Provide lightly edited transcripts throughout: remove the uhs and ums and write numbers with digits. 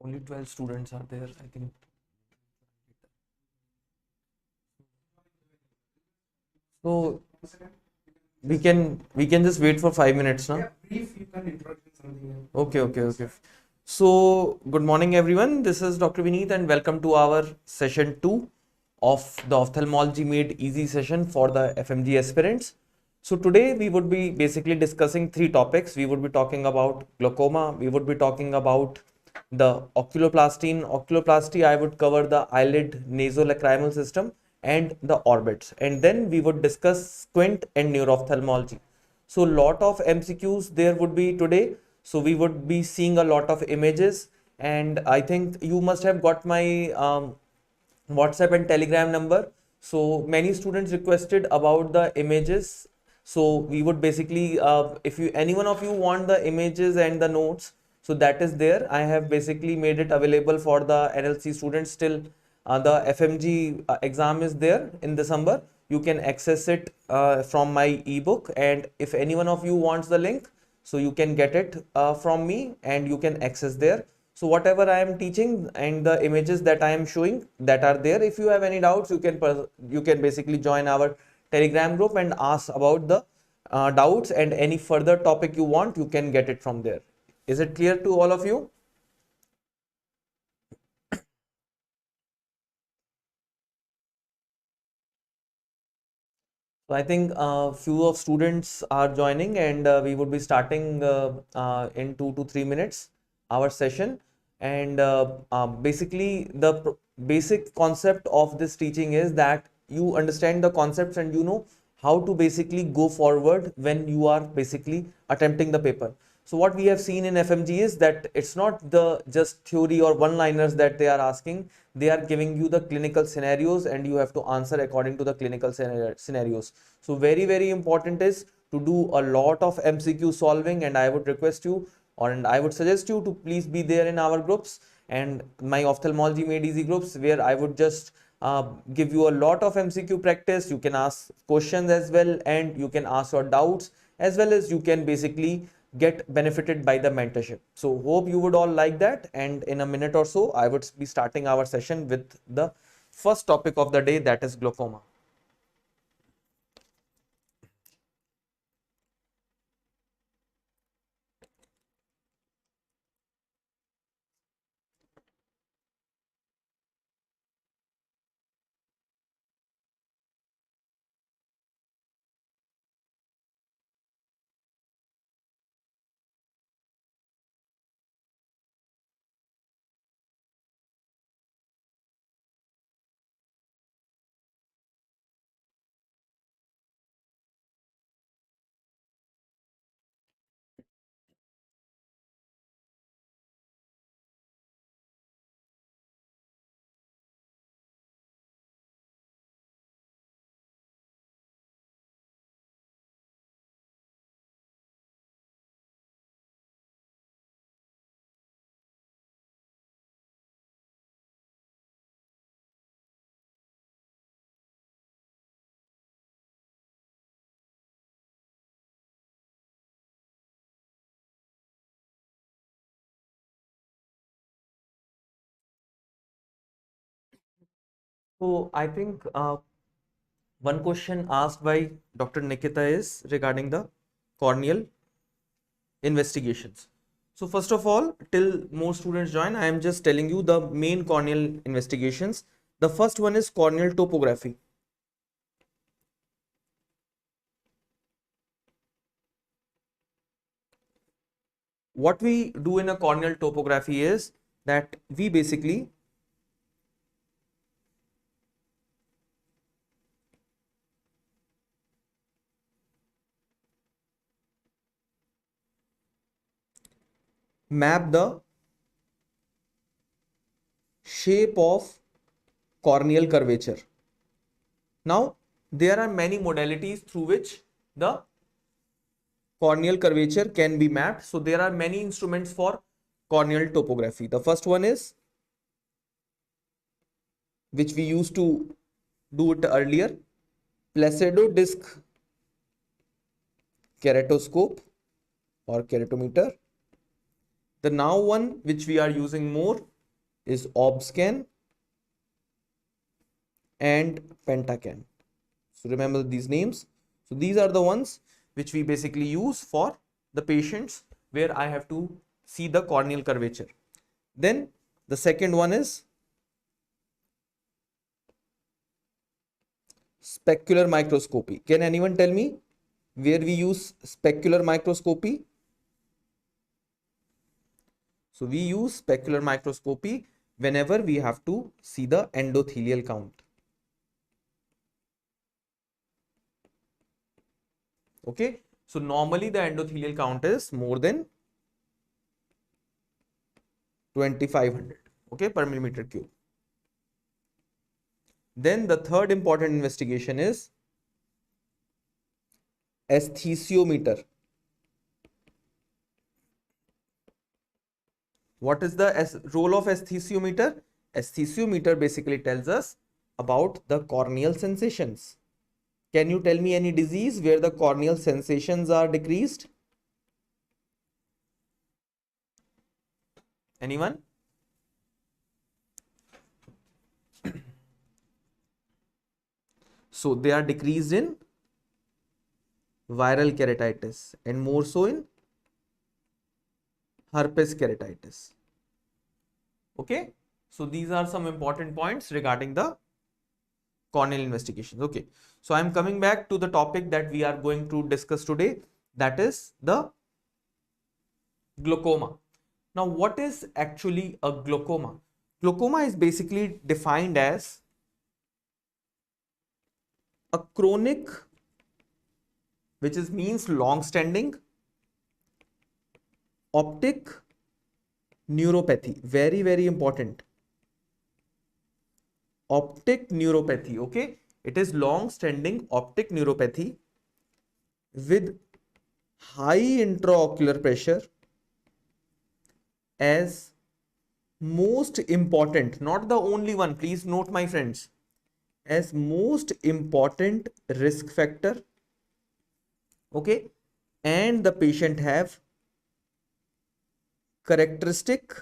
Only 12 students are there, I think. So we can just wait for 5 minutes now. Okay. So good morning everyone. This is Dr. Vineet and welcome to our session 2 of the ophthalmology made easy session for the FMG aspirants. So today we would be basically discussing three topics. We would be talking about glaucoma, we would be talking about the oculoplasty. In oculoplasty, I would cover the eyelid nasolacrimal system and the orbits. And then we would discuss squint and neuro-ophthalmology. So lot of MCQs there would be today. So we would be seeing a lot of images. And I think you must have got my WhatsApp and Telegram number. So many students requested about the images. So we would basically, if you any one of you want the images and the notes, so that is there. I have basically made it available for the NLC students till the FMG exam is there in December. You can access it from my ebook, and if any one of you wants the link, so you can get it from me and you can access there. So whatever I am teaching and the images that I am showing that are there, if you have any doubts, you can basically join our Telegram group and ask about the doubts, and any further topic you want, you can get it from there. Is it clear to all of you? So I think few of students are joining, and we would be starting in 2 to 3 minutes our session. And basically, the basic concept of this teaching is that you understand the concepts and you know how to basically go forward when you are basically attempting the paper. So what we have seen in FMG is that it's not the just theory or one-liners that they are asking. They are giving you the clinical scenarios and you have to answer according to the clinical scenarios. So very important is to do a lot of MCQ solving, and I would request you, or and I would suggest you to please be there in our groups and my ophthalmology made easy groups, where I would just give you a lot of MCQ practice. You can ask questions as well, and you can ask your doubts, as well as you can basically get benefited by the mentorship. So hope you would all like that, and in a minute or so I would be starting our session with the first topic of the day, that is glaucoma. So I think one question asked by Dr. Nikita is regarding the corneal investigations. So first of all, till more students join, I am just telling you the main corneal investigations. The first one is corneal topography. What we do in a corneal topography is that we basically map the shape of corneal curvature. Now, there are many modalities through which the corneal curvature can be mapped. So there are many instruments for corneal topography. The first one is, which we used to do it earlier, Placido disc keratoscope or keratometer. The now one which we are using more is OBSCAN and Pentacan. So remember these names. So these are the ones which we basically use for the patients where I have to see the corneal curvature. Then the second one is specular microscopy. Can anyone tell me where we use specular microscopy? So we use specular microscopy whenever we have to see the endothelial count. Okay, so normally the endothelial count is more than 2500, okay, per millimeter cube. Then the third important investigation is esthesiometer. What is the role of esthesiometer? Esthesiometer basically tells us about the corneal sensations. Can you tell me any disease where the corneal sensations are decreased? Anyone? So they are decreased in viral keratitis and more so in herpes keratitis. Okay, so these are some important points regarding the corneal investigations. Okay, so I'm coming back to the topic that we are going to discuss today, that is the glaucoma. Now, what is actually a glaucoma? Glaucoma is basically defined as a chronic, which is means long-standing optic neuropathy. Very, very important. Optic neuropathy, okay? It is long-standing optic neuropathy with high intraocular pressure as most important, not the only one, please note my friends, as most important risk factor, okay? And the patient have characteristic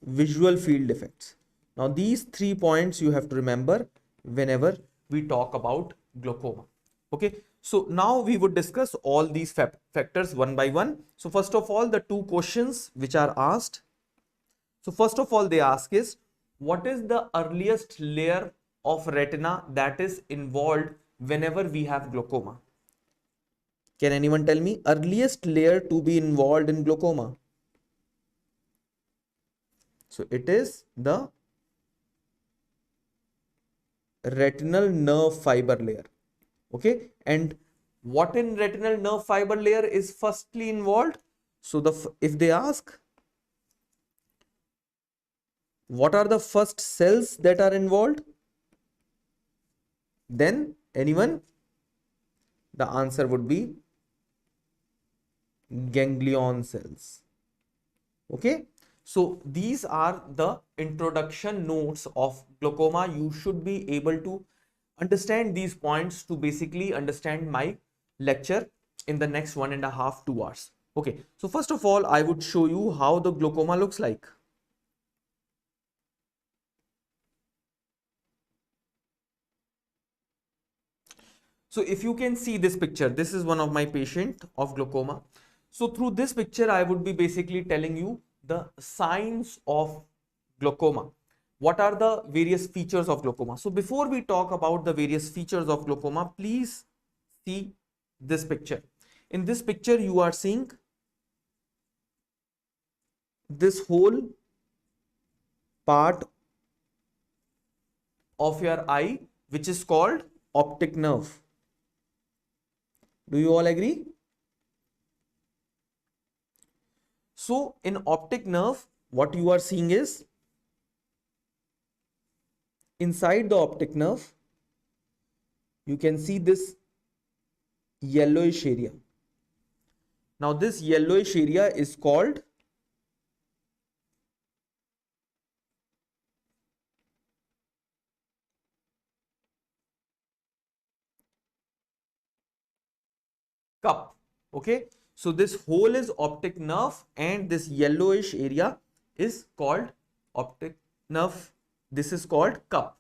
visual field defects. Now these 3 points you have to remember whenever we talk about glaucoma. Okay, so now we would discuss all these factors one by one. So first of all, the 2 questions which are asked. So first of all, they ask is, what is the earliest layer of retina that is involved whenever we have glaucoma? Can anyone tell me earliest layer to be involved in glaucoma? So it is the retinal nerve fiber layer. Okay, and what in retinal nerve fiber layer is firstly involved? So if they ask what are the first cells that are involved, then anyone, the answer would be ganglion cells. Okay, so these are the introduction notes of glaucoma. You should be able to understand these points to basically understand my lecture in the next 1.5 to 2 hours. Okay, so first of all, I would show you how the glaucoma looks like. So if you can see this picture, this is one of my patient of glaucoma. So through this picture, I would be basically telling you the signs of glaucoma. What are the various features of glaucoma? So before we talk about the various features of glaucoma, please see this picture. In this picture, you are seeing this whole part of your eye, which is called optic nerve. Do you all agree? So in optic nerve, what you are seeing is inside the optic nerve, you can see this yellowish area. Now this yellowish area is called cup. Okay, So this whole is optic nerve, and this yellowish area is called optic nerve. This is called cup.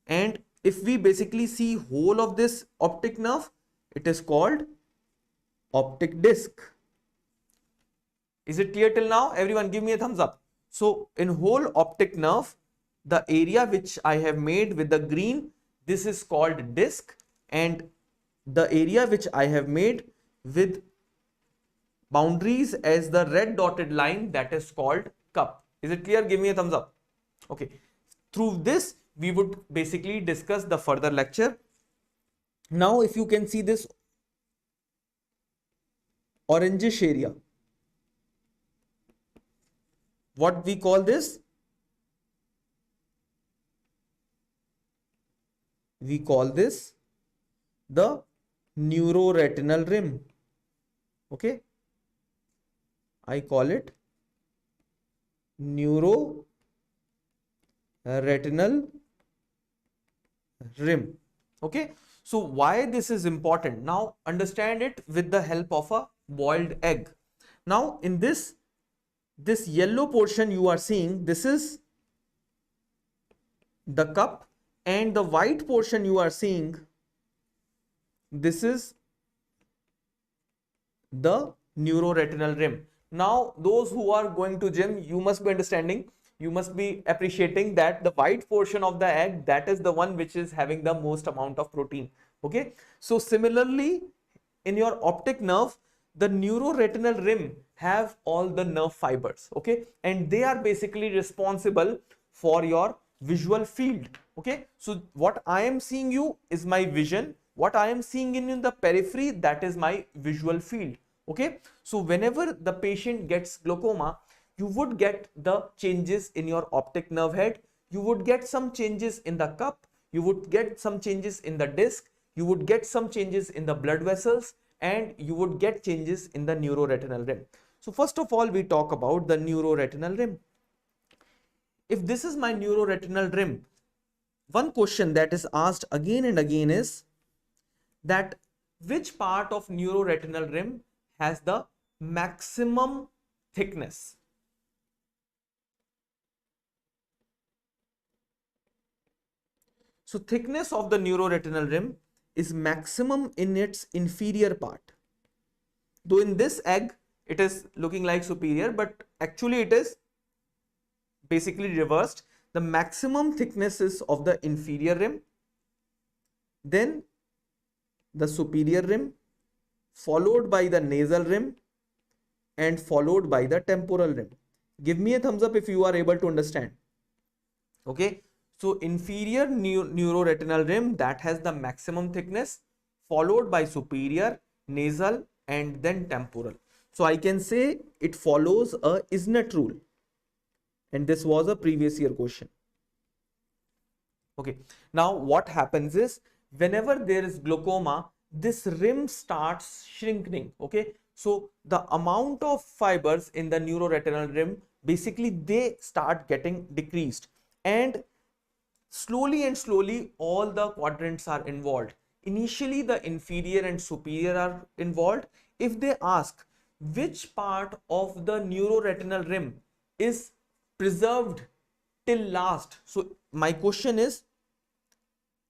And if we basically see whole of this optic nerve, it is called optic disc. Is it clear till now? Everyone give me a thumbs up. So in whole optic nerve, the area which I have made with the green, this is called disc, and the area which I have made with boundaries as the red dotted line, that is called cup. Is it clear? Give me a thumbs up. Okay. Through this, we would basically discuss the further lecture. Now, if you can see this orangish area, what we call this? We call this the neuroretinal rim. Okay. I call it neuroretinal rim. Okay. So why this is important? Now understand it with the help of a boiled egg. Now in this yellow portion you are seeing, this is the cup, and the white portion you are seeing, this is the neuroretinal rim. Now those who are going to gym, you must be understanding, you must be appreciating that the white portion of the egg, that is the one which is having the most amount of protein. Okay. So similarly in your optic nerve, the neuroretinal rim have all the nerve fibers. Okay. And they are basically responsible for your visual field. Okay. So what I am seeing you is my vision. What I am seeing in the periphery, that is my visual field. Okay. So whenever the patient gets glaucoma, you would get the changes in your optic nerve head. You would get some changes in the cup. You would get some changes in the disc. You would get some changes in the blood vessels, and you would get changes in the neuroretinal rim. So first of all, we talk about the neuroretinal rim. If this is my neuroretinal rim, one question that is asked again and again is that which part of neuroretinal rim has the maximum thickness? So thickness of the neuroretinal rim is maximum in its inferior part. Though in this egg, it is looking like superior, but actually it is basically reversed. The maximum thickness is of the inferior rim, then the superior rim, followed by the nasal rim, and followed by the temporal rim. Give me a thumbs up if you are able to understand. Okay. So inferior neuroretinal rim, that has the maximum thickness, followed by superior, nasal, and then temporal. So I can say it follows a Isn't rule. And this was a previous year question. Okay. Now what happens is, whenever there is glaucoma, this rim starts shrinking. Okay. So the amount of fibers in the neuroretinal rim, basically they start getting decreased, and slowly all the quadrants are involved. Initially the inferior and superior are involved. If they ask which part of the neuroretinal rim is preserved till last, so my question is,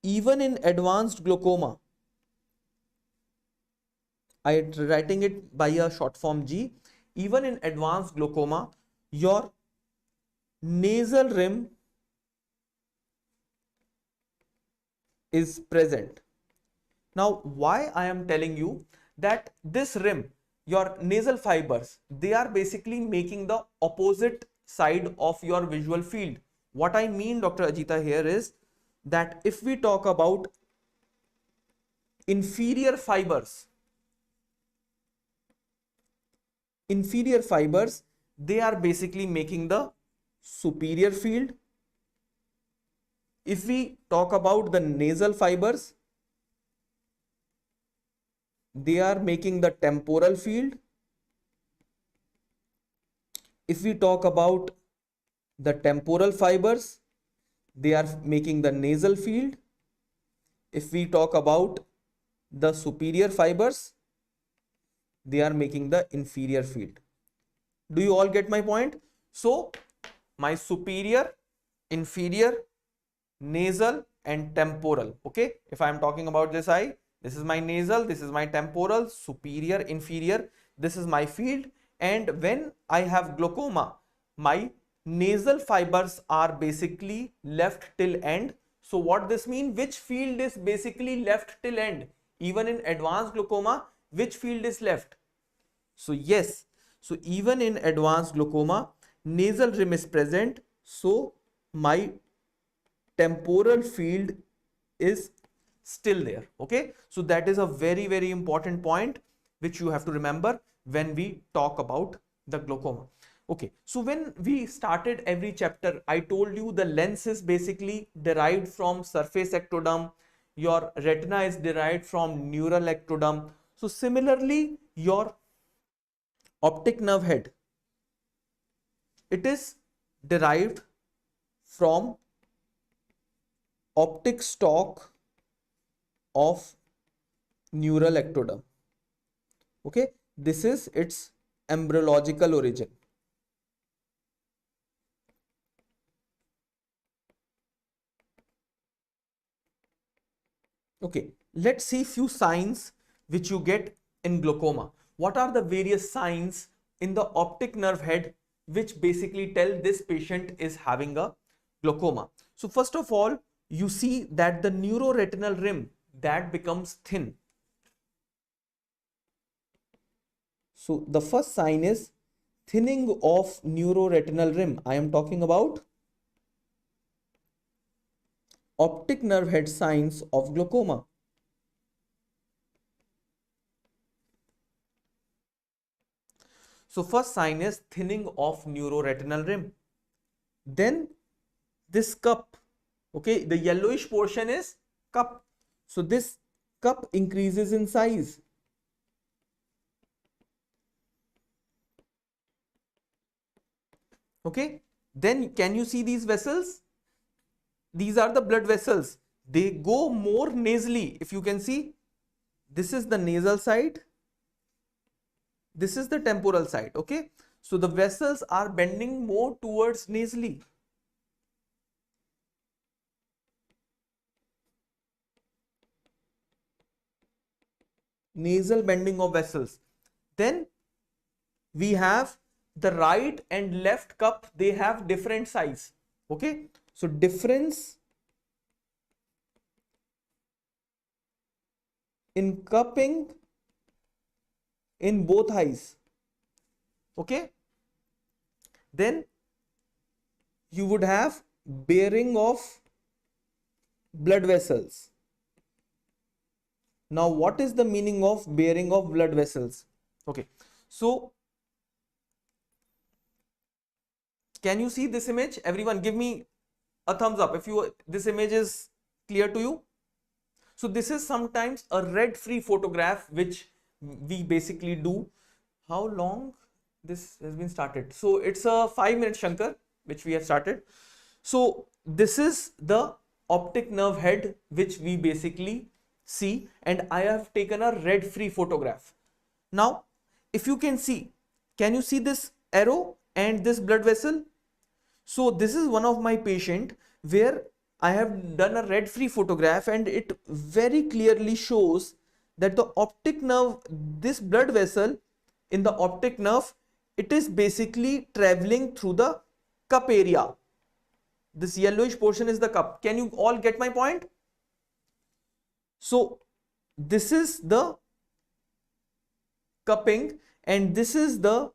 even in advanced glaucoma, I am writing it by a short form G, even in advanced glaucoma, your nasal rim is present. Now why I am telling you that this rim, your nasal fibers, they are basically making the opposite side of your visual field. What I mean, Dr. Ajita, here is that if we talk about inferior fibers, they are basically making the superior field. If we talk about the nasal fibers, they are making the temporal field. If we talk about the temporal fibers, they are making the nasal field. If we talk about the superior fibers, they are making the inferior field. Do you all get my point? So my superior, inferior, nasal and temporal. Okay, if I am talking about this eye, this is my nasal, this is my temporal, superior, inferior, this is my field. And when I have glaucoma, my nasal fibers are basically left till end. So what this means, which field is basically left till end? Even in advanced glaucoma, which field is left? So yes, so even in advanced glaucoma, nasal rim is present. So my temporal field is still there. Okay, so that is a very, very important point which you have to remember when we talk about the glaucoma. Okay, so when we started every chapter, I told you the lens is basically derived from surface ectoderm, your retina is derived from neural ectoderm. So similarly, your optic nerve head, it is derived from optic stalk of neural ectoderm. Okay, this is its embryological origin. Okay, let's see few signs which you get in glaucoma. What are the various signs in the optic nerve head which basically tell this patient is having a glaucoma? So first of all, you see that the neuroretinal rim that becomes thin. So the first sign is thinning of neuroretinal rim. I am talking about optic nerve head signs of glaucoma. So first sign is thinning of neuroretinal rim. Then this cup, okay, the yellowish portion is cup. So this cup increases in size. Okay, then can you see these vessels? These are the blood vessels. They go more nasally. If you can see, this is the nasal side. This is the temporal side. Okay, so the vessels are bending more towards nasally. Nasal bending of vessels. Then we have the right and left cup, they have different size. Okay, so difference in cupping in both eyes. Okay, then you would have bearing of blood vessels. Now what is the meaning of bearing of blood vessels? Okay, so can you see this image? Everyone give me a thumbs up if you this image is clear to you. So this is sometimes a red free photograph which we basically do. How long this has been started? So it's a 5 minute Shankar which we have started. So this is the optic nerve head which we basically see, and I have taken a red free photograph. Now if you can see, can you see this arrow and this blood vessel? So this is one of my patient where I have done a red free photograph, and it very clearly shows that the optic nerve, this blood vessel in the optic nerve, it is basically traveling through the cup area. This yellowish portion is the cup. Can you all get my point? So this is the cupping, and this is the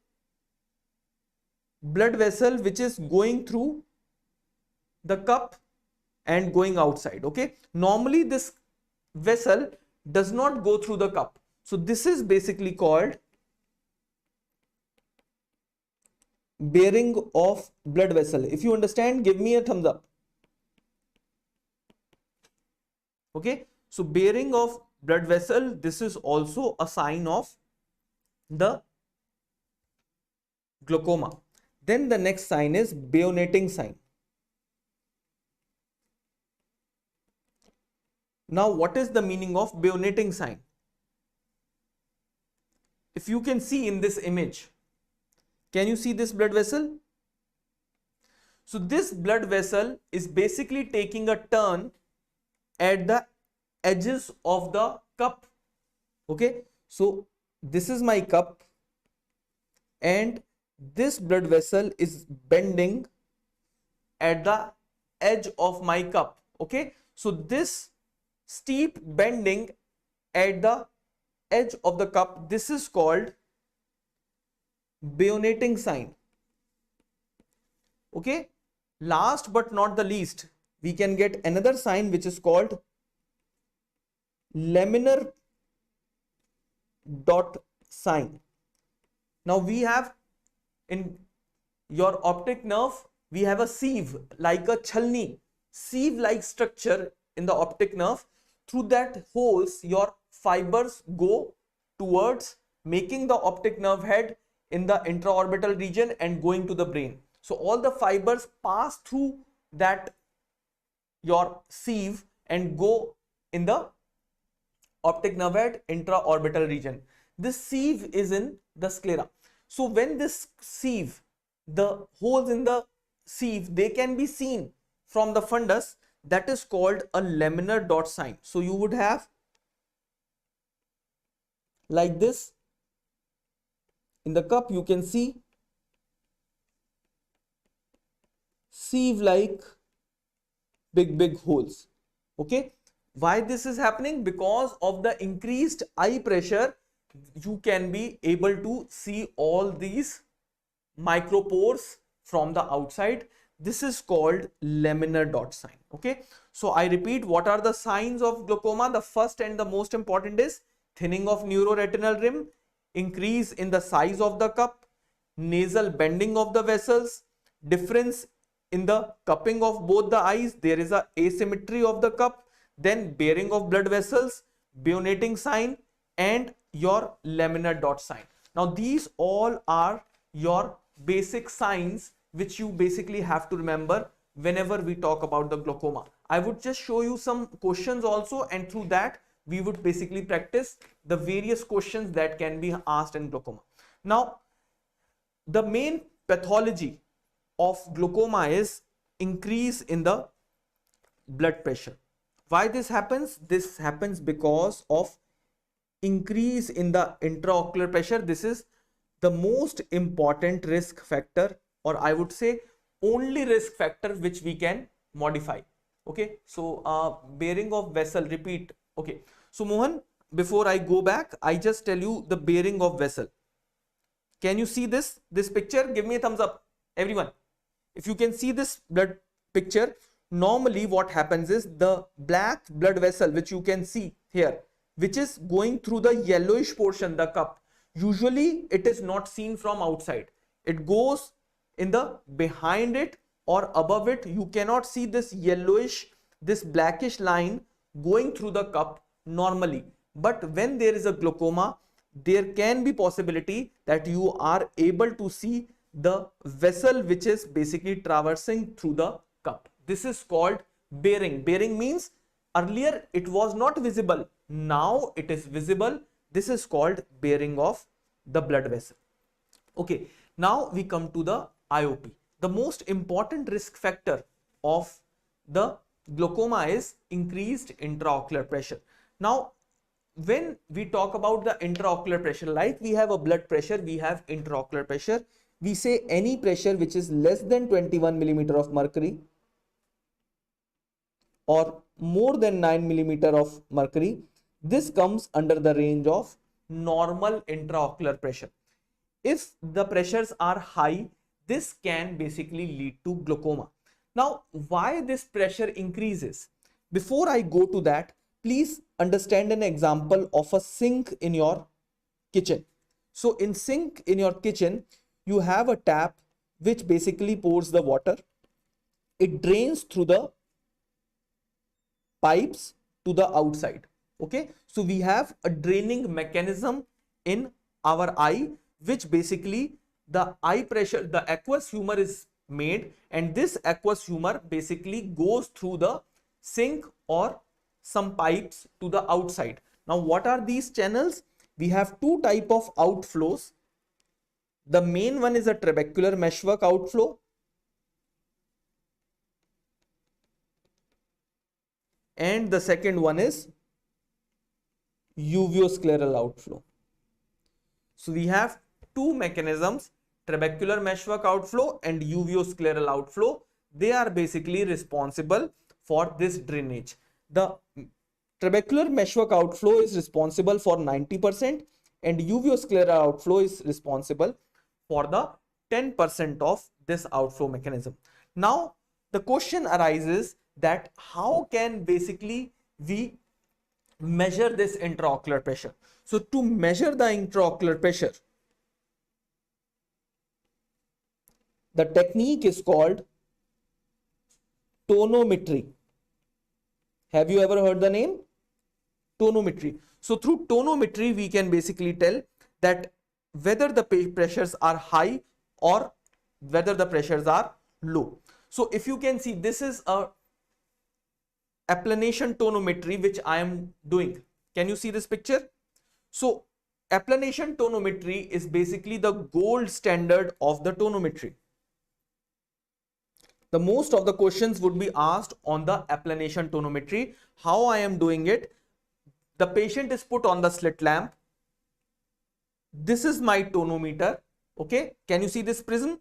blood vessel which is going through the cup and going outside. Okay, normally this vessel does not go through the cup. So this is basically called bearing of blood vessel. If you understand, give me a thumbs up. Okay, so bearing of blood vessel, this is also a sign of the glaucoma. Then the next sign is bayoneting sign. Now what is the meaning of bayoneting sign? if you can see in this image, can you see this blood vessel? So this blood vessel is basically taking a turn at the edges of the cup. Okay, so this is my cup and this blood vessel is bending at the edge of my cup. Okay, so this steep bending at the edge of the cup, this is called bayoneting sign. Okay, last but not the least, we can get another sign which is called laminar dot sign. Now we have in your optic nerve, we have a sieve like a chalni, sieve like structure in the optic nerve. Through that holes your fibers go towards making the optic nerve head in the intraorbital region and going to the brain. So all the fibers pass through that your sieve and go in the optic nerve head intraorbital region. This sieve is in the sclera. So when this sieve, the holes in the sieve, they can be seen from the fundus, that is called a laminar dot sign. So you would have like this in the cup, you can see sieve like big holes. Okay, why this is happening? Because of the increased eye pressure, you can be able to see all these micropores from the outside. This is called laminar dot sign. Okay, so I repeat, what are the signs of glaucoma? The first and the most important is thinning of neuroretinal rim, increase in the size of the cup, nasal bending of the vessels, difference in the cupping of both the eyes, there is a asymmetry of the cup, then bearing of blood vessels, bayoneting sign, and your laminar dot sign. Now these all are your basic signs which you basically have to remember whenever we talk about the glaucoma. I would just show you some questions also, and through that we would basically practice the various questions that can be asked in glaucoma. Now the main pathology of glaucoma is increase in the blood pressure. Why this happens? This happens because of increase in the intraocular pressure. This is the most important risk factor, or I would say only risk factor which we can modify. Okay, so bearing of vessel, repeat. Okay, so Mohan, before I go back, I just tell you the bearing of vessel. Can you see this picture? Give me a thumbs up, everyone. If you can see this blood picture, normally what happens is the black blood vessel which you can see here, which is going through the yellowish portion, the cup, usually it is not seen from outside. It goes in the behind it or above it. You cannot see this yellowish, this blackish line going through the cup normally. But when there is a glaucoma, there can be possibility that you are able to see the vessel which is basically traversing through the cup. This is called bearing. Bearing means earlier it was not visible, now it is visible. This is called bearing of the blood vessel. Okay, now we come to the IOP. The most important risk factor of the glaucoma is increased intraocular pressure. Now when we talk about the intraocular pressure, like we have a blood pressure, we have intraocular pressure. We say any pressure which is less than 21 millimeter of mercury or more than 9 millimeter of mercury, this comes under the range of normal intraocular pressure. If the pressures are high, this can basically lead to glaucoma. Now, why this pressure increases? Before I go to that, please understand an example of a sink in your kitchen. So in sink in your kitchen, you have a tap which basically pours the water. It drains through the pipes to the outside. Okay, so we have a draining mechanism in our eye, which basically the eye pressure, the aqueous humor is made, and this aqueous humor basically goes through the sink or some pipes to the outside. Now what are these channels? we have two type of outflows. The main one is a trabecular meshwork outflow, and the second one is uveoscleral outflow. So we have two mechanisms, trabecular meshwork outflow and uveoscleral outflow. They are basically responsible for this drainage. The trabecular meshwork outflow is responsible for 90% and uveoscleral outflow is responsible for the 10% of this outflow mechanism. Now the question arises that how can basically we measure this intraocular pressure? So to measure the intraocular pressure, the technique is called tonometry. Have you ever heard the name? Tonometry. So through tonometry, we can basically tell that whether the pressures are high or whether the pressures are low. So if you can see, this is a applanation tonometry which I am doing. Can you see this picture? So applanation tonometry is basically the gold standard of the tonometry. The most of the questions would be asked on the applanation tonometry. How I am doing it? The patient is put on the slit lamp. This is my tonometer. Okay, can you see this prism?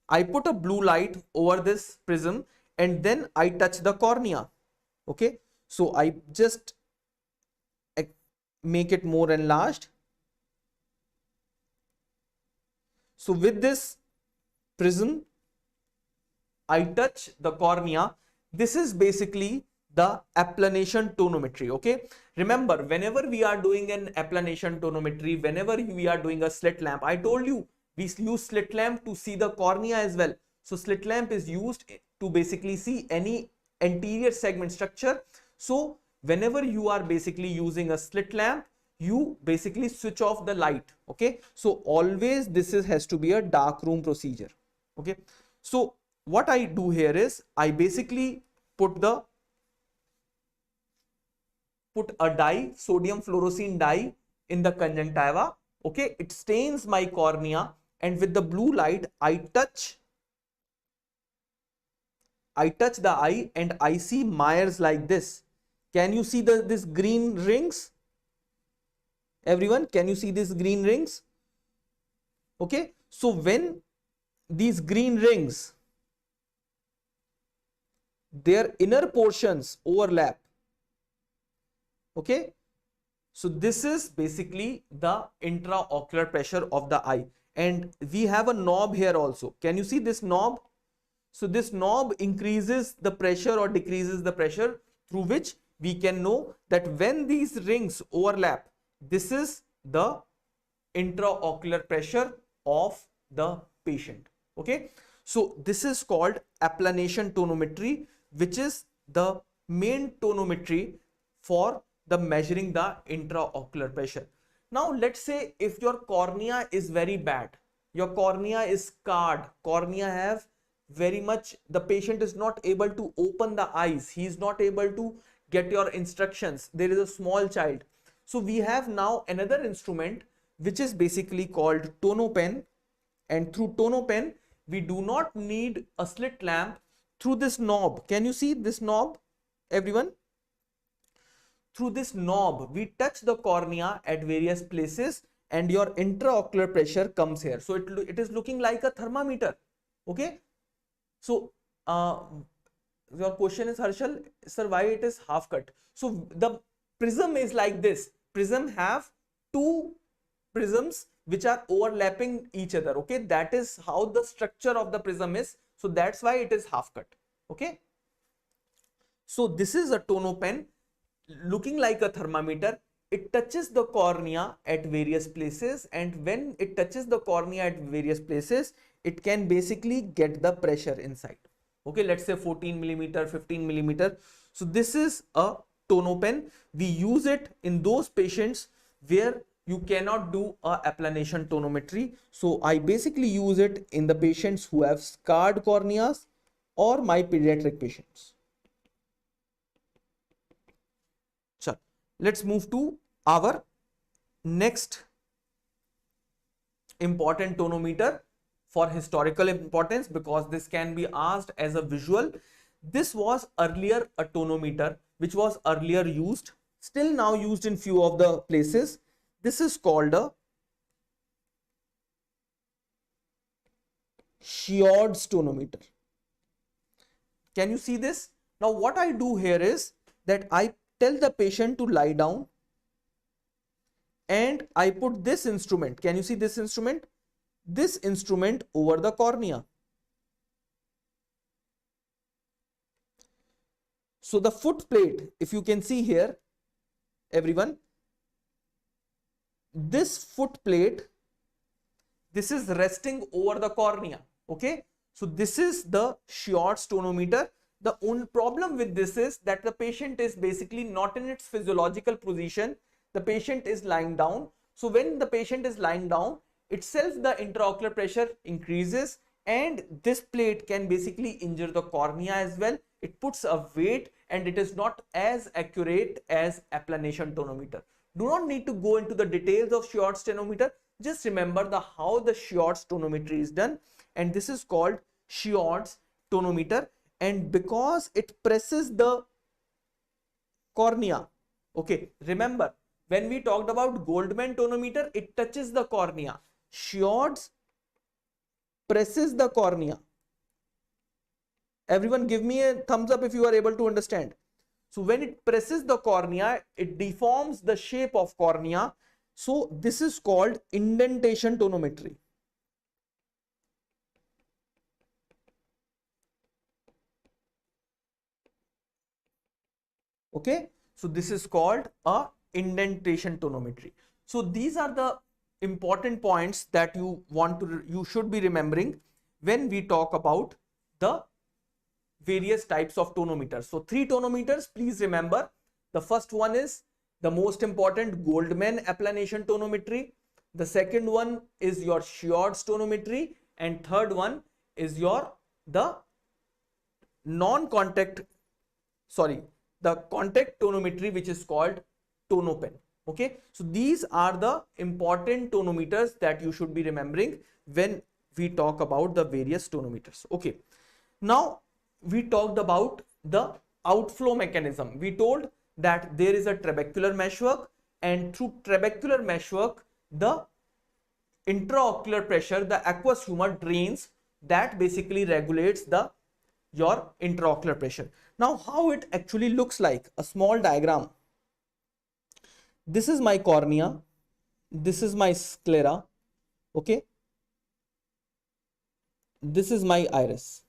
I put a blue light over this prism and then I touch the cornea. Okay, so I just make it more enlarged. So with this prism, I touch the cornea. This is basically the applanation tonometry. Okay, remember, whenever we are doing an applanation tonometry, whenever we are doing a slit lamp, I told you we use slit lamp to see the cornea as well. So slit lamp is used to basically see any anterior segment structure. So whenever you are basically using a slit lamp, you basically switch off the light. Okay, so always this has to be a dark room procedure. Okay, so what I do here is I basically put a dye, sodium fluorescein dye, in the conjunctiva. Okay, it stains my cornea, and with the blue light I touch the eye and I see Myers like this. Can you see this green rings? Everyone, can you see these green rings? Okay, so when these green rings, their inner portions overlap. Okay, so this is basically the intraocular pressure of the eye, and we have a knob here also. Can you see this knob? So this knob increases the pressure or decreases the pressure, through which we can know that when these rings overlap, this is the intraocular pressure of the patient. Okay, so this is called applanation tonometry, which is the main tonometry for the measuring the intraocular pressure. Now let's say if your cornea is very bad, your cornea is scarred, cornea have very much, the patient is not able to open the eyes, he is not able to get your instructions, there is a small child. So we have now another instrument which is basically called tonopen, and through tonopen we do not need a slit lamp. Through this knob, can you see this knob, everyone? Through this knob we touch the cornea at various places and your intraocular pressure comes here. So it is looking like a thermometer. Okay, so your question is, Harshal, sir, why it is half cut? So the prism is like this. Prism have two prisms which are overlapping each other. Okay, that is how the structure of the prism is. So that's why it is half cut. Okay, so this is a tonopen looking like a thermometer. It touches the cornea at various places, and when it touches the cornea at various places, it can basically get the pressure inside. Okay, let's say 14 millimeter, 15 millimeter. So this is a tonopen. We use it in those patients where you cannot do a applanation tonometry. So I basically use it in the patients who have scarred corneas or my pediatric patients. Sure. Let's move to our Next important tonometer for historical importance, because this can be asked as a visual. This was earlier a tonometer which was earlier used, still now used in few of the places. This is called a Schiord's tonometer. Can you see this? Now what I do here is that I tell the patient to lie down and I put this instrument. Can you see this instrument? This instrument over the cornea. So the foot plate, if you can see here, everyone, this foot plate, this is resting over the cornea. Okay, so this is the Schiord's tonometer. The only problem with this is that the patient is basically not in its physiological position. The patient is lying down. So when the patient is lying down, itself the intraocular pressure increases, and this plate can basically injure the cornea as well. It puts a weight and it is not as accurate as applanation tonometer. Do not need to go into the details of Schiord's tonometer. Just remember how the Schiord's tonometry is done, and this is called Schiord's tonometer. And because it presses the cornea, okay, remember when we talked about Goldman tonometer, it touches the cornea. Schiord's presses the cornea. Everyone give me a thumbs up if you are able to understand. So when it presses the cornea, it deforms the shape of cornea. So this is called indentation tonometry. Okay, so this is called a indentation tonometry. So these are the important points that you should be remembering when we talk about the various types of tonometers. So 3 tonometers, please remember. The first one is the most important, Goldman applanation tonometry. The second one is your Schiord's tonometry, and third one is the non-contact, sorry, the contact tonometry, which is called tonopen. Okay, so these are the important tonometers that you should be remembering when we talk about the various tonometers. Okay, now we talked about the outflow mechanism. We told that there is a trabecular meshwork, and through trabecular meshwork the intraocular pressure, the aqueous humor drains, that basically regulates your intraocular pressure. Now how it actually looks like, a small diagram. This is my cornea, this is my sclera, okay, this is my iris.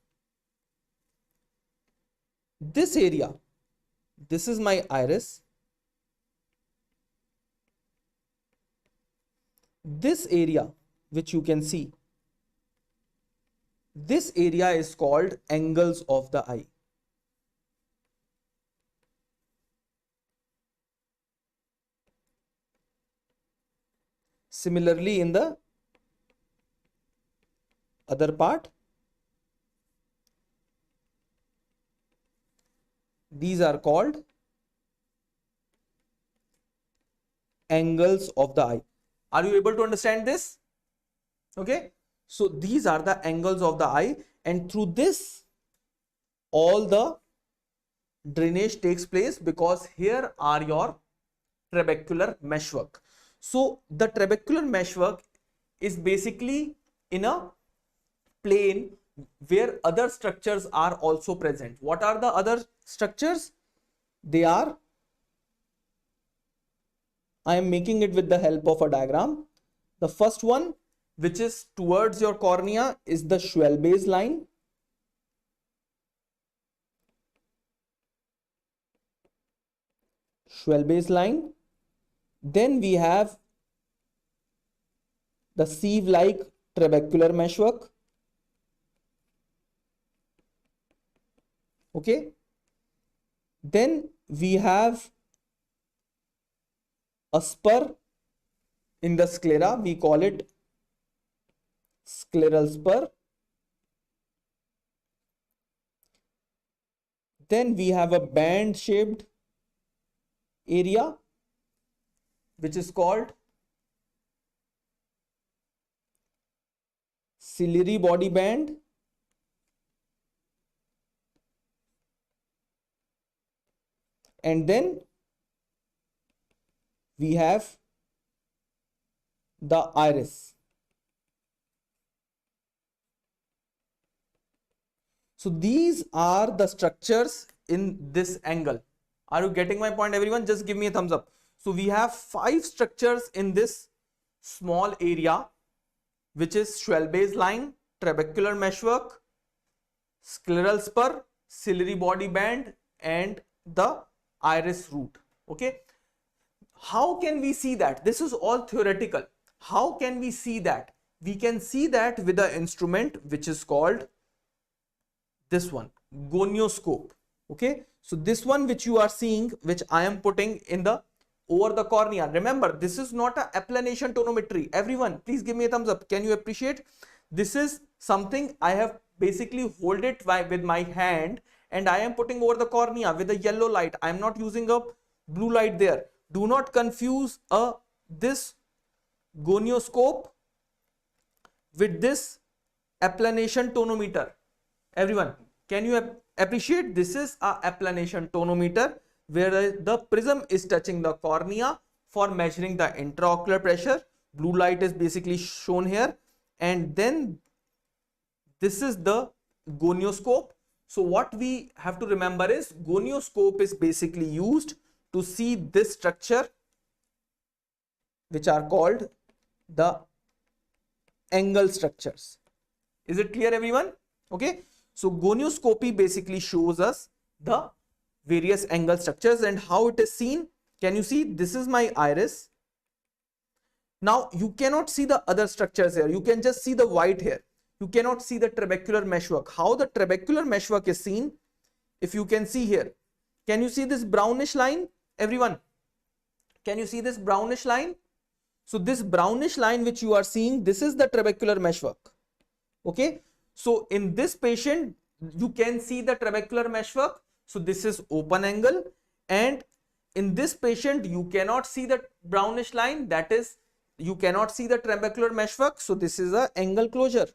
This area, this is my iris, this area which you can see, this area is called angles of the eye. Similarly, in the other part, these are called angles of the eye. Are you able to understand this? Okay, so these are the angles of the eye, and through this all the drainage takes place, because here are your trabecular meshwork. So the trabecular meshwork is basically in a plane where other structures are also present. What are the other structures? They are, I am making it with the help of a diagram. The first one, which is towards your cornea, is the Schwalbe's line. Schwalbe's line. Then we have the sieve-like trabecular meshwork. Okay. Then we have a spur in the sclera. We call it scleral spur. Then we have a band-shaped area, which is called ciliary body band, and then we have the iris. So these are the structures in this angle. Are you getting my point, everyone? Just give me a thumbs up. So we have 5 structures in this small area, which is Schwalbe's line, trabecular meshwork, scleral spur, ciliary body band, and the iris root. Okay. How can we see that? This is all theoretical. How can we see that? We can see that with the instrument which is called this one, gonioscope. Okay. So this one which you are seeing, which I am putting in the over the cornea. Remember, this is not a applanation tonometry. Everyone, please give me a thumbs up. Can you appreciate? This is something I have basically hold it with my hand, and I am putting over the cornea with a yellow light. I am not using a blue light there. Do not confuse this gonioscope with this applanation tonometer. Everyone, can you appreciate? This is a applanation tonometer where the prism is touching the cornea for measuring the intraocular pressure. Blue light is basically shown here, and then this is the gonioscope. So what we have to remember is gonioscope is basically used to see this structure, which are called the angle structures. Is it clear, everyone? Okay. So gonioscopy basically shows us the various angle structures and how it is seen. Can you see? This is my iris. Now you cannot see the other structures here. You can just see the white here. You cannot see the trabecular meshwork. How the trabecular meshwork is seen? If you can see here, can you see this brownish line? Everyone, can you see this brownish line? So this brownish line which you are seeing, this is the trabecular meshwork. Okay. So in this patient, you can see the trabecular meshwork. So this is open angle, and in this patient you cannot see the brownish line, that is you cannot see the trabecular meshwork. So this is a angle closure.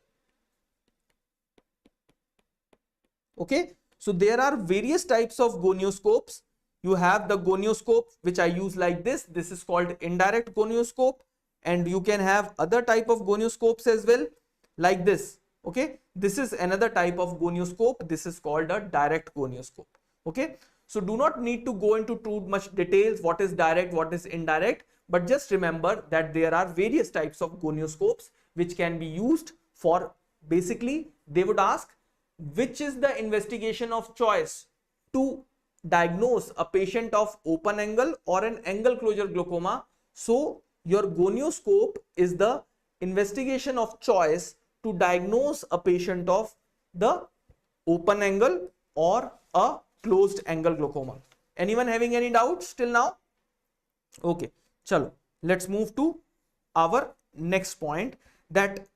Okay. So there are various types of gonioscopes. You have the gonioscope which I use like this. This is called indirect gonioscope, and you can have other type of gonioscopes as well, like this. Okay. This is another type of gonioscope. This is called a direct gonioscope. Okay. So do not need to go into too much details what is direct, what is indirect, but just remember that there are various types of gonioscopes which can be used for, basically they would ask which is the investigation of choice to diagnose a patient of open angle or an angle closure glaucoma. So your gonioscope is the investigation of choice to diagnose a patient of the open angle or a closed angle glaucoma. Anyone having any doubts till now? Okay, chalo, let's move to our next point, that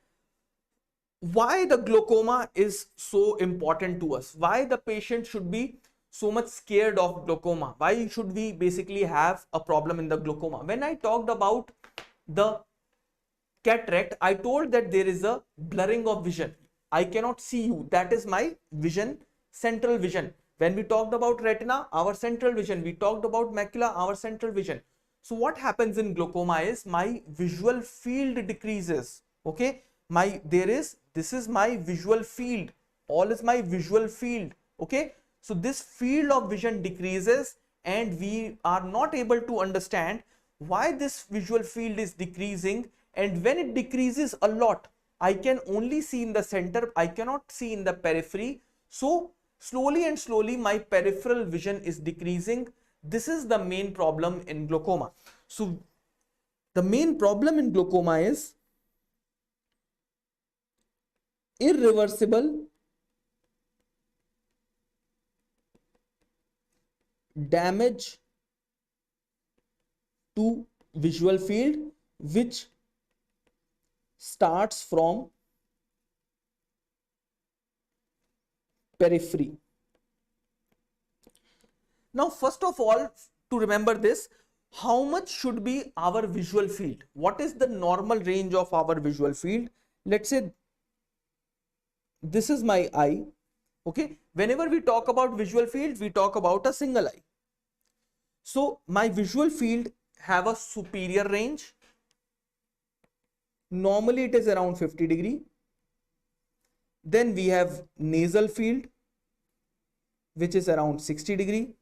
why the glaucoma is so important to us, why the patient should be so much scared of glaucoma, why should we basically have a problem in the glaucoma. When I talked about the cataract, I told that there is a blurring of vision. I cannot see you, that is my vision, central vision. When we talked about retina, our central vision. We talked about macula, our central vision. So what happens in glaucoma is my visual field decreases. Okay, this is my visual field, all is my visual field. Okay, so this field of vision decreases, and we are not able to understand why this visual field is decreasing. And when it decreases a lot, I can only see in the center, I cannot see in the periphery. So slowly and slowly my peripheral vision is decreasing. This is the main problem in glaucoma. So the main problem in glaucoma is irreversible damage to visual field, which starts from periphery. Now, first of all, to remember this, how much should be our visual field? What is the normal range of our visual field? Let's say this is my eye. Okay, whenever we talk about visual field, we talk about a single eye. So my visual field have a superior range. Normally it is around 50 degree. Then we have nasal field, which is around 60 degree.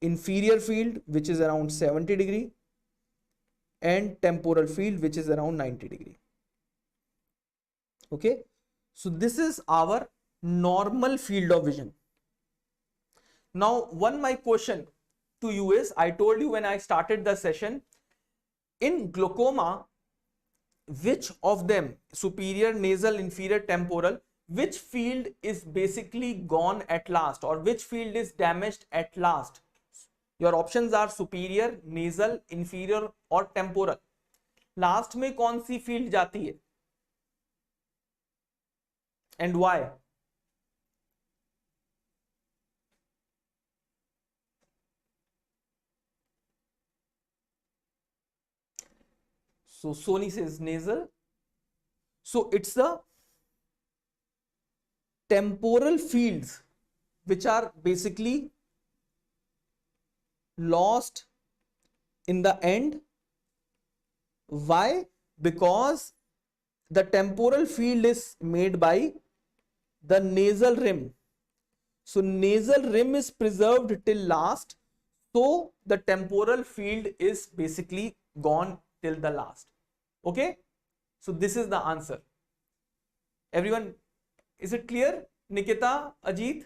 Inferior field, which is around 70 degree. And temporal field, which is around 90 degree. Okay, so this is our normal field of vision. Now, my question to you is, I told you when I started the session, in glaucoma, which of them, superior, nasal, inferior, temporal, which field is basically gone at last, or which field is damaged at last? Your options are superior, nasal, inferior और temporal. Last में कौन सी field जाती है? And why? So Sony says nasal. So it's the temporal fields which are basically lost in the end. Why? Because the temporal field is made by the nasal rim. So nasal rim is preserved till last. So the temporal field is basically gone till the last. Okay. So this is the answer. Everyone, is it clear? Nikita, Ajit?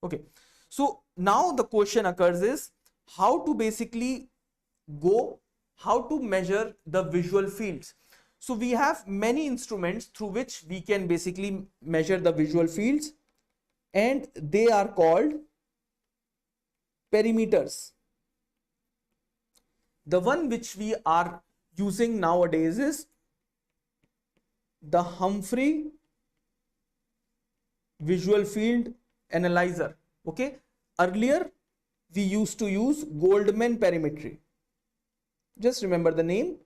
Okay. So now the question occurs is how to basically how to measure the visual fields. So we have many instruments through which we can basically measure the visual fields, and they are called perimeters. The one which we are using nowadays is the Humphrey visual field analyzer. Okay, earlier we used to use Goldman perimetry. Just remember the name.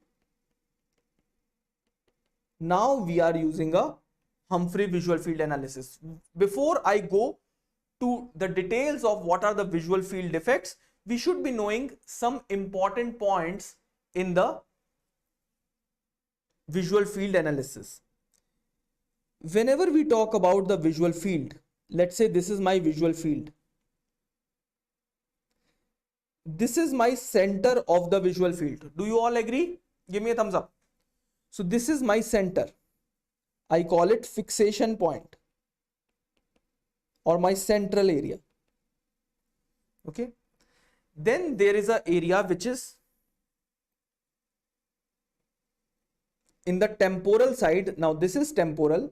Now we are using a Humphrey visual field analysis. Before I go to the details of what are the visual field defects, we should be knowing some important points in the visual field analysis. Whenever we talk about the visual field, let's say this is my visual field. This is my center of the visual field. Do you all agree? Give me a thumbs up. So this is my center. I call it fixation point or my central area. Okay. Then there is an area which is in the temporal side. Now this is temporal.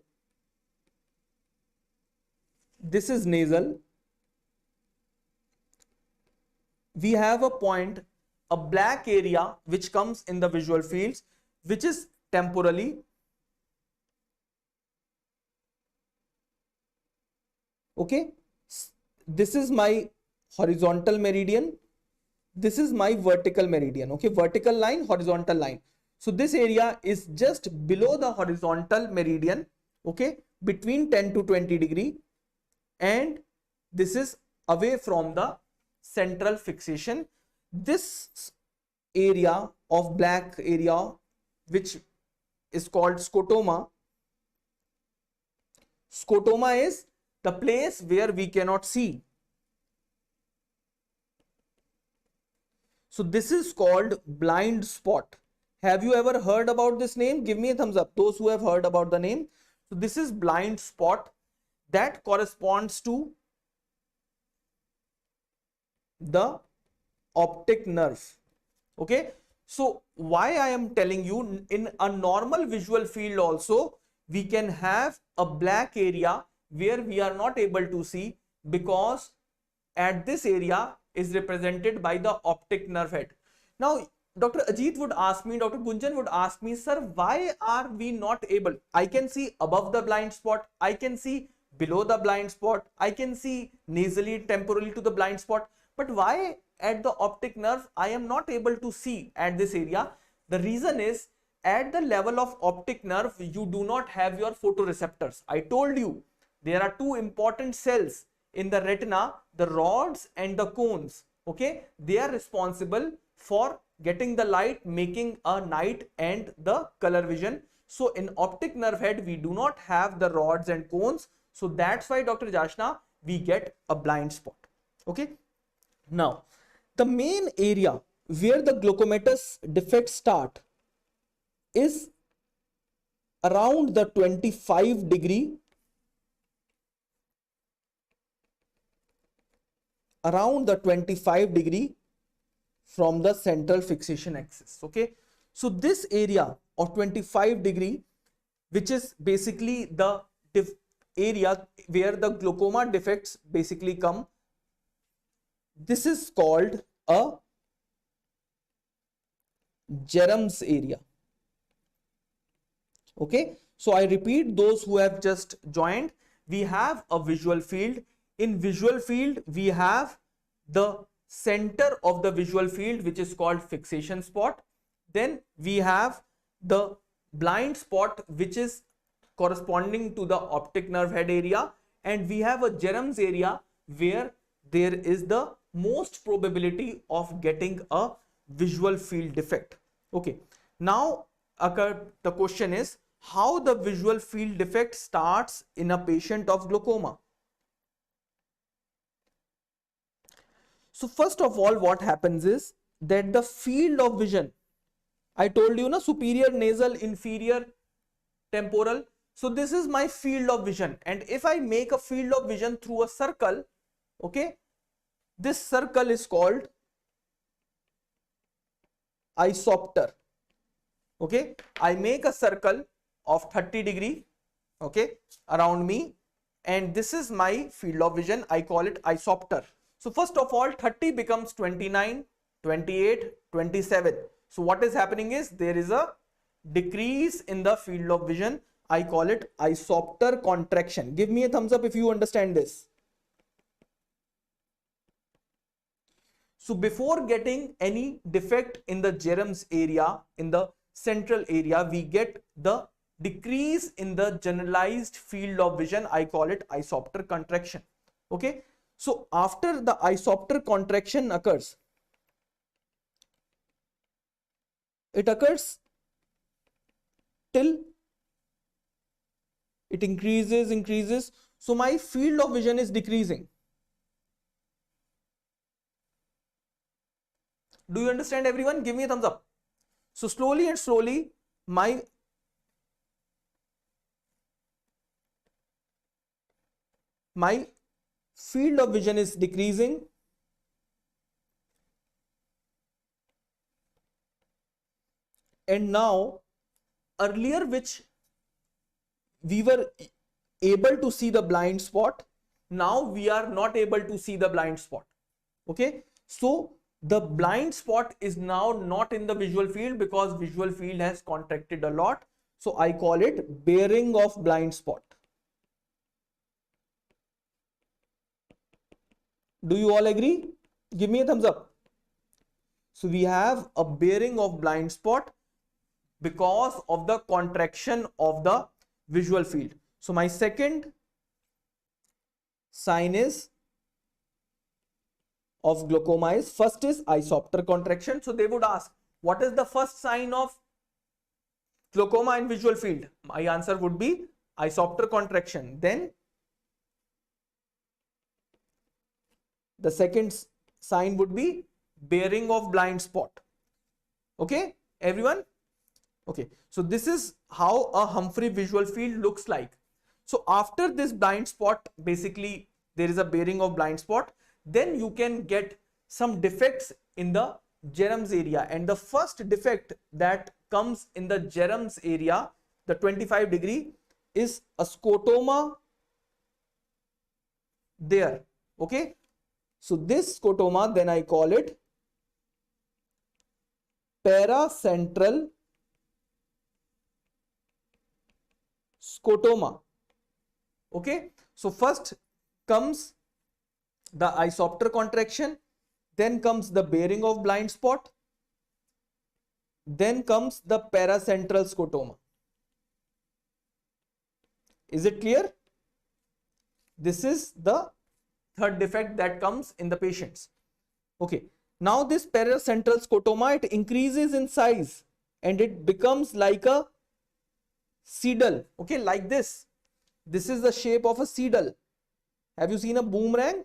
This is nasal. We have a point, a black area which comes in the visual fields, which is temporally. Okay. This is my horizontal meridian. This is my vertical meridian. Okay. Vertical line, horizontal line. So this area is just below the horizontal meridian. Okay. Between 10 to 20 degree. And this is away from the central fixation. This area of black area, which is called scotoma. Scotoma is the place where we cannot see. So this is called blind spot. Have you ever heard about this name? Give me a thumbs up, those who have heard about the name. So this is blind spot that corresponds to the optic nerve. Okay. So why I am telling you, in a normal visual field also we can have a black area where we are not able to see, because at this area is represented by the optic nerve head. Now Dr. Ajit would ask me, Dr. Gunjan would ask me, sir, why are we not able? I can see above the blind spot, I can see below the blind spot, I can see nasally, temporally to the blind spot, but why at the optic nerve I am not able to see at this area? The reason is, at the level of optic nerve, you do not have your photoreceptors. I told you there are two important cells in the retina, the rods and the cones. Okay, they are responsible for getting the light, making a night and the color vision. So in optic nerve head, we do not have the rods and cones. So that's why, Dr. Jashna, we get a blind spot. Okay. Now, the main area where the glaucomatous defects start is around the 25 degree from the central fixation axis. Okay, so this area of 25 degree, which is basically the area where the glaucoma defects basically come, this is called a Jerum's area. Okay, so I repeat, those who have just joined, we have a visual field. In visual field, we have the center of the visual field, which is called fixation spot. Then we have the blind spot, which is corresponding to the optic nerve head area, and we have a Jerum's area where there is the most probability of getting a visual field defect. Okay, now the question is how the visual field defect starts in a patient of glaucoma. So first of all, what happens is that the field of vision, I told you, superior nasal, inferior temporal. So this is my field of vision, and if I make a field of vision through a circle, okay, this circle is called isopter. Okay, I make a circle of 30 degree, okay, around me, and this is my field of vision. I call it isopter. So first of all, 30 becomes 29, 28, 27. So what is happening is there is a decrease in the field of vision. I call it isopter contraction. Give me a thumbs up if you understand this. So before getting any defect in the Jerum's area, in the central area, we get the decrease in the generalized field of vision. I call it isopter contraction. Okay. So after the isopter contraction occurs, it occurs till it increases. So my field of vision is decreasing. Do you understand, everyone? Give me a thumbs up. So slowly and slowly my field of vision is decreasing, and now earlier which we were able to see the blind spot, now we are not able to see the blind spot. Okay, so the blind spot is now not in the visual field because visual field has contracted a lot. So I call it bearing of blind spot. Do you all agree? Give me a thumbs up. So we have a bearing of blind spot because of the contraction of the visual field. So my second sign is of glaucoma is, first is isopter contraction. So they would ask, what is the first sign of glaucoma in visual field? My answer would be isopter contraction. Then the second sign would be bearing of blind spot. Okay, everyone? Okay, so this is how a Humphrey visual field looks like. So after this blind spot, basically there is a bearing of blind spot. Then you can get some defects in the Jerum's area, and the first defect that comes in the Jerum's area, the 25 degree, is a scotoma there. Okay, so this scotoma, then I call it paracentral scotoma. Okay, so first comes the isopter contraction, then comes the bearing of blind spot, Then comes the paracentral scotoma. Is it clear? This is the third defect that comes in the patients. Okay. Now this paracentral scotoma, it increases in size and it becomes like a seedle. Okay, like this. This is the shape of a seedle. Have you seen a boomerang?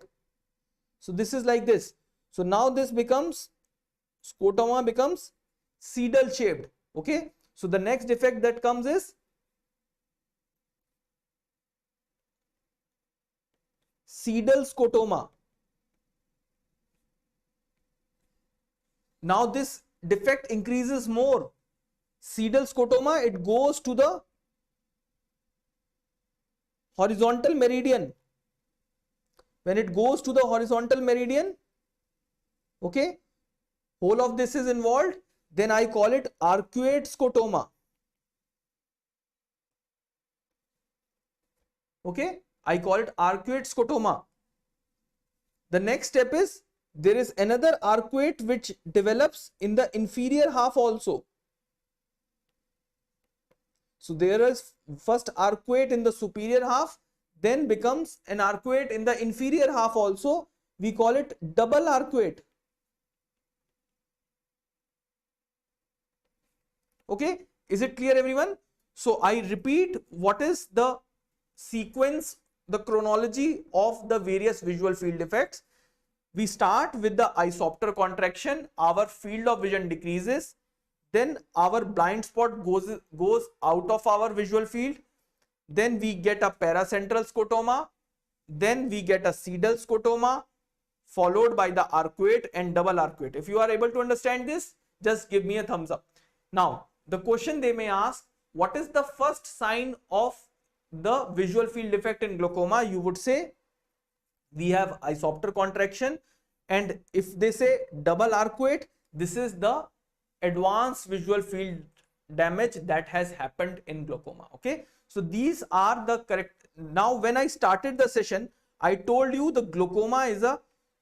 So this is like this. So now this becomes, scotoma becomes seedle shaped. Okay. So the next defect that comes is seedle scotoma. Now this defect increases more. Seedle scotoma, it goes to the horizontal meridian. When it goes to the horizontal meridian, okay, whole of this is involved, then I call it arcuate scotoma. Okay, I call it arcuate scotoma. The next step is there is another arcuate which develops in the inferior half also. So there is first arcuate in the superior half, then becomes an arcuate in the inferior half also. We call it double arcuate. Okay, is it clear everyone? So I repeat, what is the sequence, the chronology of the various visual field defects? We start with the isopter contraction, our field of vision decreases, then our blind spot goes out of our visual field, then we get a paracentral scotoma, then we get a seedal scotoma, followed by the arcuate and double arcuate. If you are able to understand this, just give me a thumbs up. Now, the question they may ask, what is the first sign of the visual field defect in glaucoma? You would say, we have isopter contraction, and if they say double arcuate, this is the advanced visual field damage that has happened in glaucoma. Okay, so these are the correct. Now when I started the session, I told you the glaucoma is a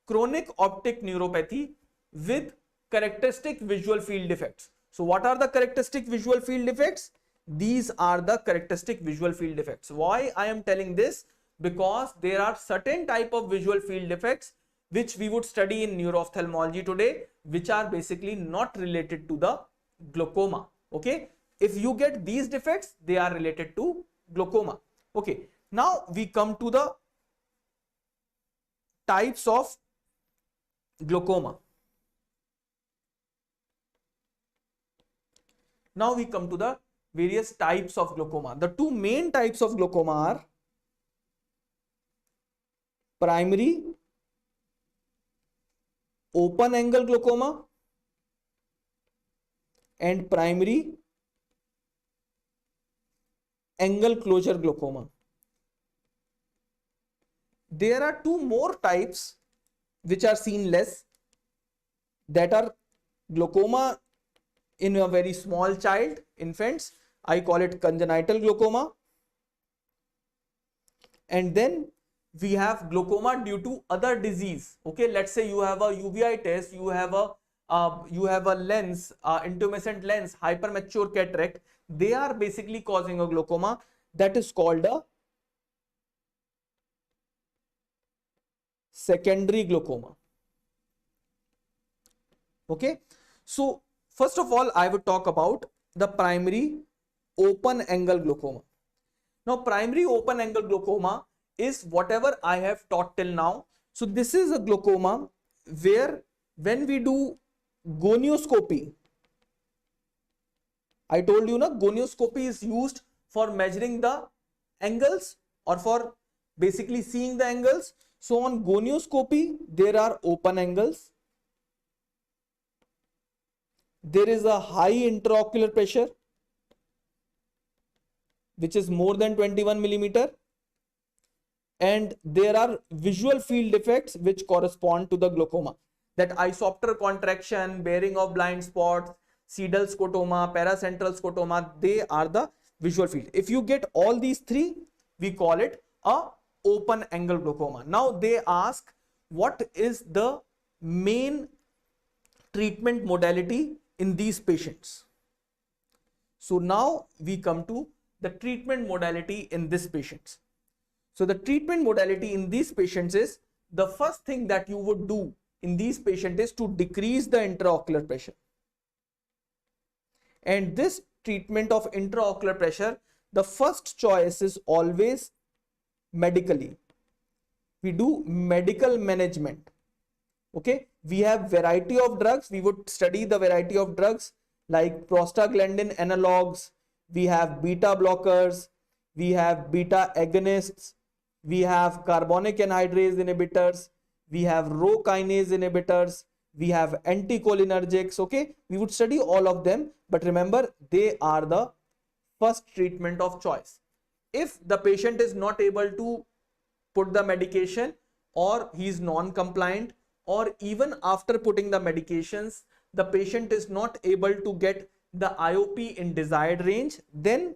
chronic optic neuropathy with characteristic visual field defects. So what are the characteristic visual field defects? These are the characteristic visual field defects. Why I am telling this? Because there are certain type of visual field defects which we would study in neuro-ophthalmology today, which are basically not related to the glaucoma. Okay, if you get these defects, they are related to glaucoma. Okay, now we come to the types of glaucoma. Now we come to the various types of glaucoma. The two main types of glaucoma are primary open angle glaucoma and primary angle closure glaucoma. There are two more types which are seen less, that are glaucoma in a very small child, infants. I call it congenital glaucoma. And then we have glaucoma due to other disease. Okay, let's say you have a uveitis, you have a lens, intumescent lens, hypermature cataract. They are basically causing a glaucoma. That is called a secondary glaucoma. Okay, so first of all, I would talk about the primary open angle glaucoma. Now, primary open angle glaucoma is whatever I have taught till now. So this is a glaucoma where when we do gonioscopy, I told you na, gonioscopy is used for measuring the angles or for basically seeing the angles. So on gonioscopy, there are open angles. There is a high intraocular pressure, which is more than 21 millimeter. And there are visual field defects which correspond to the glaucoma. That isopter contraction, bearing of blind spots, seedal scotoma, paracentral scotoma, they are the visual field. If you get all these three, we call it a open angle glaucoma. Now they ask, what is the main treatment modality in these patients? So now we come to the treatment modality in this patients. So the treatment modality in these patients is, the first thing that you would do in these patients is to decrease the intraocular pressure. And this treatment of intraocular pressure, the first choice is always medically. We do medical management. Okay, we have variety of drugs. We would study the variety of drugs like prostaglandin analogs, we have beta blockers, we have beta agonists, we have carbonic anhydrase inhibitors, we have rho kinase inhibitors, we have anticholinergics. Okay, we would study all of them, but remember, they are the first treatment of choice. If the patient is not able to put the medication, or he is non-compliant, or even after putting the medications the patient is not able to get the IOP in desired range, then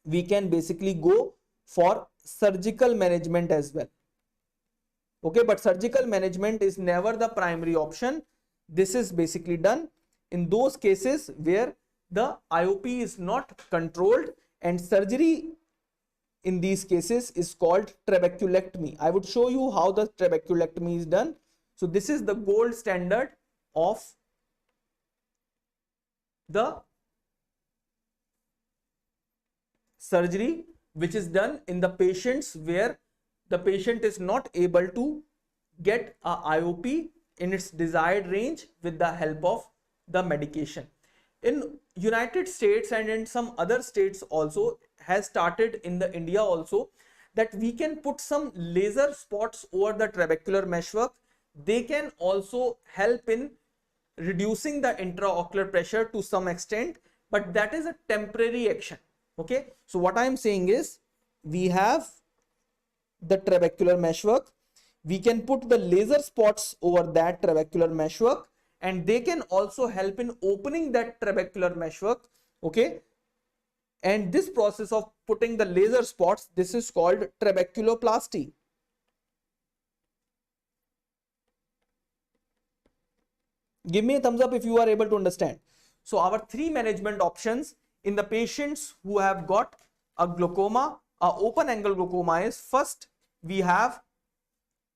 we can basically go for surgical management as well. Okay, but surgical management is never the primary option. This is basically done in those cases where the IOP is not controlled, and surgery in these cases is called trabeculectomy. I would show you how the trabeculectomy is done. So this is the gold standard of the surgery which is done in the patients where the patient is not able to get a IOP in its desired range with the help of the medication. In United States and in some other states also has started in the India also, that we can put some laser spots over the trabecular meshwork. They can also help in reducing the intraocular pressure to some extent, but that is a temporary action. Okay, so what I am saying is, we have the trabecular meshwork, we can put the laser spots over that trabecular meshwork, and they can also help in opening that trabecular meshwork. Okay, and this process of putting the laser spots, this is called trabeculoplasty. Give me a thumbs up if you are able to understand. So our three management options in the patients who have got a glaucoma, a open angle glaucoma, is first we have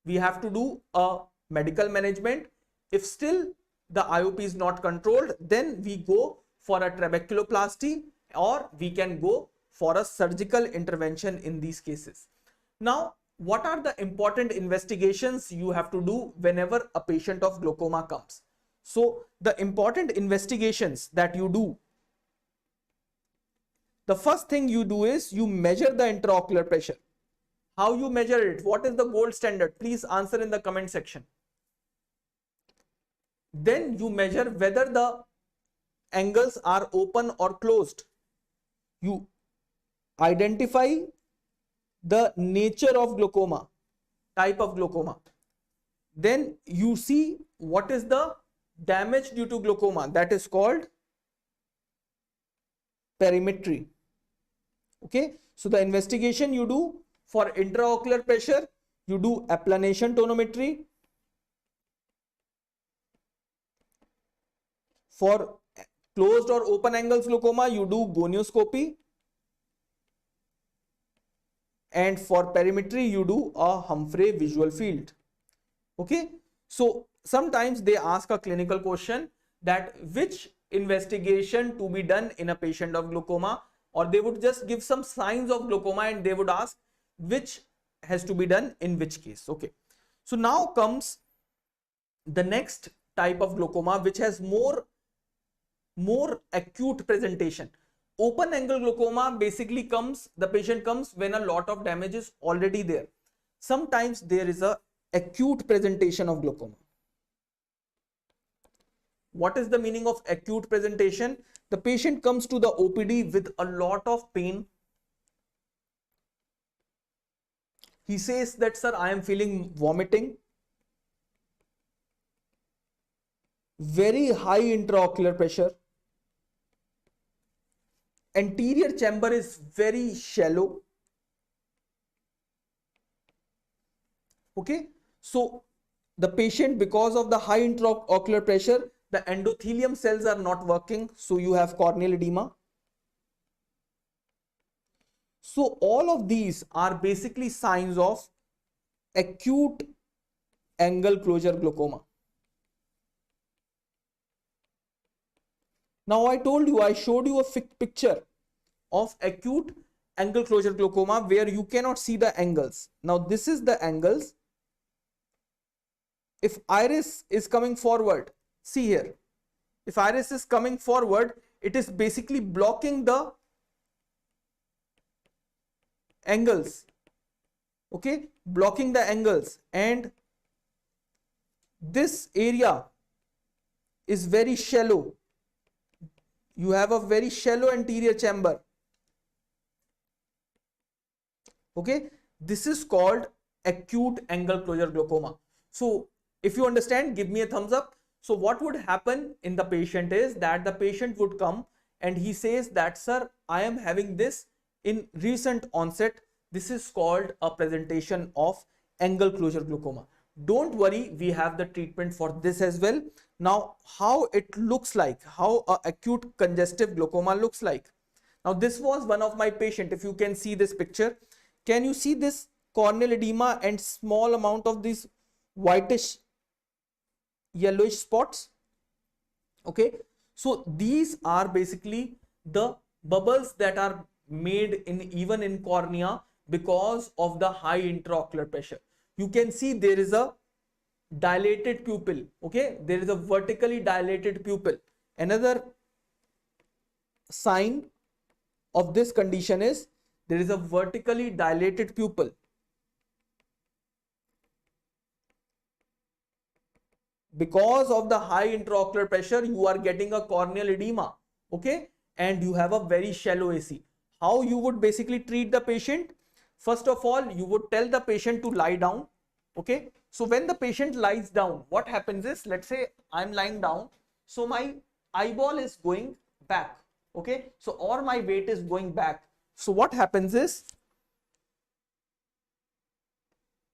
to do a medical management. If still the IOP is not controlled, then we go for a trabeculoplasty, or we can go for a surgical intervention in these cases. Now, what are the important investigations you have to do whenever a patient of glaucoma comes? So the important investigations that you do, the first thing you do is you measure the intraocular pressure. How you measure it? What is the gold standard? Please answer in the comment section. Then you measure whether the angles are open or closed. You identify the nature of glaucoma, type of glaucoma. Then you see what is the damage due to glaucoma, that is called perimetry. Okay, so the investigation you do for intraocular pressure, you do applanation tonometry. For closed or open angles glaucoma, you do gonioscopy. And for perimetry, you do a Humphrey visual field. Okay, so sometimes they ask a clinical question that which investigation to be done in a patient of glaucoma, or they would just give some signs of glaucoma and they would ask which has to be done in which case. Okay, so now comes the next type of glaucoma which has more acute presentation. Open angle glaucoma basically comes, the patient comes when a lot of damage is already there. Sometimes there is a acute presentation of glaucoma. What is the meaning of acute presentation? The patient comes to the OPD with a lot of pain. He says that, sir, I am feeling vomiting, very high intraocular pressure, anterior chamber is very shallow. Okay, so the patient, because of the high intraocular pressure, the endothelium cells are not working, so you have corneal edema. So all of these are basically signs of acute angle closure glaucoma. Now I told you, I showed you a picture of acute angle closure glaucoma where you cannot see the angles. Now this is the angles. If iris is coming forward, see here, if iris is coming forward, it is basically blocking the angles, okay, blocking the angles, and this area is very shallow. You have a very shallow anterior chamber, okay. This is called acute angle closure glaucoma. So if you understand, give me a thumbs up. So what would happen in the patient is that the patient would come and he says that, sir, I am having this in recent onset. This is called a presentation of angle closure glaucoma. Don't worry, we have the treatment for this as well. Now, how it looks like, how a acute congestive glaucoma looks like. Now, this was one of my patient. If you can see this picture, can you see this corneal edema and small amount of these whitish yellowish spots? Okay, so these are basically the bubbles that are made in even in cornea because of the high intraocular pressure. You can see there is a dilated pupil, okay, there is a vertically dilated pupil. Another sign of this condition is there is a vertically dilated pupil. Because of the high intraocular pressure, you are getting a corneal edema, okay, and you have a very shallow AC. How you would basically treat the patient? First of all, you would tell the patient to lie down, okay. So when the patient lies down, what happens is, let's say I'm lying down, so my eyeball is going back, okay, so or my weight is going back. So what happens is,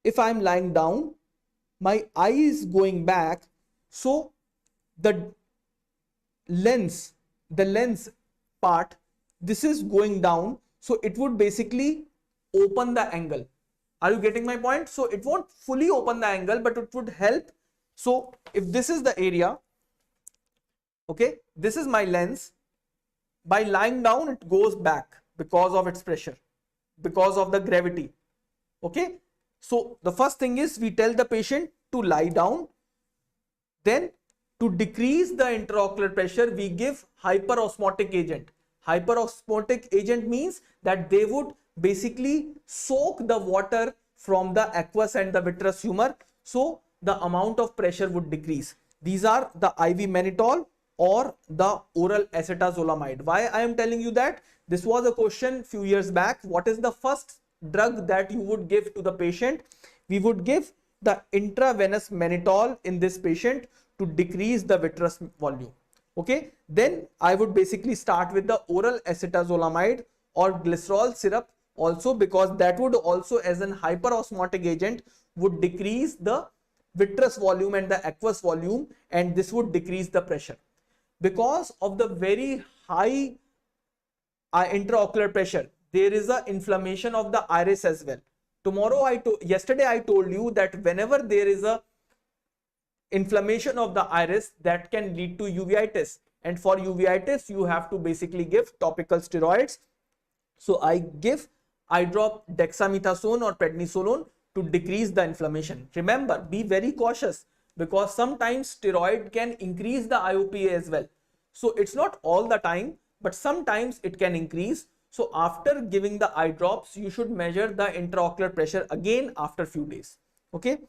if I'm lying down, my eye is going back, so the lens part, this is going down, so it would basically open the angle. Are you getting my point? So it won't fully open the angle, but it would help. So if this is the area, okay, this is my lens, by lying down it goes back because of its pressure, because of the gravity, okay. So the first thing is we tell the patient to lie down. Then to decrease the intraocular pressure, we give hyperosmotic agent. Hyperosmotic agent means that they would basically soak the water from the aqueous and the vitreous humor, so the amount of pressure would decrease. These are the IV mannitol or the oral acetazolamide. Why I am telling you that? This was a question few years back. What is the first drug that you would give to the patient? We would give the intravenous mannitol in this patient to decrease the vitreous volume, okay. Then I would basically start with the oral acetazolamide or glycerol syrup also, because that would also, as an hyperosmotic agent, would decrease the vitreous volume and the aqueous volume, and this would decrease the pressure. Because of the very high intraocular pressure, there is a inflammation of the iris as well. Yesterday I told you that whenever there is a inflammation of the iris, that can lead to uveitis, and for uveitis you have to basically give topical steroids. So I give eye drop dexamethasone or prednisolone to decrease the inflammation. Remember, be very cautious, because sometimes steroid can increase the IOPA as well. So it's not all the time, but sometimes it can increase. So after giving the eye drops, you should measure the intraocular pressure again after few days, okay.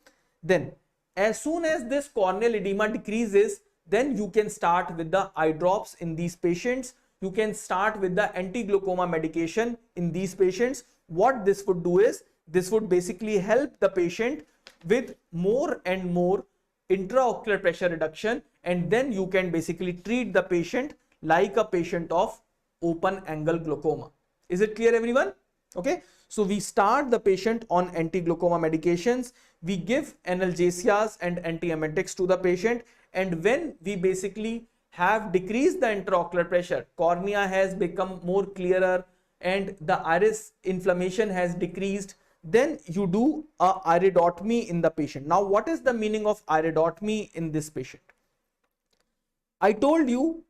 Then as soon as this corneal edema decreases, then you can start with the eye drops in these patients. You can start with the anti-glaucoma medication in these patients. What this would do is, this would basically help the patient with more and more intraocular pressure reduction, and then you can basically treat the patient like a patient of open angle glaucoma. Is it clear, everyone? Okay, so we start the patient on anti-glaucoma medications. We give analgesias and antiemetics to the patient, and when we basically have decreased the intraocular pressure, cornea has become more clearer, and the iris inflammation has decreased, then you do a iridotomy in the patient. Now, what is the meaning of iridotomy in this patient? I told you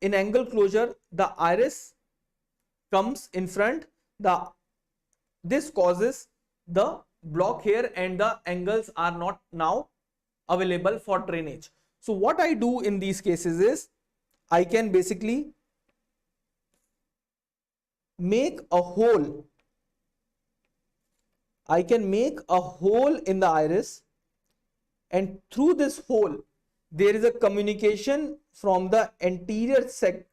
in angle closure, the iris comes in front, this causes the block here and the angles are not now available for drainage. So what I do in these cases is I can basically make a hole. I can make a hole in the iris, and through this hole there is a communication from the anterior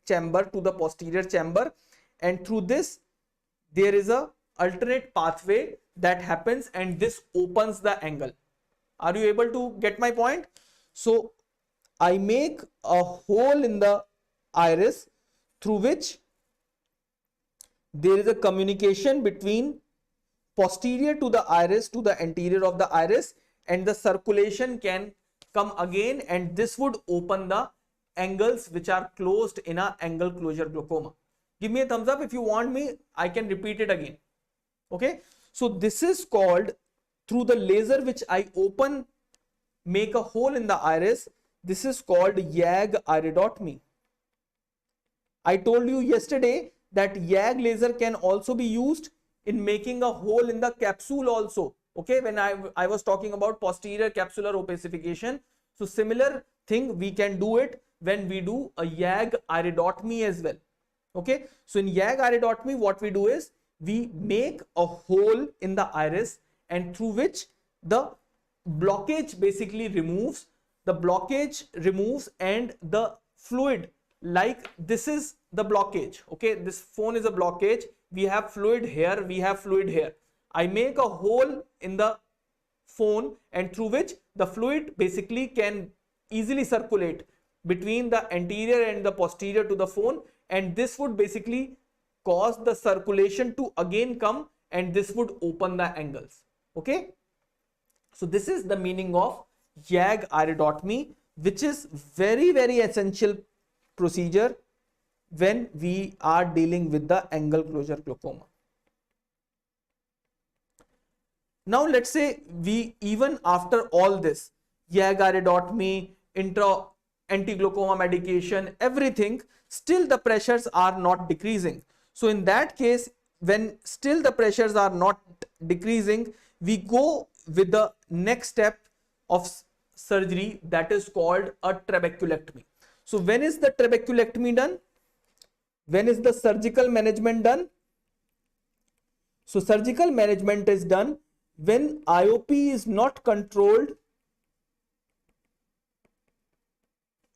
chamber to the posterior chamber, and through this there is a alternate pathway that happens, and this opens the angle. Are you able to get my point? So I make a hole in the iris through which there is a communication between posterior to the iris to the anterior of the iris, and the circulation can come again, and this would open the angles which are closed in a angle closure glaucoma. Give me a thumbs up if you want me, I can repeat it again. Okay, so this is called, through the laser which I open, make a hole in the iris, this is called YAG iridotomy. I told you yesterday that YAG laser can also be used in making a hole in the capsule also. Okay, when I was talking about posterior capsular opacification. So similar thing we can do it when we do a YAG iridotomy as well. Okay, so in YAG iridotomy what we do is we make a hole in the iris, and through which the blockage basically removes, and the fluid, like this is the blockage. Okay, this phone is a blockage, we have fluid here, we have fluid here. I make a hole in the phone, and through which the fluid basically can easily circulate between the anterior and the posterior to the phone, and this would basically cause the circulation to again come, and this would open the angles. Okay, so this is the meaning of YAG iridotomy, which is very essential procedure when we are dealing with the angle closure glaucoma. Now let's say we, even after all this, YAG iridotomy, anti-glaucoma medication, everything, still the pressures are not decreasing. So in that case, when still the pressures are not decreasing, we go with the next step of surgery, that is called a trabeculectomy. So when is the trabeculectomy done? When is the surgical management done? So surgical management is done when IOP is not controlled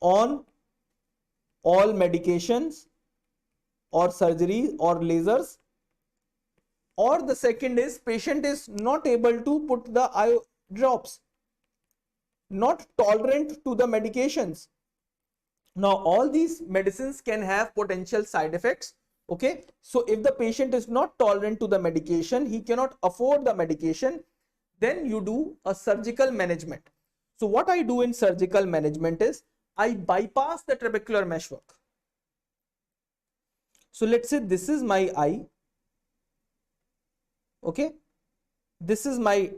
on all medications or surgery or lasers, or the second is patient is not able to put the eye drops, not tolerant to the medications. Now all these medicines can have potential side effects. Okay, so if the patient is not tolerant to the medication, he cannot afford the medication, then you do a surgical management. So what I do in surgical management is I bypass the trabecular meshwork. So let's say this is my eye. Okay, this is my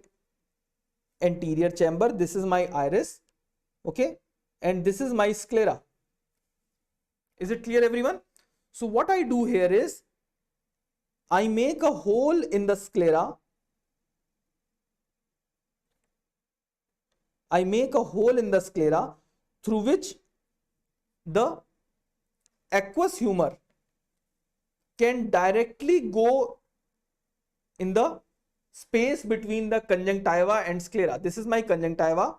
anterior chamber, this is my iris. Okay, and this is my sclera. Is it clear, everyone? So what I do here is I make a hole in the sclera. I make a hole in the sclera through which the aqueous humor can directly go in the space between the conjunctiva and sclera. This is my conjunctiva.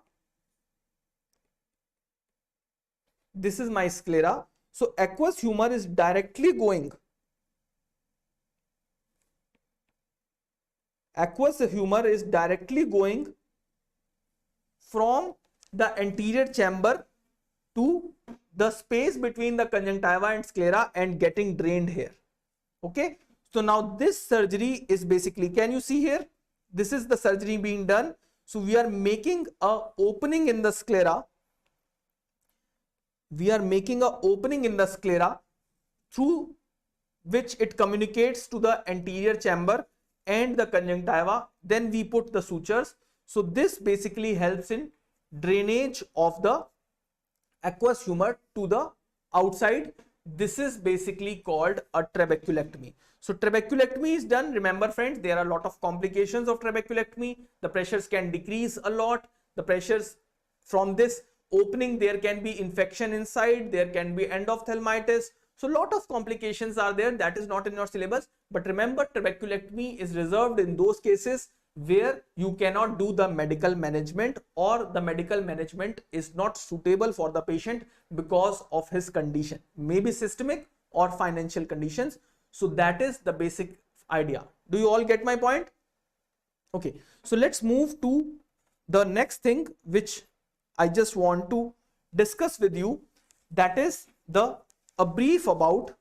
This is my sclera. So aqueous humor is directly going. Aqueous humor is directly going from the anterior chamber to the space between the conjunctiva and sclera and getting drained here. Okay, so now this surgery is basically, can you see here? This is the surgery being done. So we are making a opening in the sclera. We are making a opening in the sclera through which it communicates to the anterior chamber and the conjunctiva. Then we put the sutures. So this basically helps in drainage of the aqueous humor to the outside. This is basically called a trabeculectomy. So trabeculectomy is done. Remember friends, there are a lot of complications of trabeculectomy. The pressures can decrease a lot. The pressures from this opening, there can be infection inside, there can be endophthalmitis. So a lot of complications are there. That is not in your syllabus. But remember, trabeculectomy is reserved in those cases where you cannot do the medical management, or the medical management is not suitable for the patient because of his condition, maybe systemic or financial conditions. So that is the basic idea. Do you all get my point? Okay, so let's move to the next thing which I just want to discuss with you. That is a brief about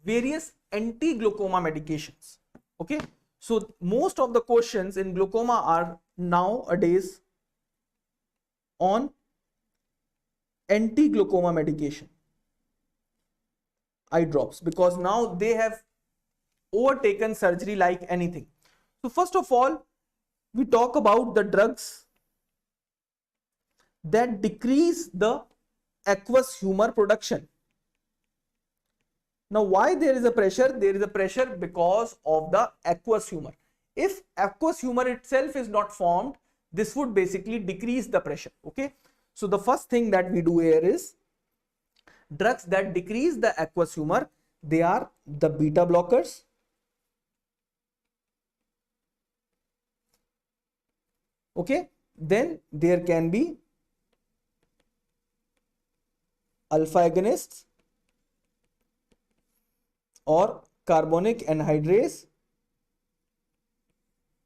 various anti-glaucoma medications. Okay, so most of the questions in glaucoma are nowadays on anti-glaucoma medication, eye drops, because now they have overtaken surgery like anything. So first of all, we talk about the drugs that decrease the aqueous humor production. Now, why there is a pressure? There is a pressure because of the aqueous humor. If aqueous humor itself is not formed, this would basically decrease the pressure. Okay, so the first thing that we do here is drugs that decrease the aqueous humor. They are the beta blockers, okay, then there can be alpha agonists or carbonic anhydrase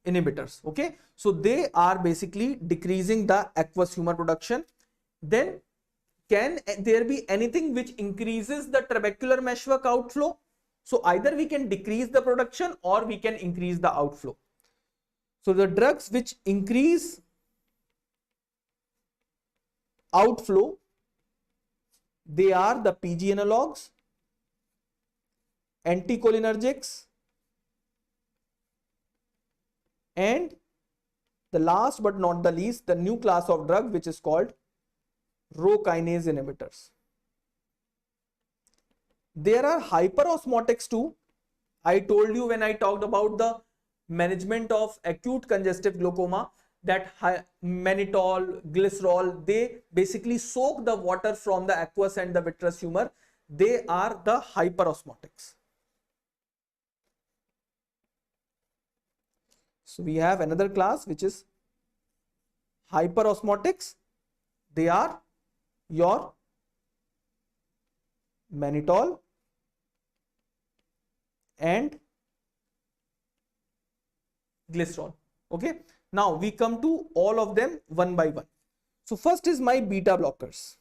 inhibitors. Okay, so they are basically decreasing the aqueous humor production. Then can there be anything which increases the trabecular meshwork outflow? So either we can decrease the production or we can increase the outflow. So the drugs which increase outflow, they are the PG analogs, anticholinergics, and the last but not the least, the new class of drug which is called Rho kinase inhibitors. There are hyperosmotics too. I told you when I talked about the management of acute congestive glaucoma that mannitol, glycerol, they basically soak the water from the aqueous and the vitreous humor. They are the hyperosmotics. So we have another class which is hyperosmotics. They are your mannitol and glycerol. Okay, now we come to all of them one by one. So first is my beta blockers.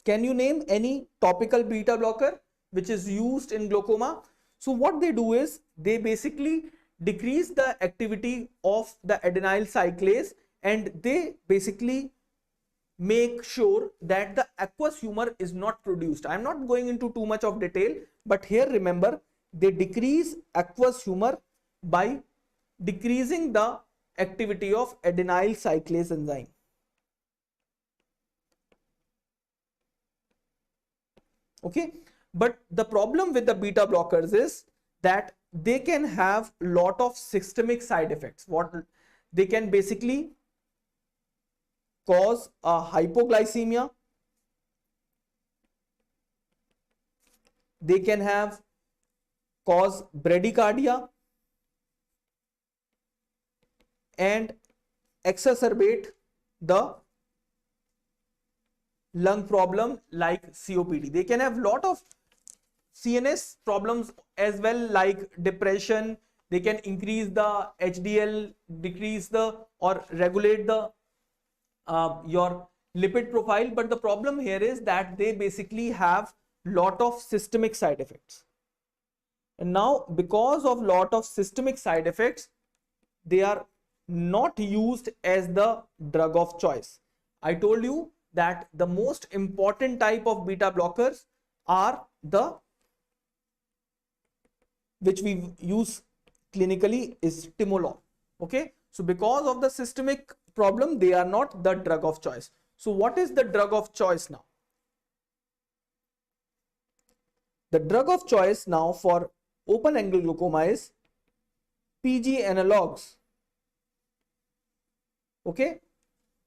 Can you name any topical beta blocker which is used in glaucoma? So what they do is they basically decrease the activity of the adenyl cyclase, and they basically make sure that the aqueous humor is not produced. I am not going into too much of detail, but here remember, they decrease aqueous humor by decreasing the activity of adenyl cyclase enzyme. Okay, but the problem with the beta blockers is that they can have lot of systemic side effects. What they can basically cause a hypoglycemia, they can have cause bradycardia and exacerbate the lung problem like COPD. They can have lot of CNS problems as well, like depression. They can increase the HDL, decrease the or regulate the your lipid profile. But the problem here is that they basically have lot of systemic side effects. And now because of lot of systemic side effects, they are not used as the drug of choice. I told you that the most important type of beta blockers are the which we use clinically is timolol. Okay, so because of the systemic problem, they are not the drug of choice. So what is the drug of choice now? The drug of choice now for open angle glaucoma is PG analogs. Okay,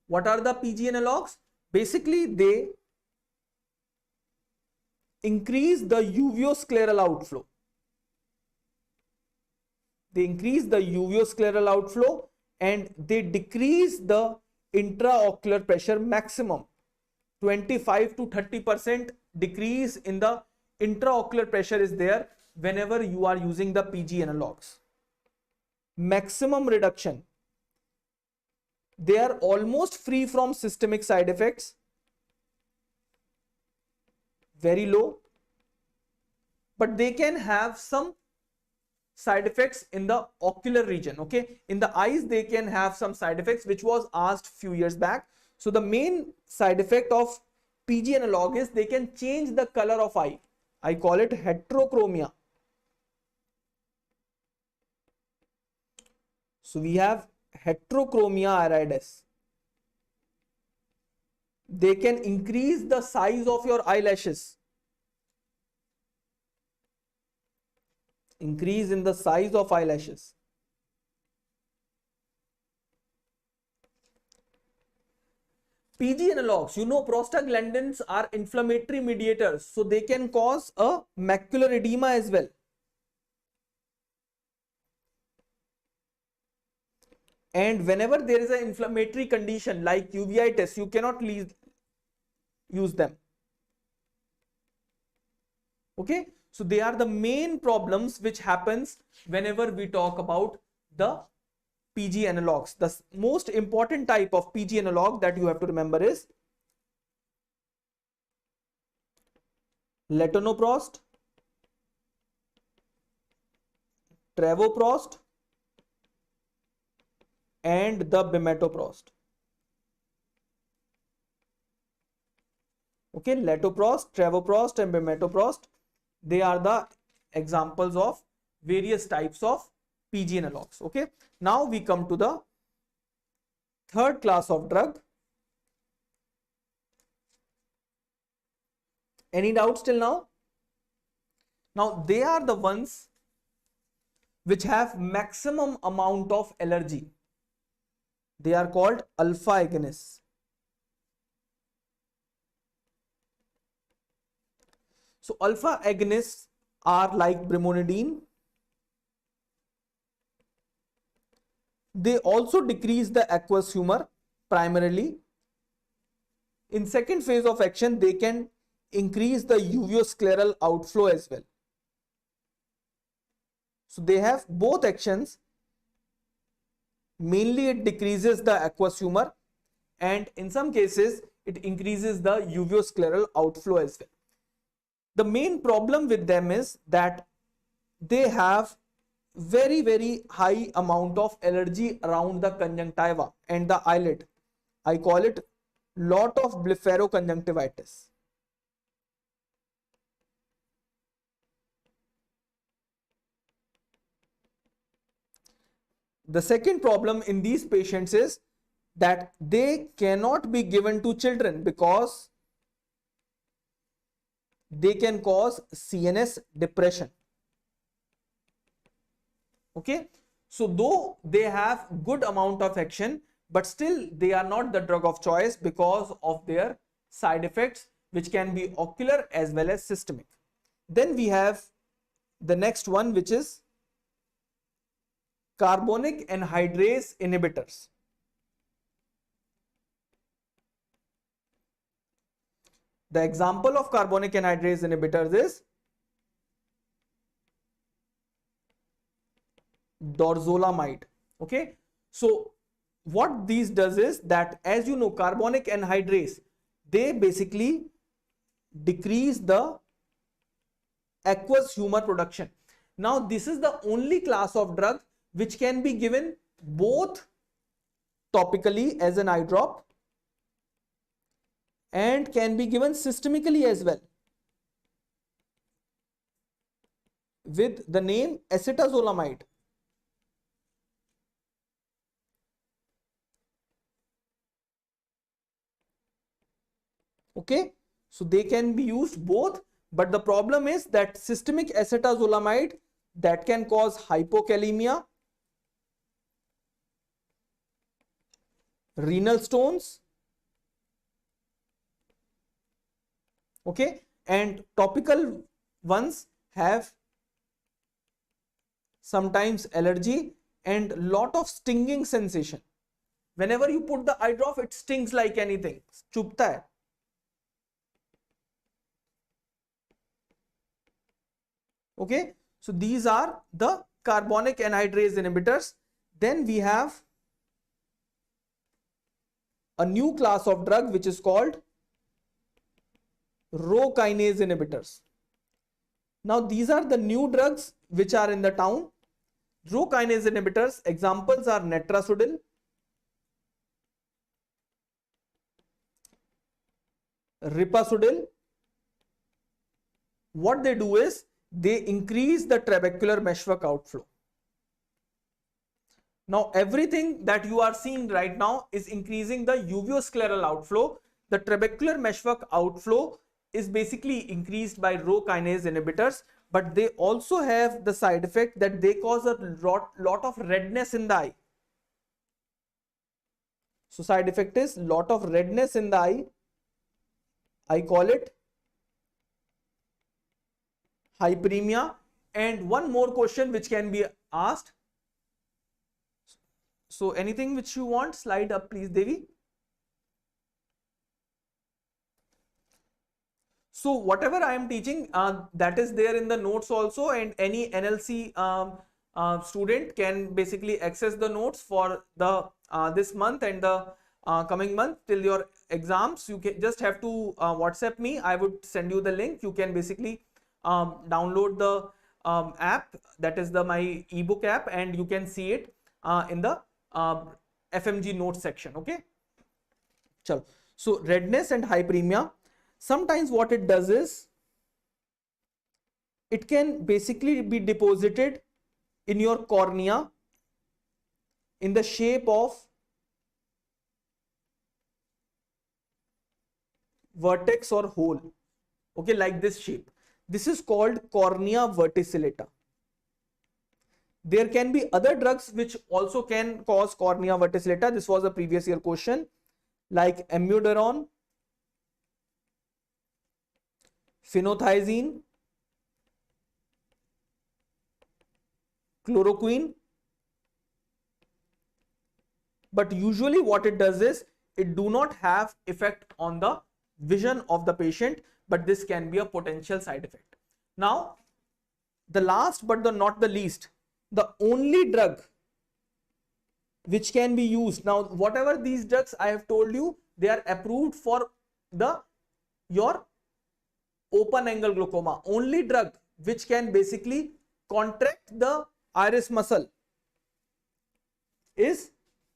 what are the PG analogs? Basically, they increase the uveoscleral outflow. They increase the uveoscleral outflow and they decrease the intraocular pressure maximum. 25 to 30% decrease in the intraocular pressure is there whenever you are using the PG analogs. Maximum reduction. They are almost free from systemic side effects. Very low. But they can have some side effects in the ocular region. Okay, in the eyes they can have some side effects, which was asked few years back. So the main side effect of PG analog is they can change the color of eye. I call it heterochromia. So we have heterochromia iridis. They can increase the size of your eyelashes. Increase in the size of eyelashes. PG analogs, you know, prostaglandins are inflammatory mediators, so they can cause a macular edema as well. And whenever there is an inflammatory condition like uveitis, you cannot use them. Okay, so they are the main problems which happens whenever we talk about the PG analogs. The most important type of PG analog that you have to remember is letonoprost, travoprost, and the bimatoprost. Okay, letoprost, travoprost, and bimatoprost, they are the examples of various types of PG analogs. Okay, now we come to the third class of drug. Any doubts till now? Now they are the ones which have maximum amount of allergy. They are called alpha agonists. So alpha agonists are like brimonidine. They also decrease the aqueous humor primarily. In second phase of action, they can increase the uveoscleral outflow as well. So they have both actions. Mainly it decreases the aqueous humor and in some cases it increases the uveoscleral outflow as well. The main problem with them is that they have very high amount of allergy around the conjunctiva and the eyelid. I call it lot of blepharoconjunctivitis. The second problem in these patients is that they cannot be given to children because they can cause CNS depression. Okay, so though they have good amount of action, but still they are not the drug of choice because of their side effects, which can be ocular as well as systemic. Then we have the next one, which is carbonic anhydrase inhibitors. The example of carbonic anhydrase inhibitors is dorzolamide. Okay, so what these does is that, as you know, carbonic anhydrase, they basically decrease the aqueous humor production. Now this is the only class of drug which can be given both topically as an eye drop and can be given systemically as well. with the name acetazolamide. Okay, so they can be used both, but the problem is that systemic acetazolamide, that can cause hypokalemia, renal stones, okay, and topical ones have sometimes allergy and lot of stinging sensation. Whenever you put the eye drop, it stings like anything, chubta hai. Okay, so these are the carbonic anhydrase inhibitors. Then we have a new class of drug which is called Rho kinase inhibitors. Now these are the new drugs which are in the town. Rho kinase inhibitors, examples are netrasudil, ripasudil. What they do is they increase the trabecular meshwork outflow. Now everything that you are seeing right now is increasing the uveoscleral outflow. The trabecular meshwork outflow is basically increased by Rho kinase inhibitors, but they also have the side effect that they cause a lot of redness in the eye. So side effect is lot of redness in the eye. I call it hyperemia. And one more question which can be asked. So anything which you want, slide up please, Devi. So whatever I am teaching, that is there in the notes also, and any NLC student can basically access the notes for the this month and the coming month till your exams. You can just have to WhatsApp me. I would send you the link. You can basically download the app, that is the my ebook app, and you can see it in the FMG notes section. Okay, chalo. So redness and hyperemia, sometimes what it does is it can basically be deposited in your cornea in the shape of vertex or hole, okay, like this shape. This is called cornea verticillata. There can be other drugs which also can cause cornea verticillata. This was a previous year question, like amiodarone, phenothiazine, chloroquine. But usually what it does is it do not have effect on the vision of the patient, but this can be a potential side effect. Now the last but not the least, the only drug which can be used, now whatever these drugs I have told you, they are approved for your open angle glaucoma. Only drug which can basically contract the iris muscle is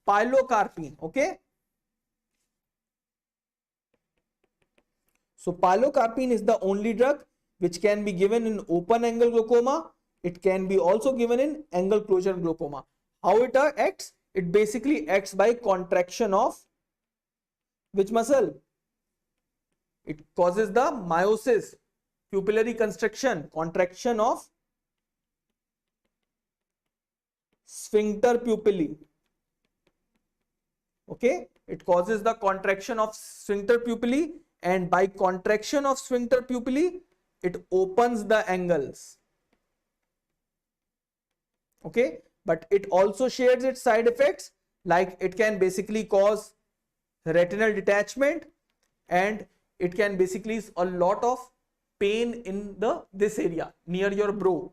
pilocarpine. Okay, so pilocarpine is the only drug which can be given in open angle glaucoma. It can be also given in angle closure glaucoma. How it acts? It basically acts by contraction of which muscle? It causes the miosis, pupillary constriction, contraction of sphincter pupillae. Okay, it causes the contraction of sphincter pupillae, and by contraction of sphincter pupillae, it opens the angles. Okay, but it also shares its side effects, like it can basically cause retinal detachment, and it can basically a lot of pain in this area near your brow.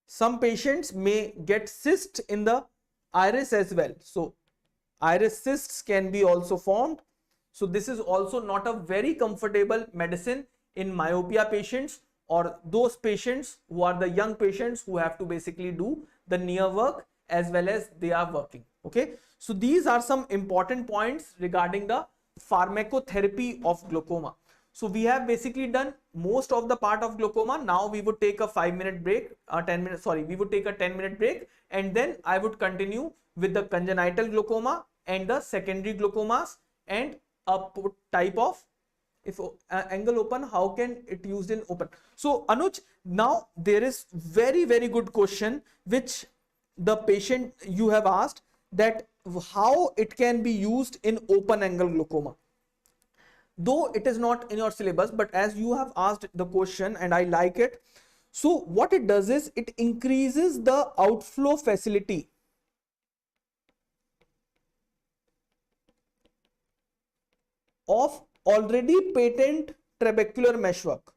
Some patients may get cyst in the iris as well. So iris cysts can be also formed. So this is also not a very comfortable medicine in myopia patients, or those patients who are the young patients who have to basically do the near work as well as they are working. Okay, so these are some important points regarding the pharmacotherapy of glaucoma. So we have basically done most of the part of glaucoma. Now we would take a 5-minute break, 10 minutes, sorry, we would take a 10-minute break, and then I would continue with the congenital glaucoma and the secondary glaucomas and a type of, if angle open, how can it used in open. So Anuj, now there is very good question which the patient you have asked, that how it can be used in open angle glaucoma. Though it is not in your syllabus, but as you have asked the question and I like it, so what it does is it increases the outflow facility of already patent trabecular meshwork.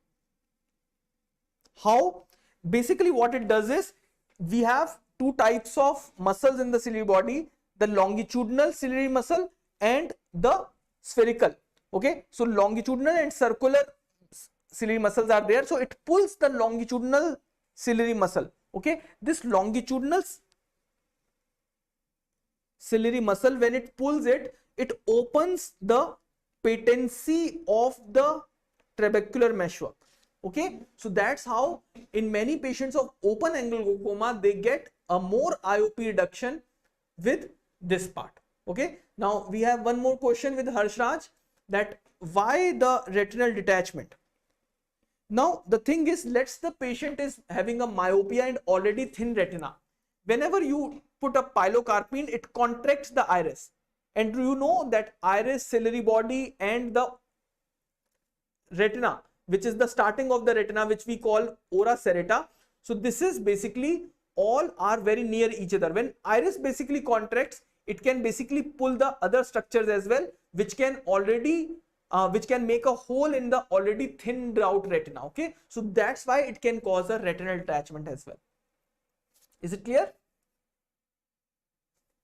How? Basically what it does is, we have two types of muscles in the ciliary body, the longitudinal ciliary muscle and the spherical. Okay, so longitudinal and circular ciliary muscles are there, so it pulls the longitudinal ciliary muscle. Okay, this longitudinal ciliary muscle, when it pulls it, it opens the patency of the trabecular meshwork. Okay, so that's how in many patients of open angle glaucoma they get a more IOP reduction with this part. Okay, now we have one more question with Harshraj, that why the retinal detachment. Now the thing is, let's the patient is having a myopia and already thin retina. Whenever you put a pilocarpine, it contracts the iris, and you know that iris, ciliary body and the retina, which is the starting of the retina, which we call ora serrata. So this is basically all are very near each other. When iris basically contracts, it can basically pull the other structures as well, which can already which can make a hole in the already thinned out retina. Okay, so that's why it can cause a retinal detachment as well. Is it clear?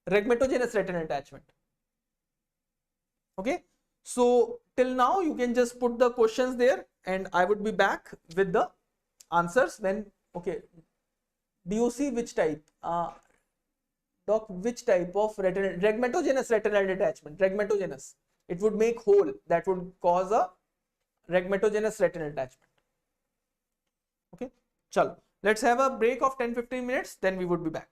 Rhegmatogenous retinal detachment. Okay, so till now you can just put the questions there and I would be back with the answers when. Okay, DOC which type? Doc, which type of retinal? Rhegmatogenous retinal detachment. Rhegmatogenous, it would make hole, that would cause a rhegmatogenous retinal detachment. Okay, chalo, let's have a break of 10-15 minutes, then we would be back.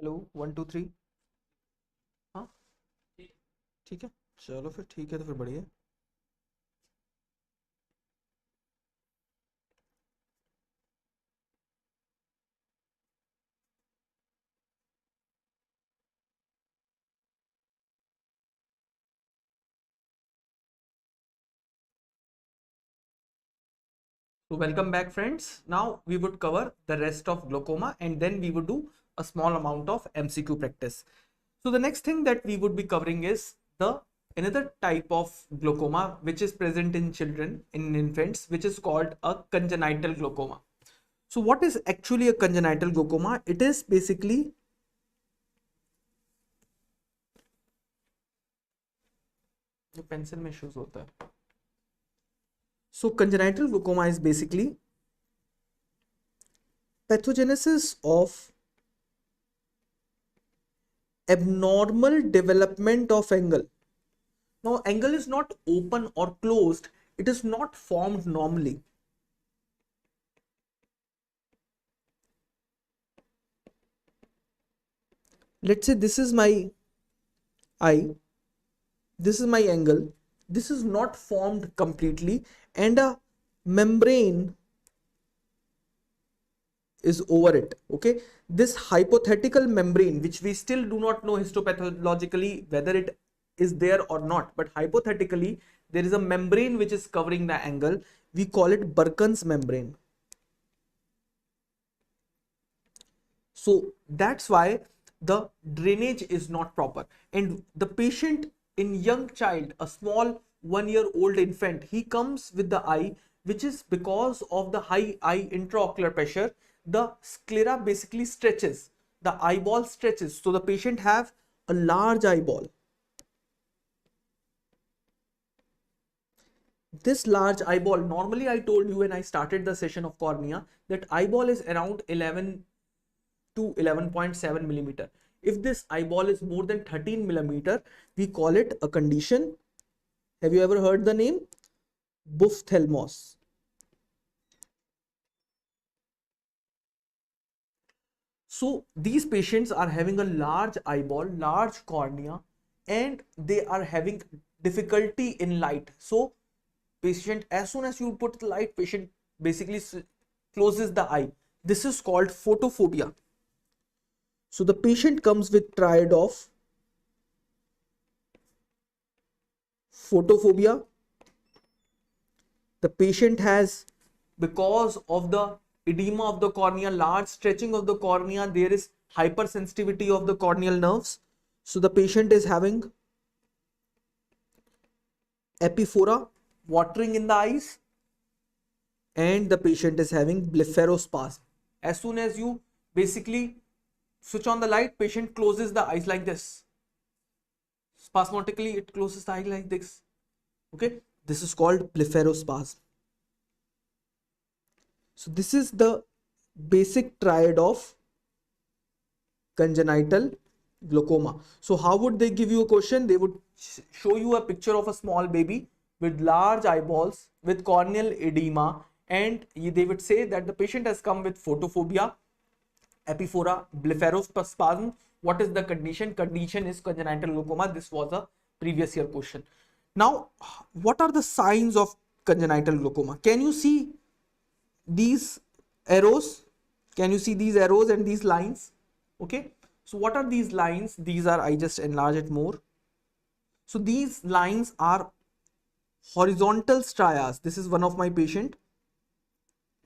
Hello 1 2 3। हाँ ठीक है, चलो फिर ठीक है, तो फिर बढ़िया। So welcome back friends. Now we would cover the rest of glaucoma and then we would do a small amount of MCQ practice. So the next thing that we would be covering is the another type of glaucoma which is present in children, in infants, which is called a congenital glaucoma. So what is actually a congenital glaucoma? It is basically जो pencil में issues होता है. So congenital glaucoma is basically pathogenesis of abnormal development of angle. Now angle is not open or closed, it is not formed normally. Let's say this is my eye, this is my angle, this is not formed completely, and a membrane is over it. Okay, this hypothetical membrane, which we still do not know histopathologically whether it is there or not, but hypothetically there is a membrane which is covering the angle. We call it Burkin's membrane. So that's why the drainage is not proper, and the patient, in young child, a small 1-year-old infant, he comes with the eye which is because of the high eye intraocular pressure, the sclera basically stretches, the eyeball stretches, so the patient have a large eyeball. This large eyeball, normally I told you when I started the session of cornea that eyeball is around 11 to 11.7 millimeter. If this eyeball is more than 13 millimeter, we call it a condition. Have you ever heard the name? Ophthalmos. So these patients are having a large eyeball, large cornea, and they are having difficulty in light. So patient, as soon as you put the light, patient basically closes the eye. This is called photophobia. So the patient comes with triad of photophobia. The patient has, because of the edema of the cornea, large stretching of the cornea, there is hypersensitivity of the corneal nerves. So the patient is having epiphora, watering in the eyes, and the patient is having blepharospasm. As soon as you basically switch on the light, patient closes the eyes like this. Spasmodically, it closes the eye like this. Okay, this is called blepharospasm. So this is the basic triad of congenital glaucoma. So how would they give you a question? They would show you a picture of a small baby with large eyeballs, with corneal edema, and they would say that the patient has come with photophobia, epiphora, blepharospasm. What is the condition? Condition is congenital glaucoma. This was a previous year question. Now, what are the signs of congenital glaucoma? Can you see these arrows? Can you see these arrows and these lines? Okay, so what are these lines? These are, I just enlarge it more. So these lines are horizontal strias. This is one of my patient.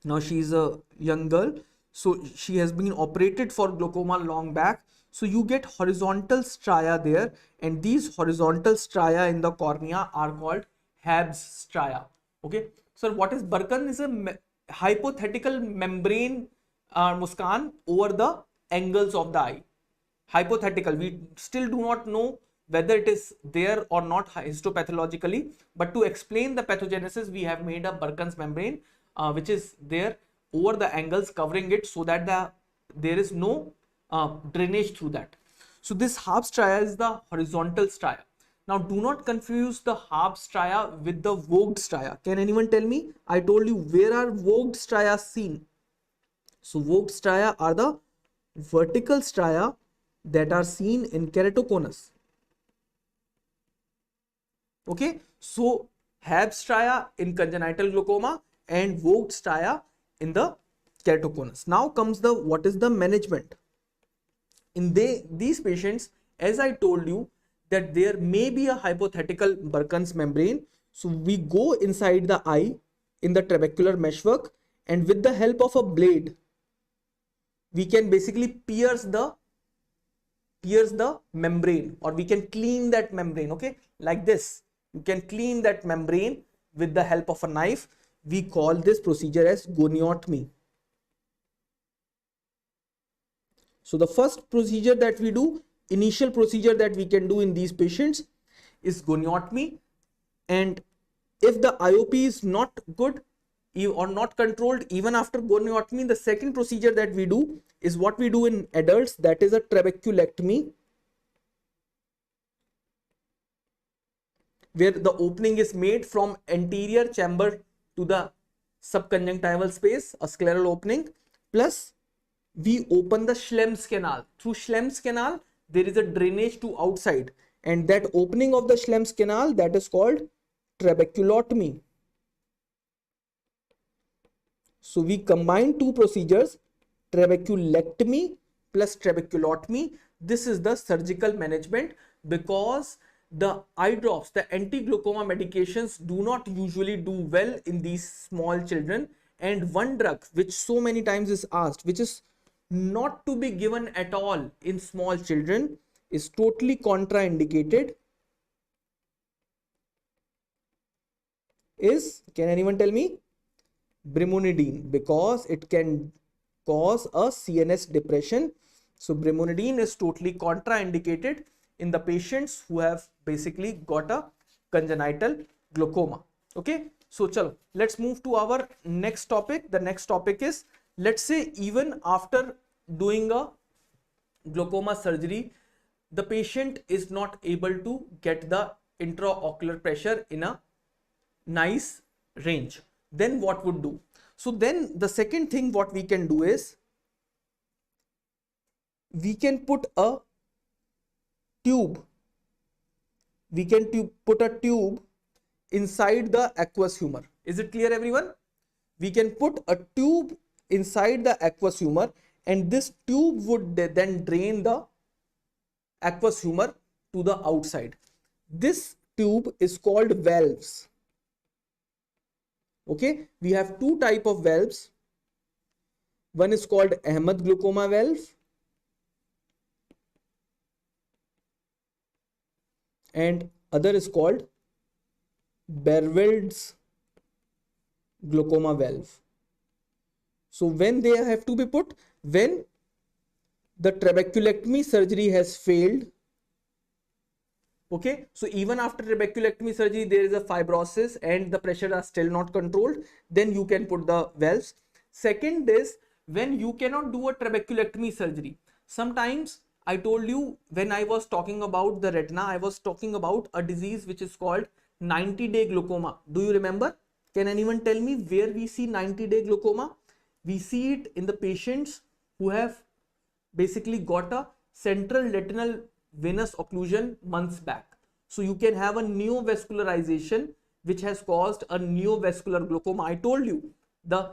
Now she is a young girl, so she has been operated for glaucoma long back. So you get horizontal stria there, and these horizontal stria in the cornea are called Habs stria. Okay, so what is Burkin? Is a hypothetical membrane, Muskan, over the angles of the eye. Hypothetical, we still do not know whether it is there or not histopathologically, but to explain the pathogenesis, we have made a Burkin's membrane which is there over the angles covering it, so that there is no drainage through that. So this half stria is the horizontal stria. Now do not confuse the half stria with the vogued stria. Can anyone tell me? I told you, where are vogued stria seen? So vogued stria are the vertical stria that are seen in keratoconus. Okay, so Hab stria in congenital glaucoma and Vogt stria in the keratoconus. Now comes the what is the management in these patients. As I told you that there may be a hypothetical Burkin's membrane, so we go inside the eye in the trabecular meshwork, and with the help of a blade we can basically pierce the membrane, or we can clean that membrane. Okay, like this you can clean that membrane with the help of a knife. We call this procedure as goniotomy. So the first procedure that we do, initial procedure that we can do in these patients, is goniotomy. And if the IOP is not good or not controlled even after goniotomy, the second procedure that we do is what we do in adults, that is a trabeculectomy, where the opening is made from anterior chamber to the subconjunctival space, a scleral opening, plus we open the Schlemm's canal. Through Schlemm's canal there is a drainage to outside, and that opening of the Schlemm's canal, that is called trabeculotomy. So we combine two procedures, trabeculectomy plus trabeculotomy. This is the surgical management, because the eye drops, the anti-glaucoma medications do not usually do well in these small children. And one drug which so many times is asked, which is not to be given at all in small children, is totally contraindicated, is, can anyone tell me? Brimonidine, because it can cause a CNS depression. So brimonidine is totally contraindicated in the patients who have basically got a congenital glaucoma. Okay, so chalo, let's move to our next topic. The next topic is, let's say even after doing a glaucoma surgery, the patient is not able to get the intraocular pressure in a nice range. Then what would do? So then the second thing what we can do is, we can put a tube, put a tube inside the aqueous humor. Is it clear, everyone? We can put a tube inside the aqueous humor, and this tube would then drain the aqueous humor to the outside. This tube is called valves. Okay, we have two type of valves. One is called Ahmed glaucoma valve, and other is called Berwald's glaucoma valve. So when they have to be put, when the trabeculectomy surgery has failed. Okay, so even after trabeculectomy surgery there is a fibrosis and the pressure are still not controlled, then you can put the valves. Second is when you cannot do a trabeculectomy surgery. Sometimes I told you, when I was talking about the retina, I was talking about a disease which is called 90-day glaucoma. Do you remember? Can anyone tell me where we see 90-day glaucoma? We see it in the patients who have basically got a central retinal venous occlusion months back. So you can have a neovascularization which has caused a neovascular glaucoma. I told you the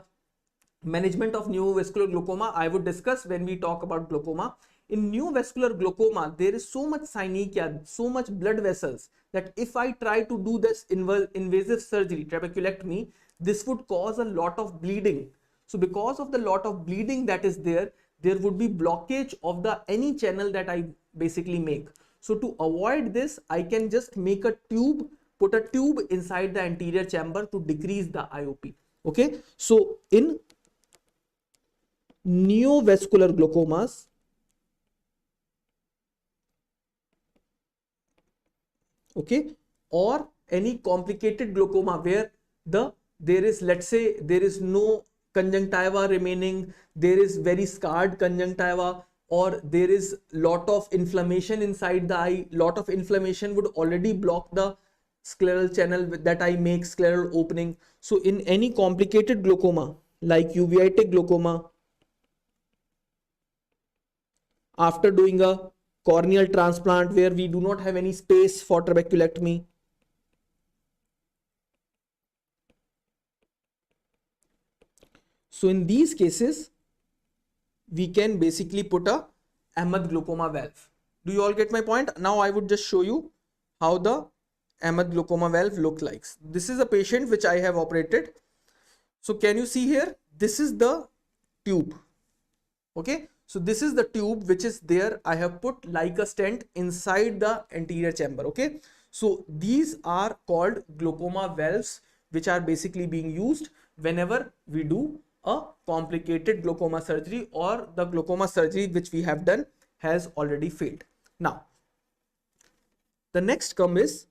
management of neovascular glaucoma I would discuss when we talk about glaucoma. In neovascular glaucoma, there is so much synechia, so much blood vessels, that if I try to do this invasive surgery, trabeculectomy, this would cause a lot of bleeding. So because of the lot of bleeding that is there, there would be blockage of the any channel that I basically make. So to avoid this, I can just make a tube, put a tube inside the anterior chamber to decrease the IOP. Okay, so in neovascular glaucomas, okay, or any complicated glaucoma where there is, let's say, there is no conjunctiva remaining, there is very scarred conjunctiva, or there is lot of inflammation inside the eye. Lot of inflammation would already block the scleral channel that I make, scleral opening. So in any complicated glaucoma like uveitic glaucoma, after doing a corneal transplant where we do not have any space for trabeculectomy. So in these cases, we can basically put a Ahmed glaucoma valve. Do you all get my point? Now I would just show you how the Ahmed glaucoma valve look like. This is a patient which I have operated. So can you see here? This is the tube. Okay. So this is the tube which is there. I have put like a stent inside the anterior chamber. Okay. So these are called glaucoma valves, which are basically being used whenever we do a complicated glaucoma surgery or the glaucoma surgery which we have done has already failed. Now, the next come is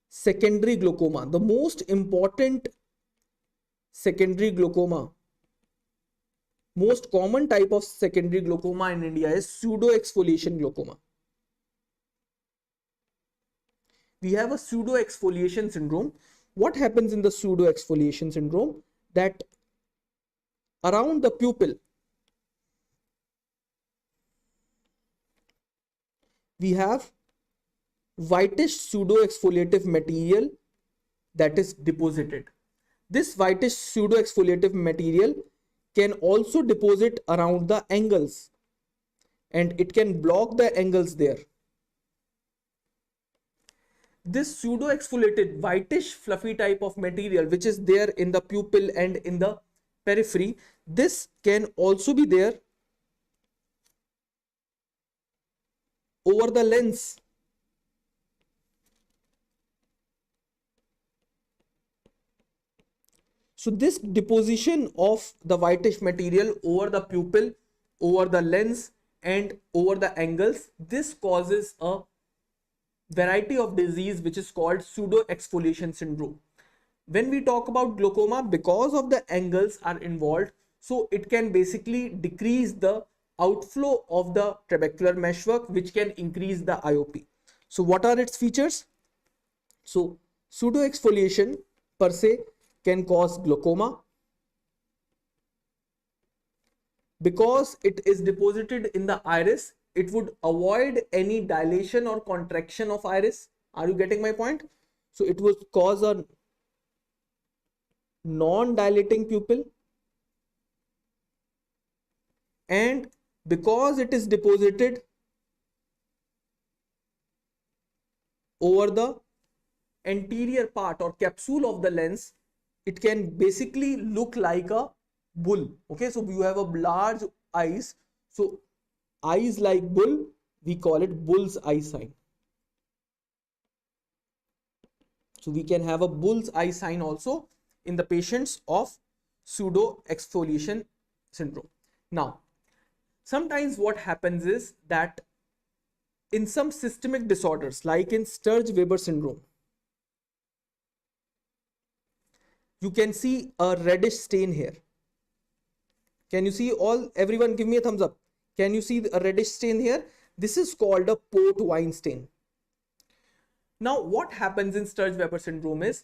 secondary glaucoma. The most important secondary glaucoma, most common type of secondary glaucoma in India is pseudo-exfoliation glaucoma. We have a pseudo-exfoliation syndrome. What happens in the pseudo-exfoliation syndrome? That around the pupil, we have whitish pseudo-exfoliative material that is deposited. This whitish pseudo-exfoliative material can also deposit around the angles and it can block the angles there. This pseudo-exfoliated whitish fluffy type of material which is there in the pupil and in the periphery, this can also be there over the lens. So this deposition of the whitish material over the pupil, over the lens and over the angles, this causes a variety of disease which is called pseudo-exfoliation syndrome. When we talk about glaucoma, because of the angles are involved, so it can basically decrease the outflow of the trabecular meshwork, which can increase the IOP. So what are its features? So pseudo-exfoliation per se can cause glaucoma because it is deposited in the iris. It would avoid any dilation or contraction of iris. Are you getting my point? So it would cause a non-dilating pupil, and because it is deposited over the anterior part or capsule of the lens, it can basically look like a bull. Okay, so you have a large eyes, so eyes like bull, we call it bull's eye sign. So we can have a bull's eye sign also in the patients of pseudo-exfoliation syndrome. Now, sometimes what happens is that in some systemic disorders like in Sturge-Weber syndrome, you can see a reddish stain here. Can you see all? Everyone give me a thumbs up. Can you see a reddish stain here? This is called a port wine stain. Now, what happens in Sturge-Weber syndrome is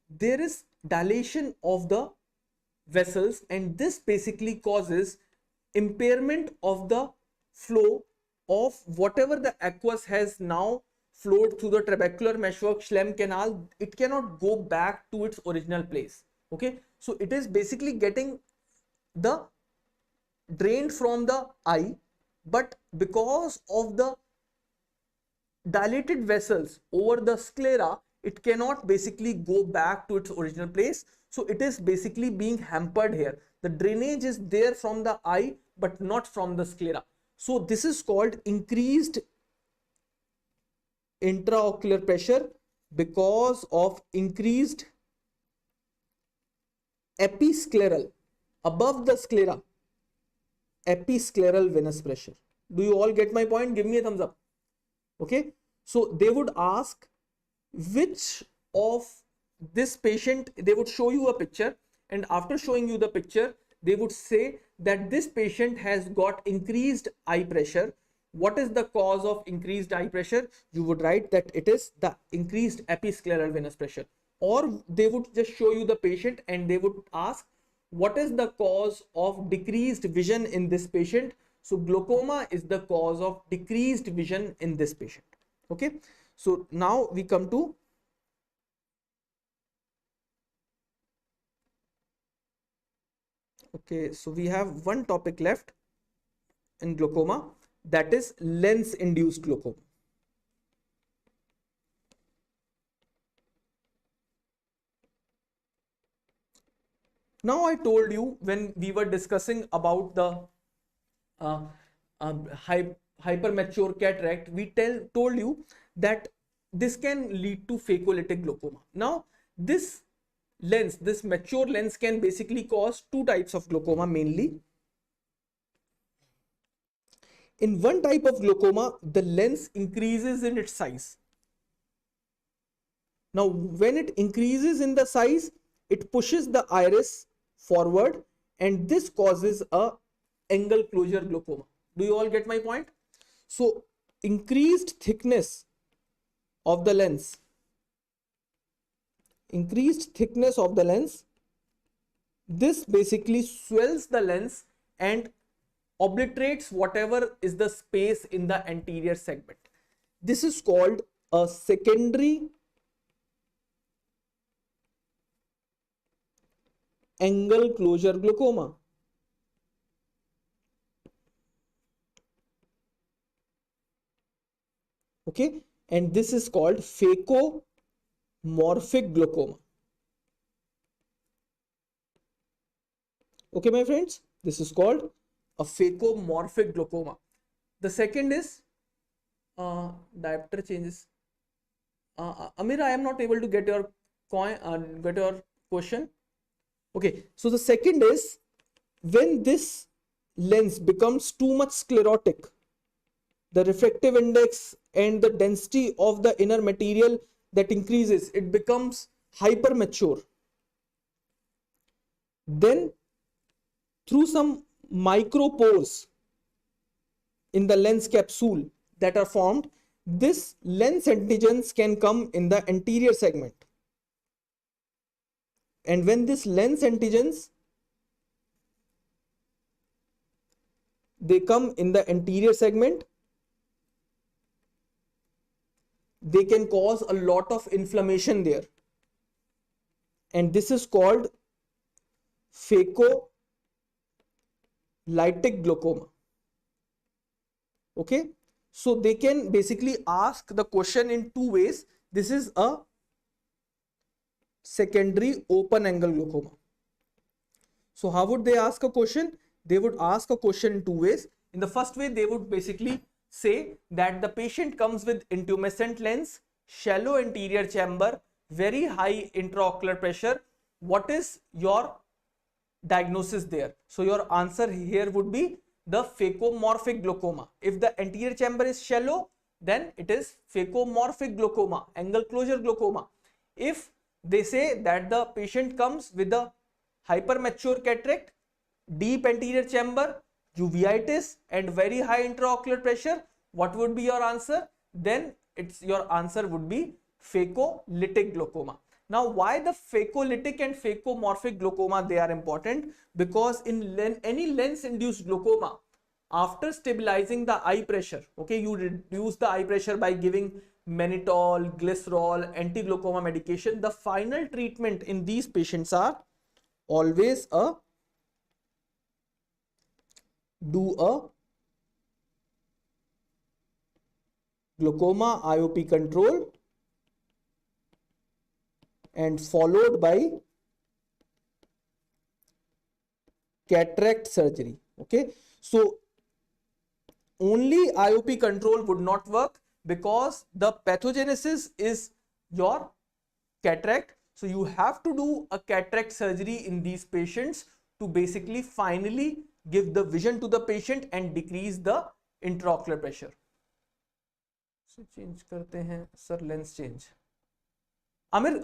there is dilation of the vessels, and this basically causes impairment of the flow of whatever the aqueous has now flowed through the trabecular meshwork Schlemm canal. It cannot go back to its original place. Okay, so it is basically getting the drained from the eye, but because of the dilated vessels over the sclera, it cannot basically go back to its original place. So it is basically being hampered here. The drainage is there from the eye but not from the sclera. So this is called increased intraocular pressure because of increased episcleral, above the sclera, episcleral venous pressure. Do you all get my point? Give me a thumbs up. Okay, so they would ask which of this patient, they would show you a picture, and after showing you the picture, they would say that this patient has got increased eye pressure. What is the cause of increased eye pressure? You would write that it is the increased episcleral venous pressure. Or they would just show you the patient and they would ask what is the cause of decreased vision in this patient. So glaucoma is the cause of decreased vision in this patient. Okay, so now we come to so we have one topic left in glaucoma, that is lens induced glaucoma. Now I told you when we were discussing about the uh, hypermature cataract, we told you that this can lead to phacolytic glaucoma. Now this lens, this mature lens can basically cause two types of glaucoma mainly. In one type of glaucoma, the lens increases in its size. Now, when it increases in the size, it pushes the iris forward and this causes a angle closure glaucoma. Do you all get my point? So, increased thickness of the lens, this basically swells the lens and obliterates whatever is the space in the anterior segment. This is called a secondary angle closure glaucoma. Okay, and this is called phacomorphic glaucoma. Okay, my friends, this is called a phacomorphic glaucoma. The second is diopter changes. Amir, I am not able to get your question. Okay, so the second is when this lens becomes too much sclerotic, the refractive index and the density of the inner material that increases, it becomes hypermature. Then through some micropores in the lens capsule that are formed, this lens antigens can come in the anterior segment. And when this lens antigens, they come in the anterior segment, they can cause a lot of inflammation there. And this is called phacolytic glaucoma. Okay, so they can basically ask the question in two ways. This is a secondary open angle glaucoma. So how would they ask a question? They would ask a question in two ways. In the first way, they would basically say that the patient comes with intumescent lens, shallow anterior chamber, very high intraocular pressure. What is your diagnosis there? So your answer here would be the phacomorphic glaucoma. If the anterior chamber is shallow, then it is phacomorphic glaucoma, angle closure glaucoma. If they say that the patient comes with a hypermature cataract, deep anterior chamber, uveitis and very high intraocular pressure, what would be your answer? Then your answer would be phacolytic glaucoma. Now, why the phacolytic and phacomorphic glaucoma, they are important? Because in any lens induced glaucoma, after stabilizing the eye pressure, okay, you reduce the eye pressure by giving mannitol, glycerol, anti-glaucoma medication. The final treatment in these patients are always do a glaucoma IOP control and followed by cataract surgery. Okay, so only IOP control would not work because the pathogenesis is your cataract. So you have to do a cataract surgery in these patients to basically finally give the vision to the patient and decrease the intraocular pressure. So change करते हैं sir, lens change. Amir,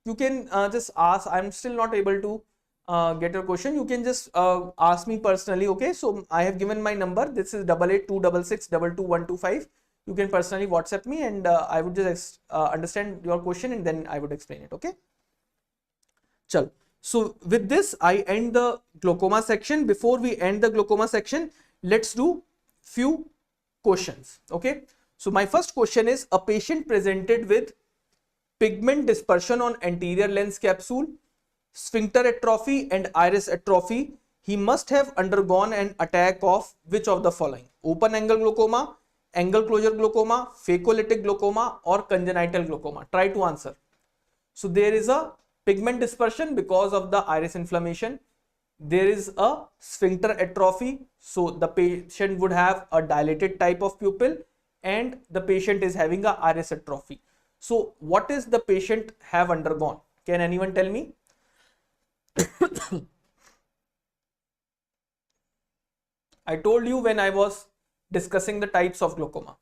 you can just ask. I'm still not able to get your question. You can just ask me personally. Okay, so I have given my number. This is 8826622125. You can personally WhatsApp me and I would just understand your question and then I would explain it. Okay. Chal. So with this, I end the glaucoma section. Before we end the glaucoma section, let's do few questions. Okay, so my first question is, a patient presented with pigment dispersion on anterior lens capsule, sphincter atrophy and iris atrophy. He must have undergone an attack of which of the following? Open angle glaucoma, angle closure glaucoma, phacolytic glaucoma or congenital glaucoma. Try to answer. So there is a pigment dispersion because of the iris inflammation. There is a sphincter atrophy. So the patient would have a dilated type of pupil and the patient is having a iris atrophy. So what is the patient have undergone? Can anyone tell me? I told you when I was discussing the types of glaucoma.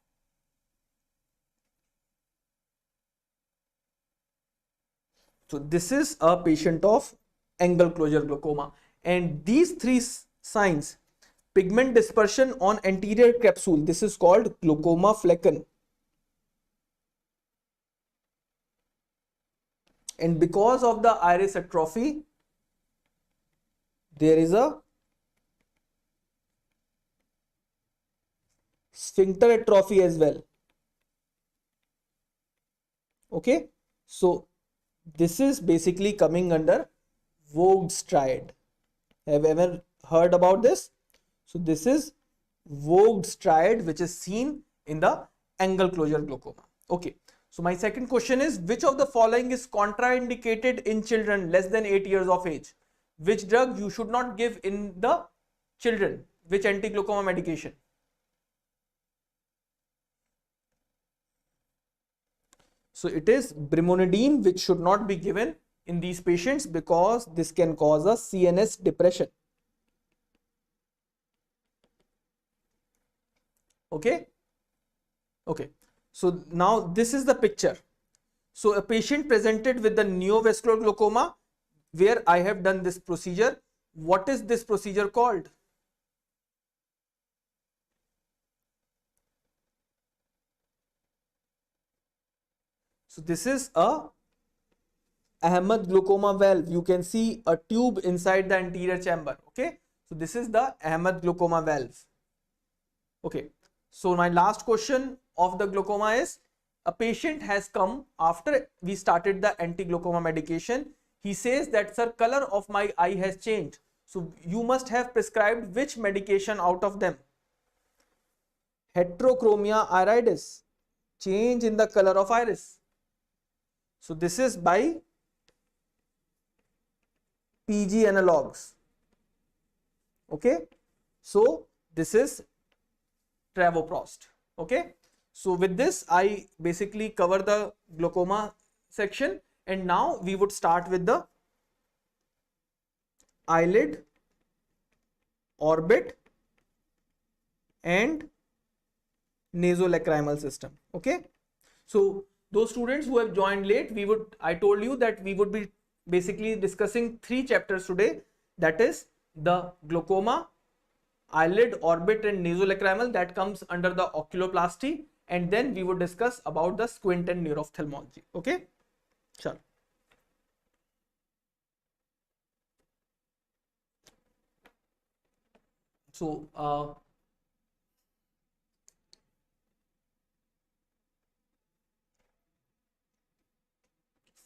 So this is a patient of angle closure glaucoma, and these three signs, pigment dispersion on anterior capsule, this is called glaucoma flecken, and because of the iris atrophy there is a sphincter atrophy as well. Okay, so this is basically coming under Vogt triad. Have you ever heard about this? So this is Vogt triad, which is seen in the angle closure glaucoma. Okay, so my second question is, which of the following is contraindicated in children less than 8 years of age? Which drug you should not give in the children? Which anti-glaucoma medication? So it is brimonidine, which should not be given in these patients because this can cause a CNS depression. Okay. Okay. So now this is the picture. So a patient presented with the neovascular glaucoma where I have done this procedure. What is this procedure called? So this is a Ahmed glaucoma valve. You can see a tube inside the anterior chamber. Okay. So this is the Ahmed glaucoma valve. Okay. So my last question of the glaucoma is, a patient has come after we started the anti-glaucoma medication. He says that, sir, color of my eye has changed. So you must have prescribed which medication out of them? Heterochromia iridis, change in the color of iris. So this is by PG analogs. Okay. So this is travoprost. Okay. So with this, I basically cover the glaucoma section, and now we would start with the eyelid, orbit and nasolacrimal system. Okay. So those students who have joined late, I told you that we would be basically discussing 3 chapters today. That is the glaucoma, eyelid, orbit and nasolacrimal, that comes under the oculoplasty, and then we would discuss about the squint and neuro-ophthalmology. Okay, sure. So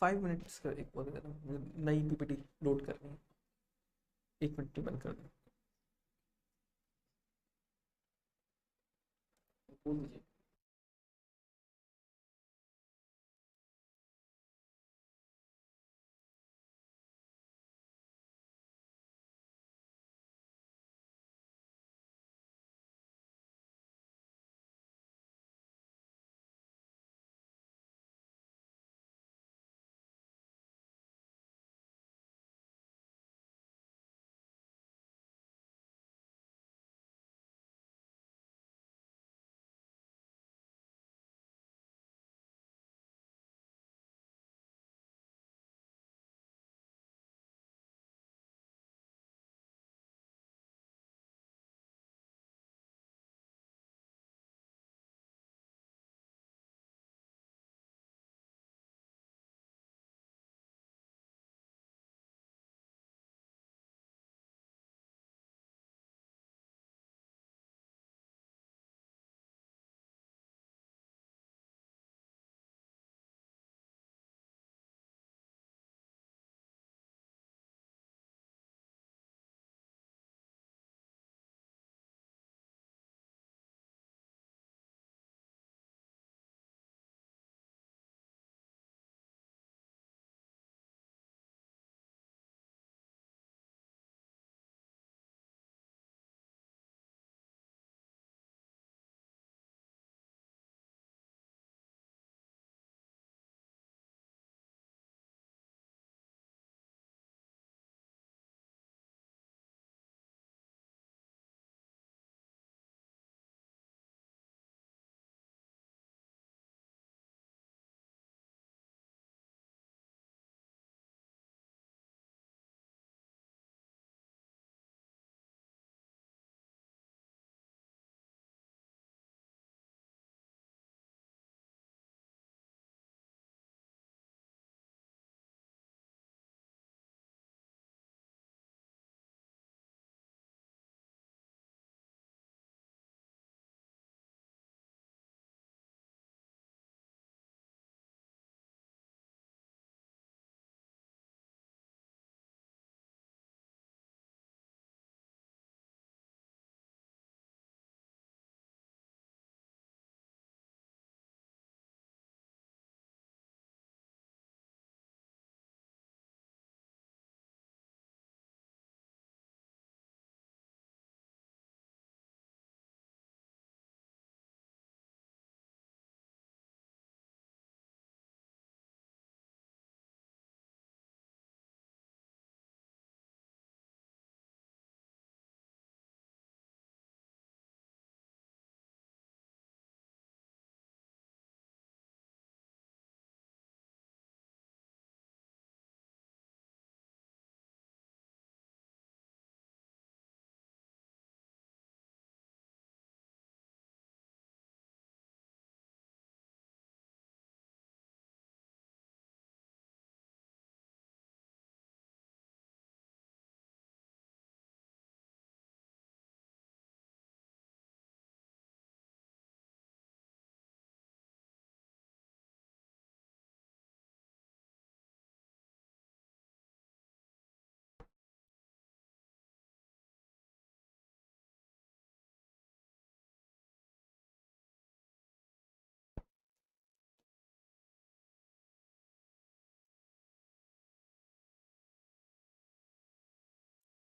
5 minutes का एक वो देना, नई PPT load करनी है, 1 minute बंद कर दो, बोल दीजिए।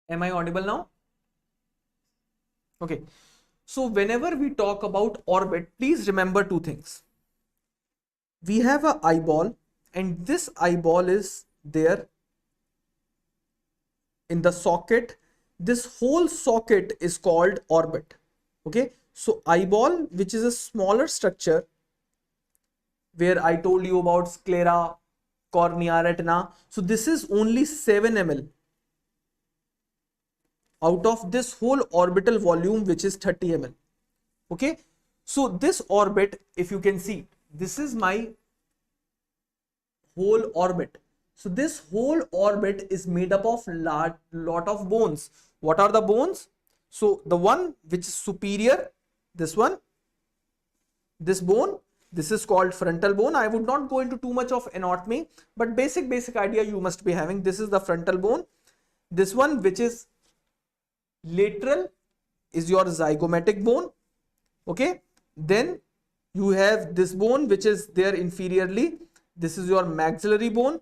Am I audible now? Okay. So whenever we talk about orbit, please remember two things. We have a eyeball, and this eyeball is there in the socket. This whole socket is called orbit. Okay. So eyeball, which is a smaller structure, where I told you about sclera, cornea, retina. So this is only 7 ml out of this whole orbital volume, which is 30 ml. Okay. So this orbit, if you can see, this is my whole orbit. So this whole orbit is made up of lot of bones. What are the bones? So the one which is superior, this one, this bone, this is called frontal bone. I would not go into too much of anatomy, but basic idea you must be having. This is the frontal bone. This one which is lateral is your zygomatic bone. Okay. Then you have this bone which is there inferiorly. This is your maxillary bone.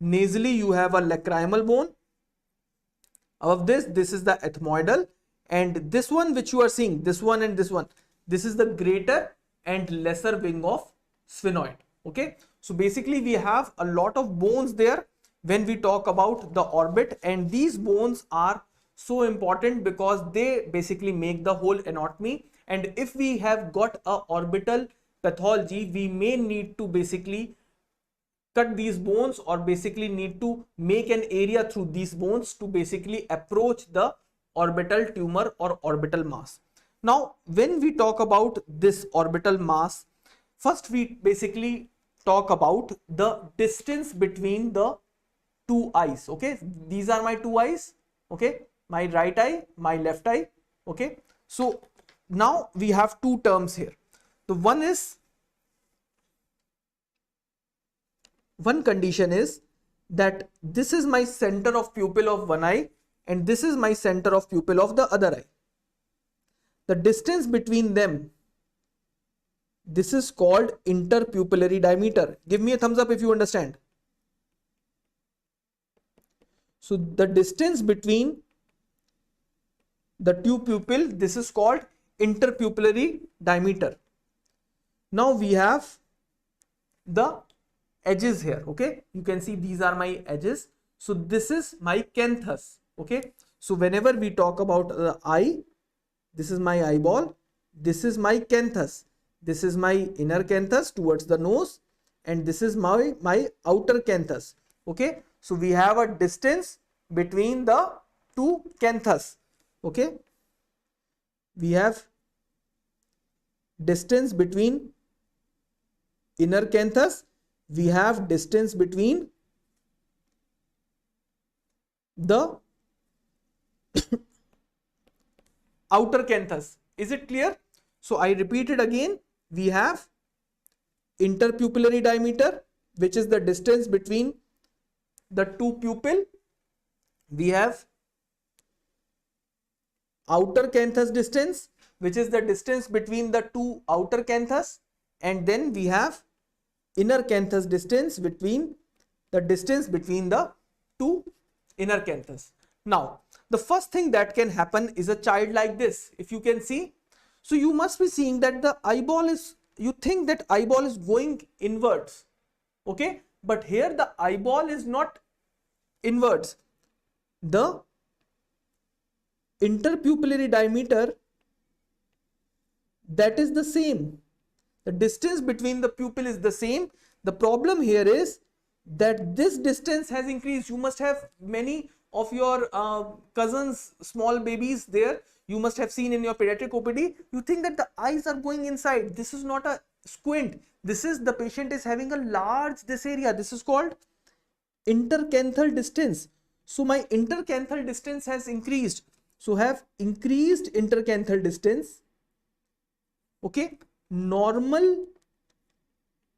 Nasally you have a lacrimal bone. Above this is the ethmoidal, and this one which you are seeing, this one and this one, this is the greater and lesser wing of sphenoid. Okay. So basically we have a lot of bones there when we talk about the orbit, and these bones are so important because they basically make the whole anatomy. And if we have got a orbital pathology, we may need to basically cut these bones, or basically need to make an area through these bones to basically approach the orbital tumor or orbital mass. Now when we talk about this orbital mass, first we basically talk about the distance between the two eyes. Okay, these are my two eyes. Okay, my right eye, my left eye. Okay, so now we have two terms here. The one condition is that this is my center of pupil of one eye, and this is my center of pupil of the other eye. The distance between them, this is called interpupillary diameter. Give me a thumbs up if you understand. So the distance between the two pupil, this is called interpupillary diameter. Now we have the edges here. Okay, you can see these are my edges. So this is my canthus. Okay, so whenever we talk about the eye, this is my eyeball, this is my canthus, this is my inner canthus towards the nose, and this is my outer canthus. Okay, so we have a distance between the two canthus. Okay, we have distance between inner canthus, we have distance between the outer canthus. Is it clear? So I repeat it again. We have interpupillary diameter, which is the distance between the two pupil. We have outer canthus distance, which is the distance between the two outer canthus, and then we have inner canthus distance, between the distance between the two inner canthus. Now the first thing that can happen is a child like this, if you can see. So you must be seeing that the eyeball is, you think that eyeball is going inwards. Okay, but here the eyeball is not inwards. The interpupillary diameter, that is the same. The distance between the pupil is the same. The problem here is that this distance has increased. You must have many of your cousins, small babies there. You must have seen in your pediatric OPD. You think that the eyes are going inside. This is not a squint. This is, the patient is having a large this area. This is called intercanthal distance. So my intercanthal distance has increased. So have increased intercanthal distance. Okay, normal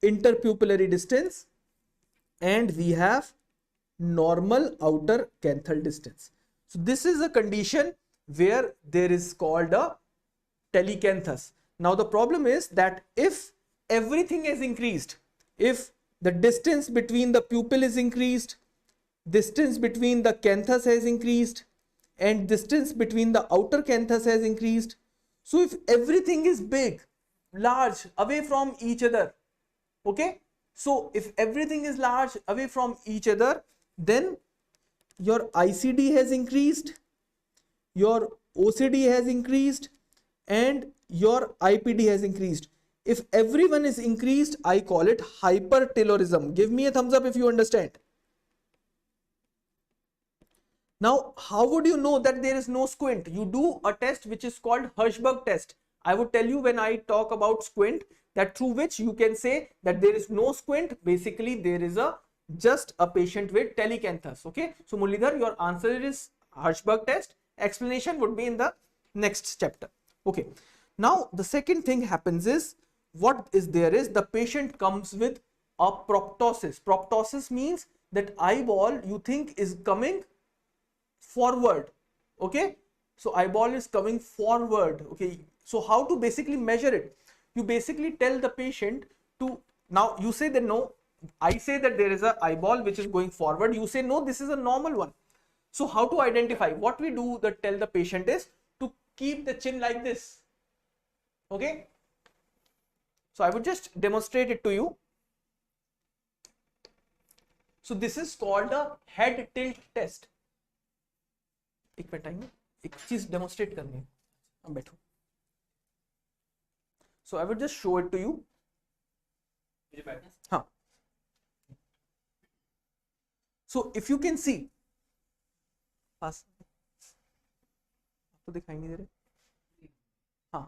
interpupillary distance, and we have normal outer canthal distance. So this is a condition where there is called a telecanthus. Now the problem is that if everything is increased, if the distance between the pupil is increased, distance between the canthus has increased, and distance between the outer canthus has increased. So if everything is big, large, away from each other, okay, so if everything is large away from each other, then your ICD has increased, your OCD has increased, and your IPD has increased. If everyone is increased, I call it hypertelorism. Give me a thumbs up if you understand. Now, how would you know that there is no squint? You do a test which is called Hirschberg test. I would tell you when I talk about squint, that through which you can say that there is no squint. Basically, there is just a patient with telecanthus. Okay. So, Mullidhar, your answer is Hirschberg test. Explanation would be in the next chapter. Okay. Now, the second thing happens is, what is there is the patient comes with a proptosis. Proptosis means that eyeball you think is coming forward. Okay, so eyeball is coming forward. Okay, so how to basically measure it? You basically tell the patient to, now you say that no, I say that there is a eyeball which is going forward, you say no, this is a normal one. So how to identify? What we do that tell the patient is to keep the chin like this. Okay, so I would just demonstrate it to you. So this is called a head tilt test. एक minute time, एक चीज demonstrate करनी है, अब बैठो. So I will just show it to you. हाँ. So if you can see, पास आपको दिखाई नहीं दे रहे? हाँ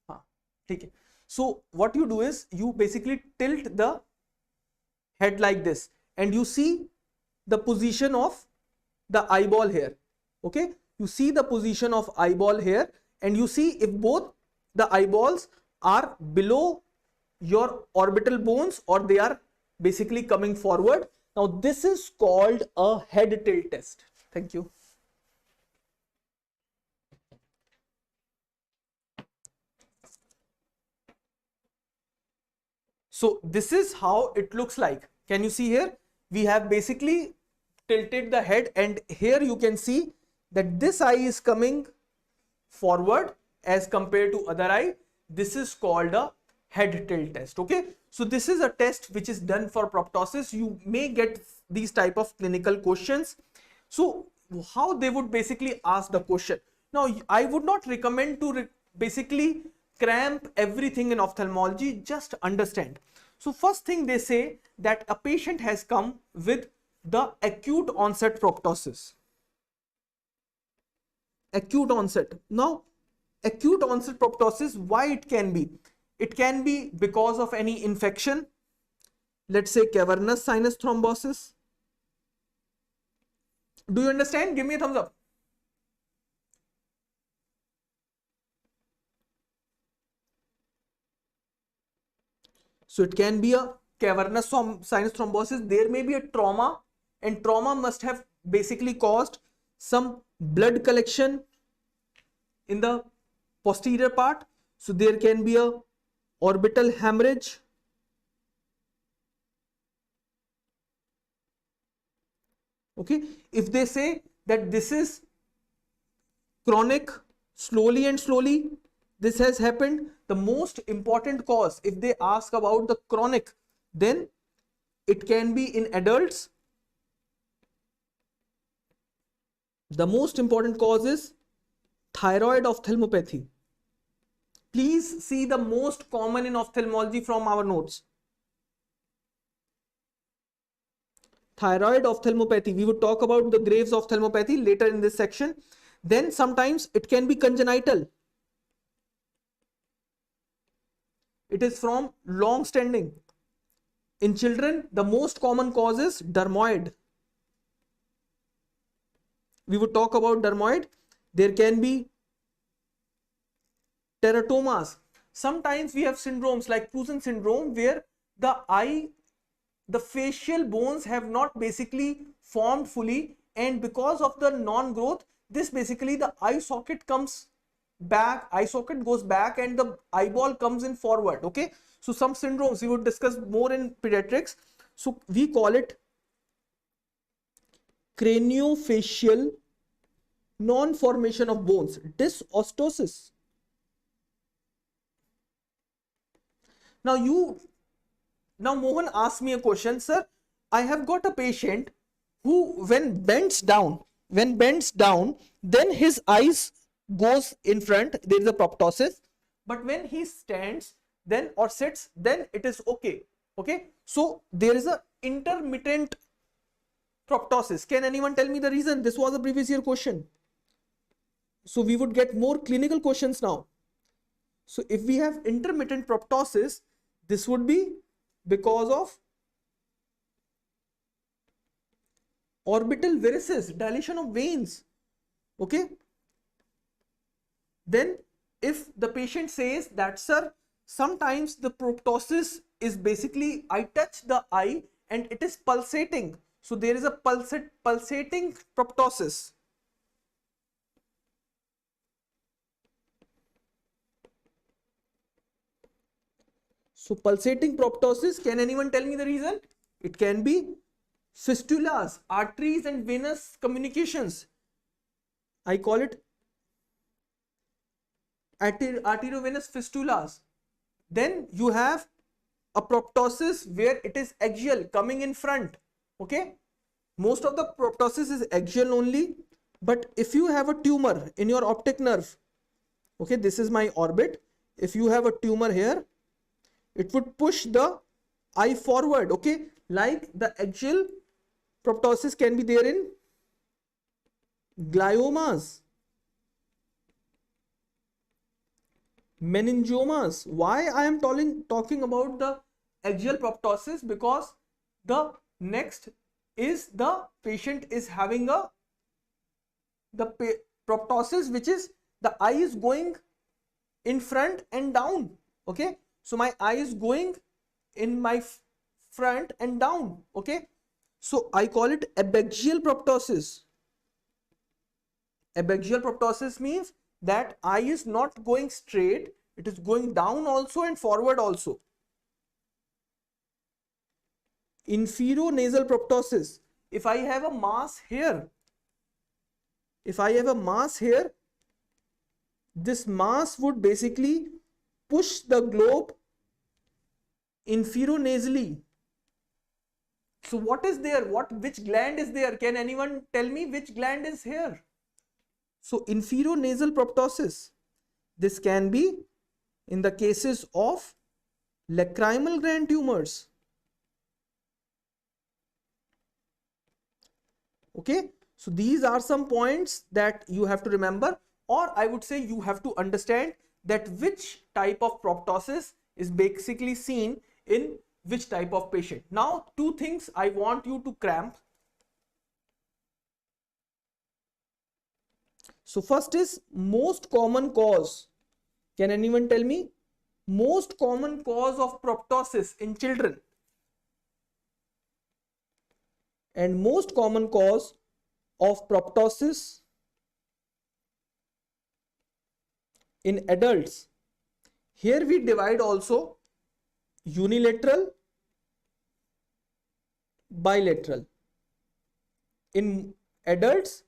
हाँ ठीक है. So what you do is you basically tilt the head like this and you see the position of the eyeball here. Okay, you see the position of eyeball here and you see if both the eyeballs are below your orbital bones or they are basically coming forward. Now this is called a head tilt test. Thank you. So this is how it looks like. Can you see here? We have basically tilted the head and here you can see that this eye is coming forward as compared to other eye. This is called a head tilt test. Okay, so this is a test which is done for proptosis. You may get these type of clinical questions. So how they would basically ask the question? Now I would not recommend to basically cramp everything in ophthalmology. Just understand. So first thing they say that a patient has come with the acute onset proptosis. Acute onset. Now acute onset proptosis, why it can be? It can be because of any infection, let's say cavernous sinus thrombosis. Do you understand? Give me a thumbs up. So it can be a cavernous sinus thrombosis. There may be a trauma and trauma must have basically caused some blood collection in the posterior part. So there can be a orbital hemorrhage. Okay, if they say that this is chronic, slowly and slowly this has happened, the most important cause, if they ask about the chronic, then it can be in adults. The most important cause is thyroid ophthalmopathy. Please see the most common in ophthalmology from our notes. Thyroid ophthalmopathy. We would talk about the Graves ophthalmopathy later in this section. Then sometimes it can be congenital. It is from long standing. In children, the most common cause is dermoid. We would talk about dermoid. There can be teratomas. Sometimes we have syndromes like Poisson syndrome where the facial bones have not basically formed fully, and because of the non-growth, this basically the eye socket comes back, eye socket goes back and the eyeball comes in forward. Okay, so some syndromes we would discuss more in pediatrics. So we call it craniofacial Non-formation of bones, dysostosis. Now Mohan asked me a question, sir. I have got a patient who, when bends down, then his eyes goes in front. There is a proptosis, but when he stands, then or sits, then it is okay. Okay, so there is a intermittent proptosis. Can anyone tell me the reason? This was a previous year question, so we would get more clinical questions now. So if we have intermittent proptosis, this would be because of orbital varices, dilation of veins. Okay. Then if the patient says that, sir, sometimes the proptosis is basically I touch the eye and it is pulsating. So there is a pulsating proptosis. So pulsating proptosis, can anyone tell me the reason? It can be fistulas, arteries and venous communications. I call it arteriovenous fistulas. Then you have a proptosis where it is axial, coming in front. Okay, most of the proptosis is axial only, but if you have a tumor in your optic nerve, okay, this is my orbit. If you have a tumor here, it would push the eye forward. Okay, like the axial proptosis can be there in gliomas, meningiomas. Why I am talking about the axial proptosis? Because the next is the patient is having proptosis which is the eye is going in front and down. Okay, so my eye is going in my front and down. Okay, so I call it abaxial proptosis. Abaxial proptosis means that eye is not going straight, it is going down also and forward also. Inferonasal proptosis, if I have a mass here, this mass would basically push the globe inferonasally. So what is there? Which gland is there? Can anyone tell me which gland is here? So inferonasal proptosis, this can be in the cases of lacrimal gland tumors. Okay, so these are some points that you have to remember, or I would say you have to understand that which type of proptosis is basically seen in which type of patient. Now, two things I want you to cramp. So first is most common cause. Can anyone tell me most common cause of proptosis in children and most common cause of proptosis in adults? Here we divide also unilateral, bilateral. In adults,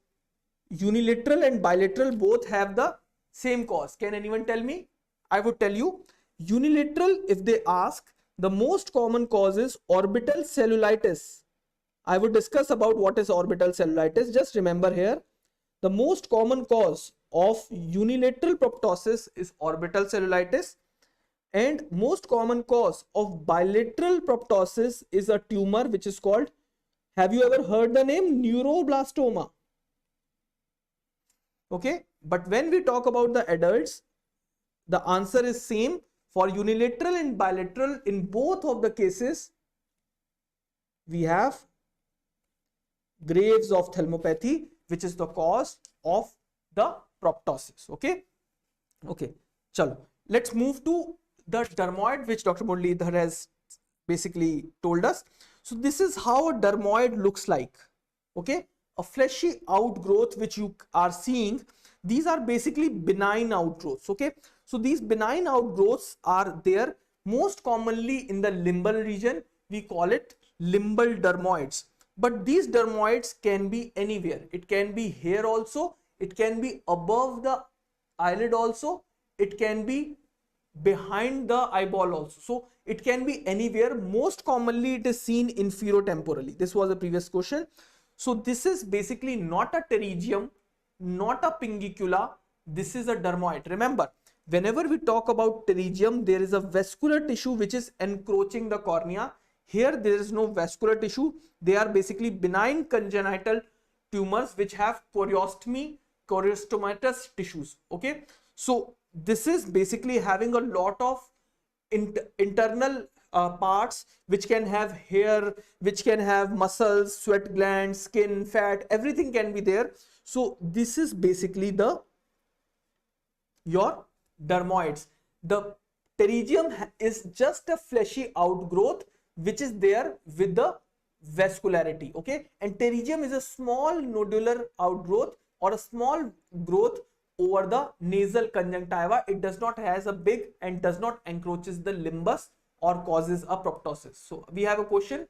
unilateral and bilateral both have the same cause. Can anyone tell me? I would tell you unilateral, if they ask, the most common cause is orbital cellulitis. I would discuss about what is orbital cellulitis. Just remember here, the most common cause of unilateral proptosis is orbital cellulitis, and most common cause of bilateral proptosis is a tumor which is called, have you ever heard the name neuroblastoma? Okay, but when we talk about the adults, the answer is same for unilateral and bilateral. In both of the cases, we have Graves' ophthalmopathy, which is the cause of the proptosis. Okay, okay, chalo, let's move to the dermoid, which Dr. Muralidhar has basically told us. So this is how a dermoid looks like. Okay, a fleshy outgrowth which you are seeing, these are basically benign outgrowths. Okay, so these benign outgrowths are there most commonly in the limbal region. We call it limbal dermoids, but these dermoids can be anywhere. It can be here also, it can be above the eyelid also, it can be behind the eyeball also. So it can be anywhere. Most commonly it is seen inferotemporally. This was the previous question. So this is basically not a pterygium, not a pingicula. This is a dermoid. Remember, whenever we talk about pterygium, there is a vascular tissue which is encroaching the cornea. Here there is no vascular tissue. They are basically benign congenital tumors which have choriostomatous tissues. Okay, so this is basically having a lot of internal parts which can have hair, which can have muscles, sweat glands, skin, fat, everything can be there. So this is basically your dermoids. The pterygium is just a fleshy outgrowth which is there with the vascularity. Okay, and pterygium is a small nodular outgrowth or a small growth over the nasal conjunctiva. It does not has a big and does not encroaches the limbus or causes a proptosis. So we have a question.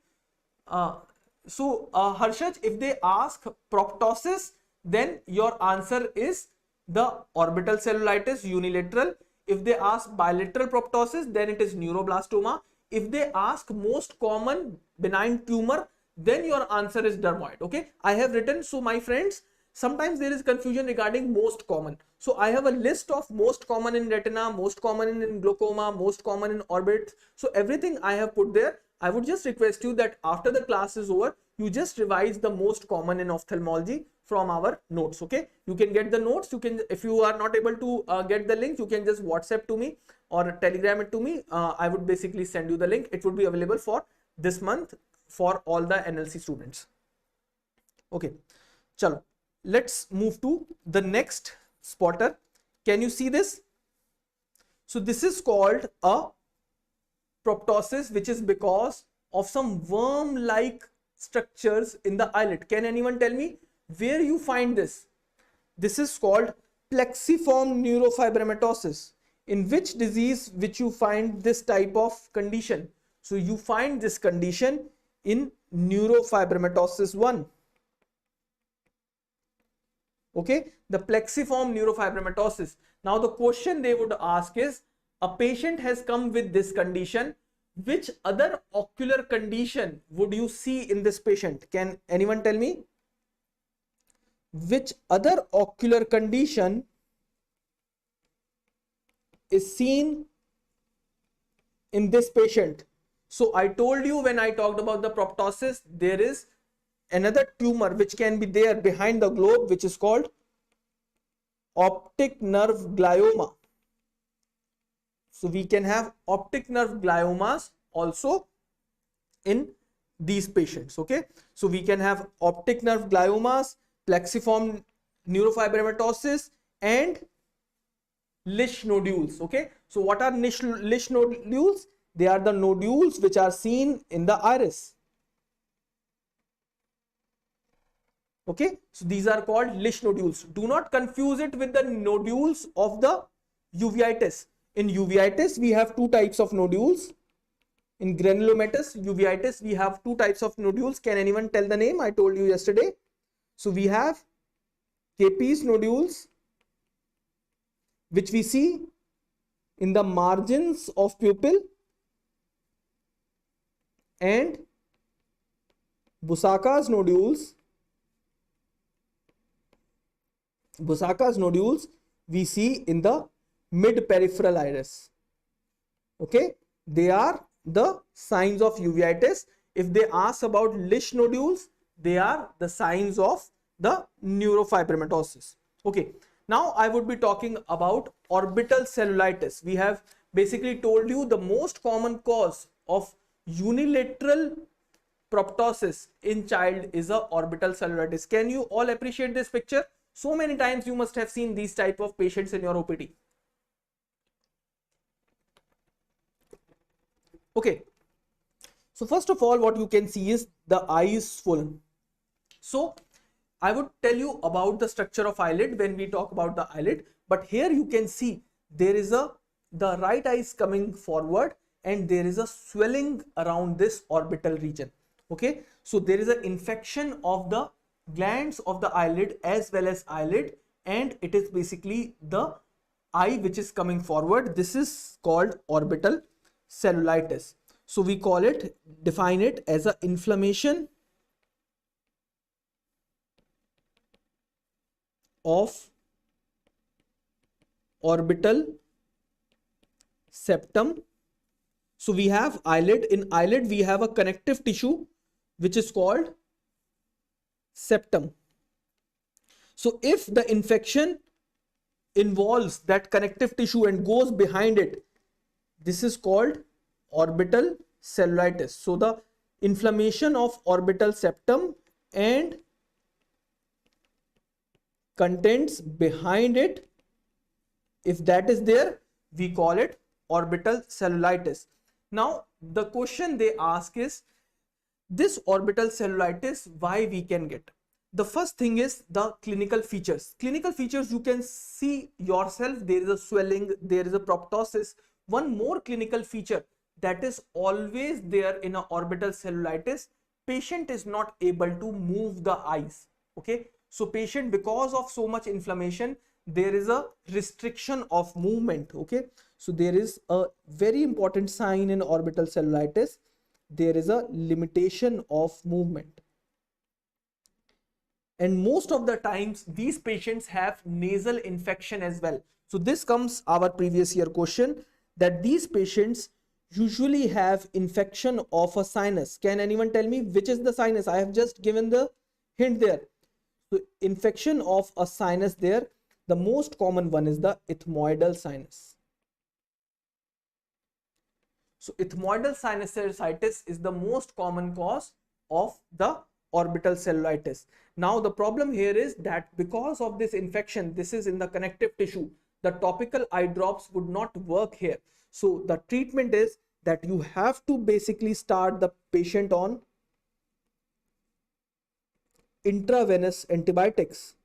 Harshaj, if they ask proptosis, then your answer is the orbital cellulitis unilateral. If they ask bilateral proptosis, then it is neuroblastoma. If they ask most common benign tumor, then your answer is dermoid. Okay, I have written. So my friends, sometimes there is confusion regarding most common. So I have a list of most common in retina, most common in glaucoma, most common in orbit. So everything I have put there. I would just request you that after the class is over, you just revise the most common in ophthalmology from our notes. Okay, you can get the notes. You can, if you are not able to get the link, you can just WhatsApp to me or Telegram it to me. I would basically send you the link. It would be available for this month for all the NLC students. Okay, chalo. Let's move to the next spotter. Can you see this? So this is called a proptosis, which is because of some worm-like structures in the eyelid. Can anyone tell me where you find this? This is called plexiform neurofibromatosis. In which disease which you find this type of condition? So you find this condition in neurofibromatosis 1. Okay, the plexiform neurofibromatosis. Now the question they would ask is, a patient has come with this condition. Which other ocular condition would you see in this patient? Can anyone tell me? Which other ocular condition is seen in this patient? So I told you when I talked about the proptosis, there is another tumor which can be there behind the globe, which is called optic nerve glioma. So we can have optic nerve gliomas also in these patients. Okay, so we can have optic nerve gliomas, plexiform neurofibromatosis, and Lish nodules. Okay, so what are Lish nodules? They are the nodules which are seen in the iris. Okay, so these are called Lish nodules. Do not confuse it with the nodules of the uveitis. In uveitis, we have two types of nodules. In granulomatous uveitis, we have two types of nodules. Can anyone tell the name? I told you yesterday. So we have Capes nodules, which we see in the margins of pupil, and Busaka's nodules. Busaka's nodules we see in the mid peripheral iris. Okay, they are the signs of uveitis. If they ask about Lish nodules, they are the signs of the neurofibromatosis. Okay, now I would be talking about orbital cellulitis. We have basically told you the most common cause of unilateral proptosis in child is a orbital cellulitis. Can you all appreciate this picture? So many times you must have seen these type of patients in your OPD. Okay, so first of all, what you can see is the eye is swollen. So I would tell you about the structure of eyelid when we talk about the eyelid, but here you can see there is the right eye is coming forward and there is a swelling around this orbital region. Okay, so there is an infection of the glands of the eyelid as well as eyelid, and it is basically the eye which is coming forward. This is called orbital cellulitis. So we call it, define it as a inflammation of orbital septum. So we have eyelid. In eyelid, we have a connective tissue which is called septum. So if the infection involves that connective tissue and goes behind it, this is called orbital cellulitis. So the inflammation of orbital septum and contents behind it, if that is there, we call it orbital cellulitis. Now the question they ask is, this orbital cellulitis, why we can get? The first thing is the clinical features. Clinical features you can see yourself. There is a swelling, there is a proptosis. One more clinical feature that is always there in a orbital cellulitis, patient is not able to move the eyes. Okay, so patient, because of so much inflammation, there is a restriction of movement. Okay, so there is a very important sign in orbital cellulitis. There is a limitation of movement. And most of the times these patients have nasal infection as well. So this comes our previous year question, that these patients usually have infection of a sinus. Can anyone tell me which is the sinus? I have just given the hint there. So infection of a sinus there. The most common one is the ethmoidal sinus. So ethmoidal sinusitis is the most common cause of the orbital cellulitis. Now the problem here is that because of this infection, this is in the connective tissue, the topical eye drops would not work here. So the treatment is that you have to basically start the patient on intravenous antibiotics.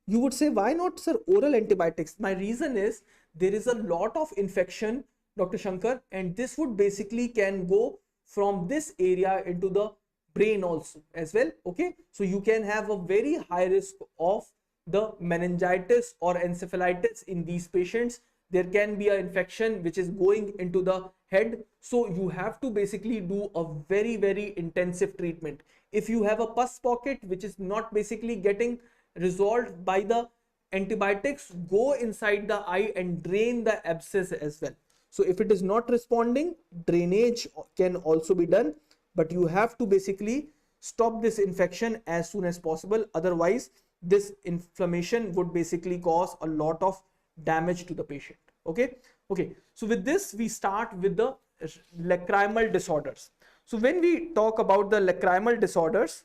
You would say, why not, sir, oral antibiotics? My reason is there is a lot of infection, Dr. Shankar, and this would basically can go from this area into the brain also as well. Okay, so you can have a very high risk of the meningitis or encephalitis in these patients. There can be an infection which is going into the head. So you have to basically do a very, very intensive treatment. If you have a pus pocket which is not basically getting resolved by the antibiotics, go inside the eye and drain the abscess as well. So if it is not responding, drainage can also be done, but you have to basically stop this infection as soon as possible. Otherwise, this inflammation would basically cause a lot of damage to the patient. Okay. So with this, we start with the lacrimal disorders. So when we talk about the lacrimal disorders,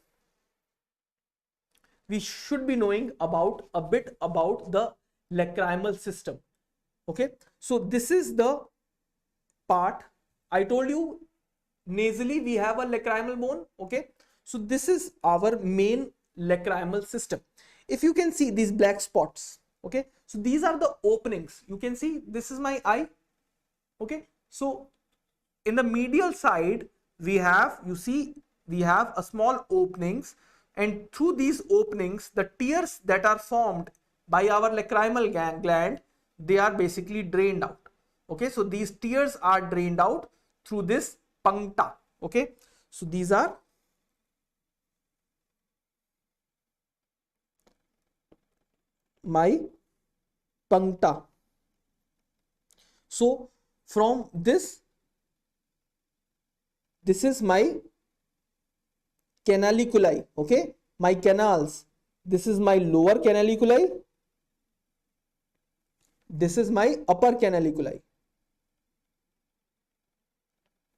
we should be knowing about a bit about the lacrimal system. Okay, so this is the part I told you. Nasally we have a lacrimal bone. Okay, so this is our main lacrimal system. If you can see these black spots, okay, so these are the openings. You can see this is my eye. Okay, so in the medial side we have, you see, we have a small openings, and through these openings the tears that are formed by our lacrimal gland, they are basically drained out. Okay, so these tears are drained out through this puncta. Okay, so these are my puncta. So from this is my canaliculi. Okay, my canals. This is my lower canaliculi. This is my upper canaliculi.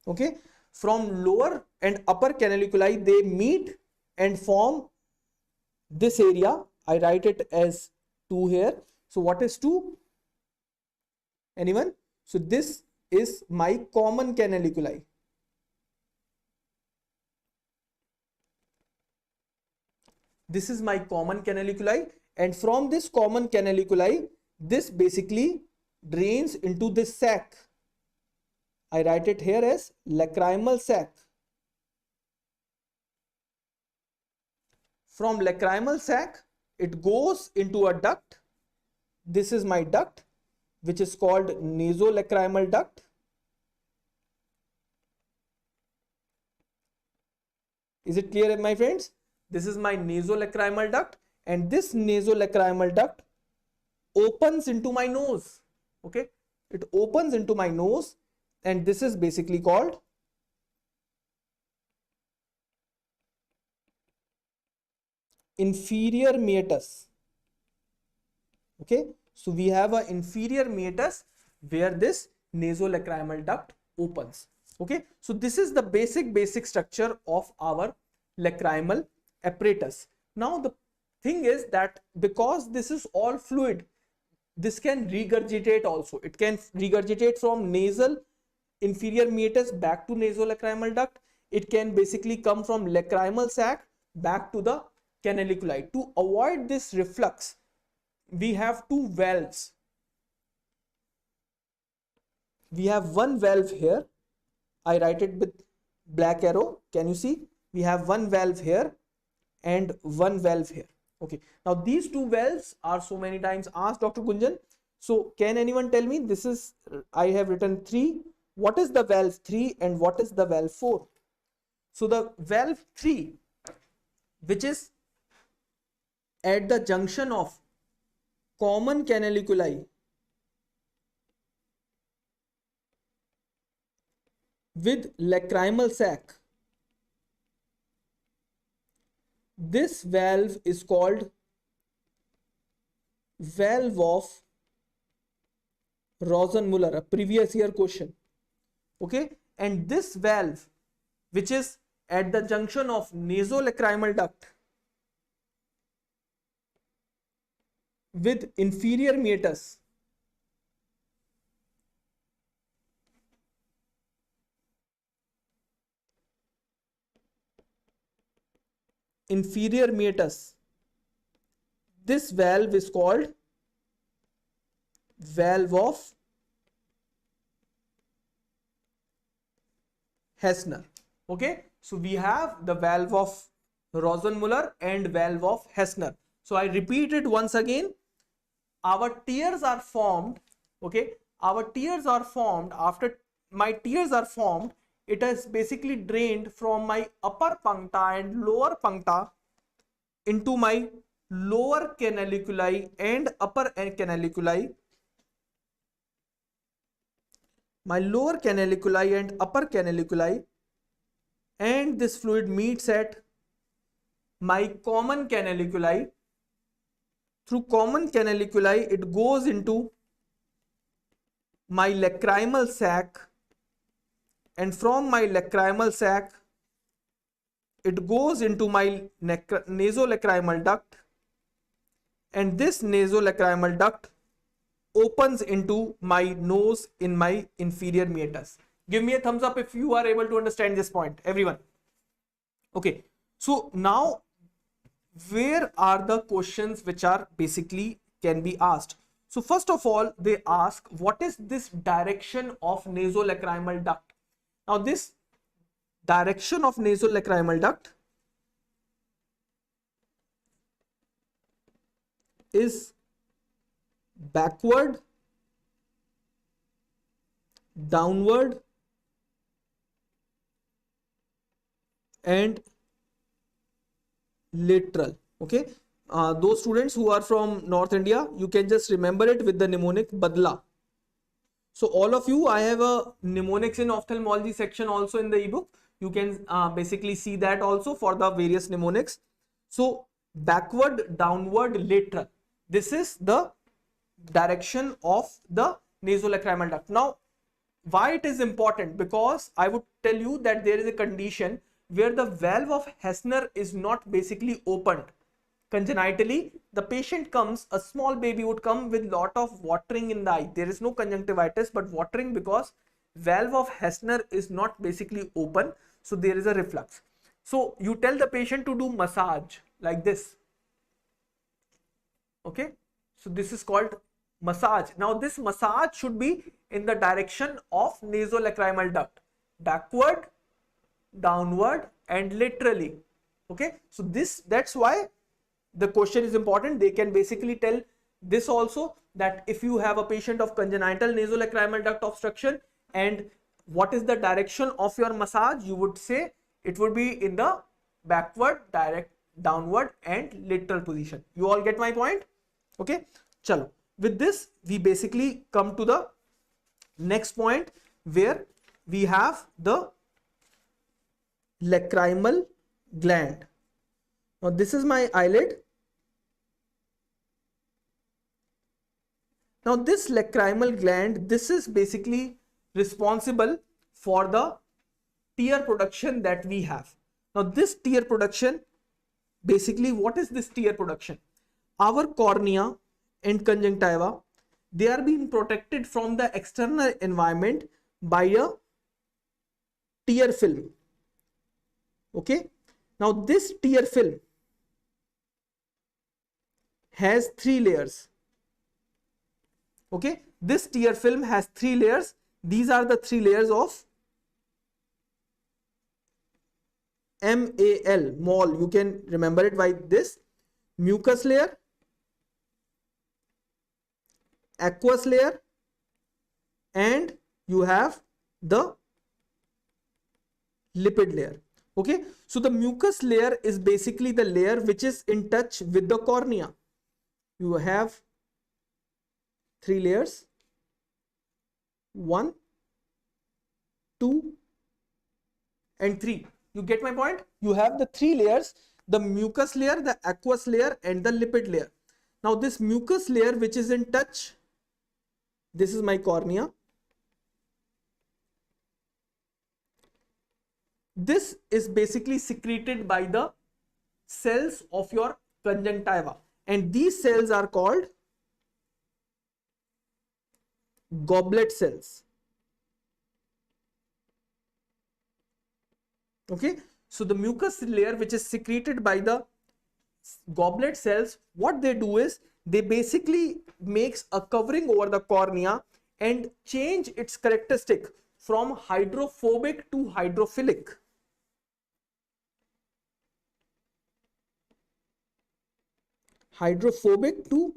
Okay, from lower and upper canaliculi they meet and form this area. I write it as 2 here. So what is 2? Anyone? So this is my common canaliculi. This is my common canaliculi, and from this common canaliculi, this basically drains into this sac. I write it here as lacrimal sac. From lacrimal sac, it goes into a duct. This is my duct, which is called nasolacrimal duct. Is it clear, my friends? This is my nasolacrimal duct, and this nasolacrimal duct opens into my nose. Okay, it opens into my nose, and this is basically called inferior meatus. Okay, so we have an inferior meatus where this nasolacrimal duct opens. Okay, so this is the basic structure of our lacrimal apparatus. Now the thing is that because this is all fluid, this can regurgitate also. It can regurgitate from nasal inferior meatus back to nasolacrimal duct. It can basically come from lacrimal sac back to the canaliculi. To avoid this reflux, we have two valves. We have one valve here. I write it with black arrow. Can you see? We have one valve here and one valve here. Okay. Now these two valves are so many times asked, Dr. Gunjan. So can anyone tell me? This is, I have written 3. What is the valve 3 and what is the valve 4? So the valve 3, which is at the junction of common canaliculi with lacrimal sac, this valve is called valve of Rosenmuller, a previous year question. Okay, and this valve, which is at the junction of nasolacrimal duct with inferior meatus, this valve is called valve of Hessner. Okay, so we have the valve of Rosenmuller and valve of Hessner. So I repeat it once again. Our tears are formed. Okay, our tears are formed. After my tears are formed, it is basically drained from my upper puncta and lower puncta into my lower canaliculi and upper canaliculi. My lower canaliculi and upper canaliculi, and this fluid meets at my common canaliculi. Through common canaliculi, it goes into my lacrimal sac, and from my lacrimal sac, it goes into my nasolacrimal duct, and this nasolacrimal duct opens into my nose in my inferior meatus. Give me a thumbs up if you are able to understand this point, everyone. Okay, so now where are the questions which are basically can be asked? So first of all, they ask, what is this direction of nasolacrimal duct? Now this direction of nasolacrimal duct is backward, downward, and lateral. Okay, those students who are from North India, you can just remember it with the mnemonic badla. So all of you, I have a mnemonics in ophthalmology section also in the ebook. You can basically see that also for the various mnemonics. So backward, downward, lateral. This is the direction of the nasolacrimal duct. Now, why it is important? Because I would tell you that there is a condition where the valve of Hessner is not basically opened. Congenitally, the patient comes, a small baby would come with lot of watering in the eye. There is no conjunctivitis, but watering because valve of Hessner is not basically open. So there is a reflux. So you tell the patient to do massage like this. Okay, so this is called massage. Now this massage should be in the direction of nasolacrimal duct, backward, downward, and laterally. Okay, so that's why the question is important. They can basically tell this also, that if you have a patient of congenital nasolacrimal duct obstruction and what is the direction of your massage, you would say it would be in the backward, direct, downward and lateral position. You all get my point? Okay, chalo. With this we basically come to the next point, where we have the lacrimal gland. Now this is my eyelid. Now this lacrimal gland, this is basically responsible for the tear production that we have. Now this tear production, basically what is this tear production? Our cornea and conjunctiva, they are being protected from the external environment by a tear film. Okay, now this tear film has 3 layers. Okay, this tear film has 3 layers. These are the 3 layers of MAL, mole. You can remember it by this: mucus layer, aqueous layer, and you have the lipid layer. Okay, so the mucus layer is basically the layer which is in touch with the cornea. You have 3 layers, 1, 2 and 3. You get my point? You have the 3 layers: the mucus layer, the aqueous layer and the lipid layer. Now this mucus layer which is in touch, this is my cornea. This is basically secreted by the cells of your conjunctiva, and these cells are called goblet cells. Okay, so the mucus layer which is secreted by the goblet cells, what they do is they basically makes a covering over the cornea and change its characteristic from hydrophobic to hydrophilic. Hydrophobic to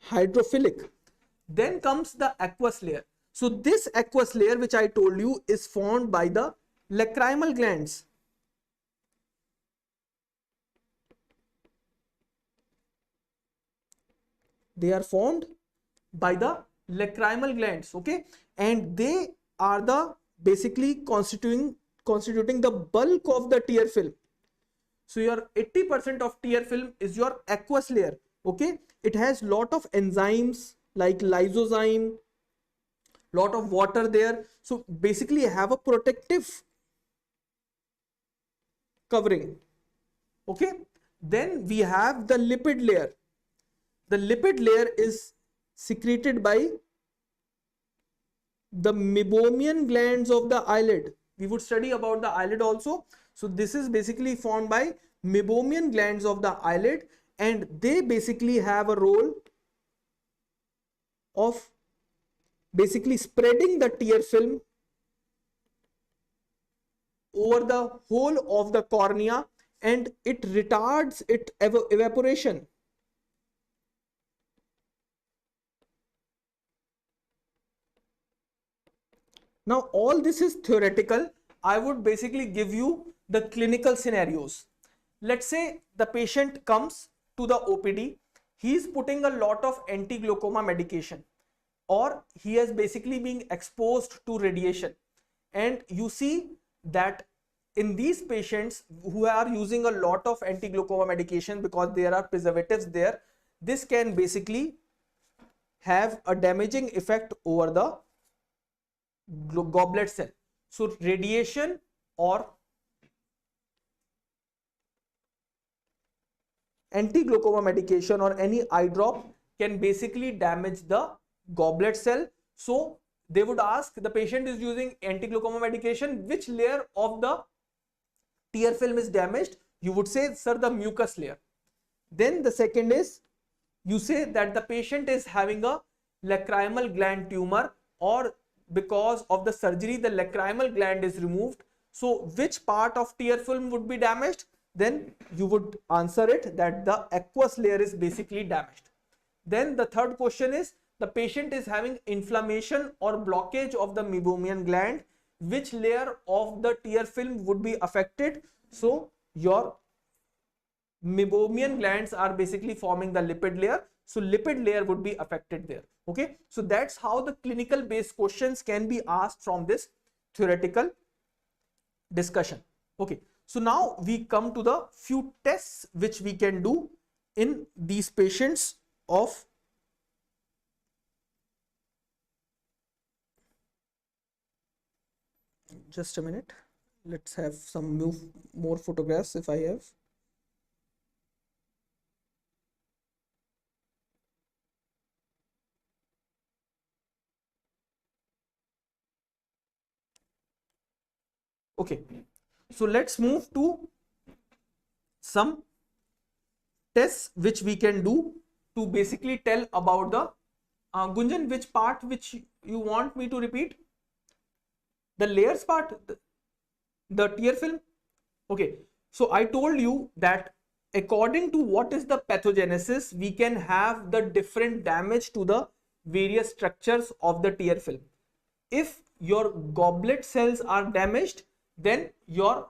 hydrophilic. Then comes the aqueous layer. So this aqueous layer which I told you is formed by the lacrimal glands. They are formed by the lacrimal glands, okay, and they are the basically constituting the bulk of the tear film. So your 80% of tear film is your aqueous layer. Okay, it has lot of enzymes like lysozyme, lot of water there. So basically have a protective covering. Okay, then we have the lipid layer. The lipid layer is secreted by the meibomian glands of the eyelid. We would study about the eyelid also. So this is basically formed by meibomian glands of the eyelid, and they basically have a role of basically spreading the tear film over the whole of the cornea, and it retards its evaporation. Now all this is theoretical. I would basically give you the clinical scenarios. Let's say the patient comes to the OPD, he is putting a lot of anti-glaucoma medication, or he has basically been exposed to radiation, and you see that in these patients who are using a lot of anti-glaucoma medication, because there are preservatives there, this can basically have a damaging effect over the goblet cell. So radiation or anti-glaucoma medication or any eye drop can basically damage the goblet cell. So they would ask, the patient is using anti-glaucoma medication, which layer of the tear film is damaged? You would say, sir, the mucus layer. Then the second is, you say that the patient is having a lacrimal gland tumor, or because of the surgery the lacrimal gland is removed, So which part of tear film would be damaged? Then you would answer it that the aqueous layer is basically damaged. Then the third question is, the patient is having inflammation or blockage of the meibomian gland. Which layer of the tear film would be affected? So your meibomian glands are basically forming the lipid layer. So lipid layer would be affected there. Okay. So that's how the clinical based questions can be asked from this theoretical discussion. Okay. So now we come to the few tests which we can do in these patients of just a minute. Let's have some more photographs if I have. Okay, so let's move to some tests which we can do to basically tell about the Gunjan, which part which you want me to repeat? The layers part, the tear film. Okay, so I told you that according to what is the pathogenesis, we can have the different damage to the various structures of the tear film. If your goblet cells are damaged, then your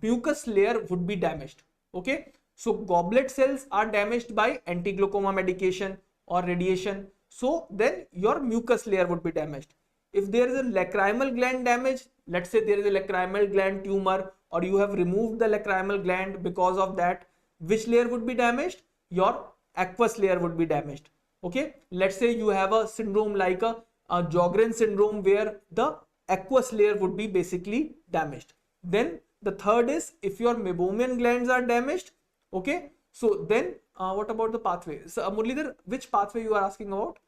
mucus layer would be damaged. Okay, so goblet cells are damaged by anti-glaucoma medication or radiation, so then your mucus layer would be damaged. If there is a lacrimal gland damage, let's say there is a lacrimal gland tumor or you have removed the lacrimal gland, because of that, which layer would be damaged? Your aqueous layer would be damaged. Okay, let's say you have a syndrome like a Sjogren syndrome where the aqueous layer would be basically damaged. Then the third is, if your meibomian glands are damaged, okay, so then what about the pathway? So Muralidhar, which pathway you are asking about?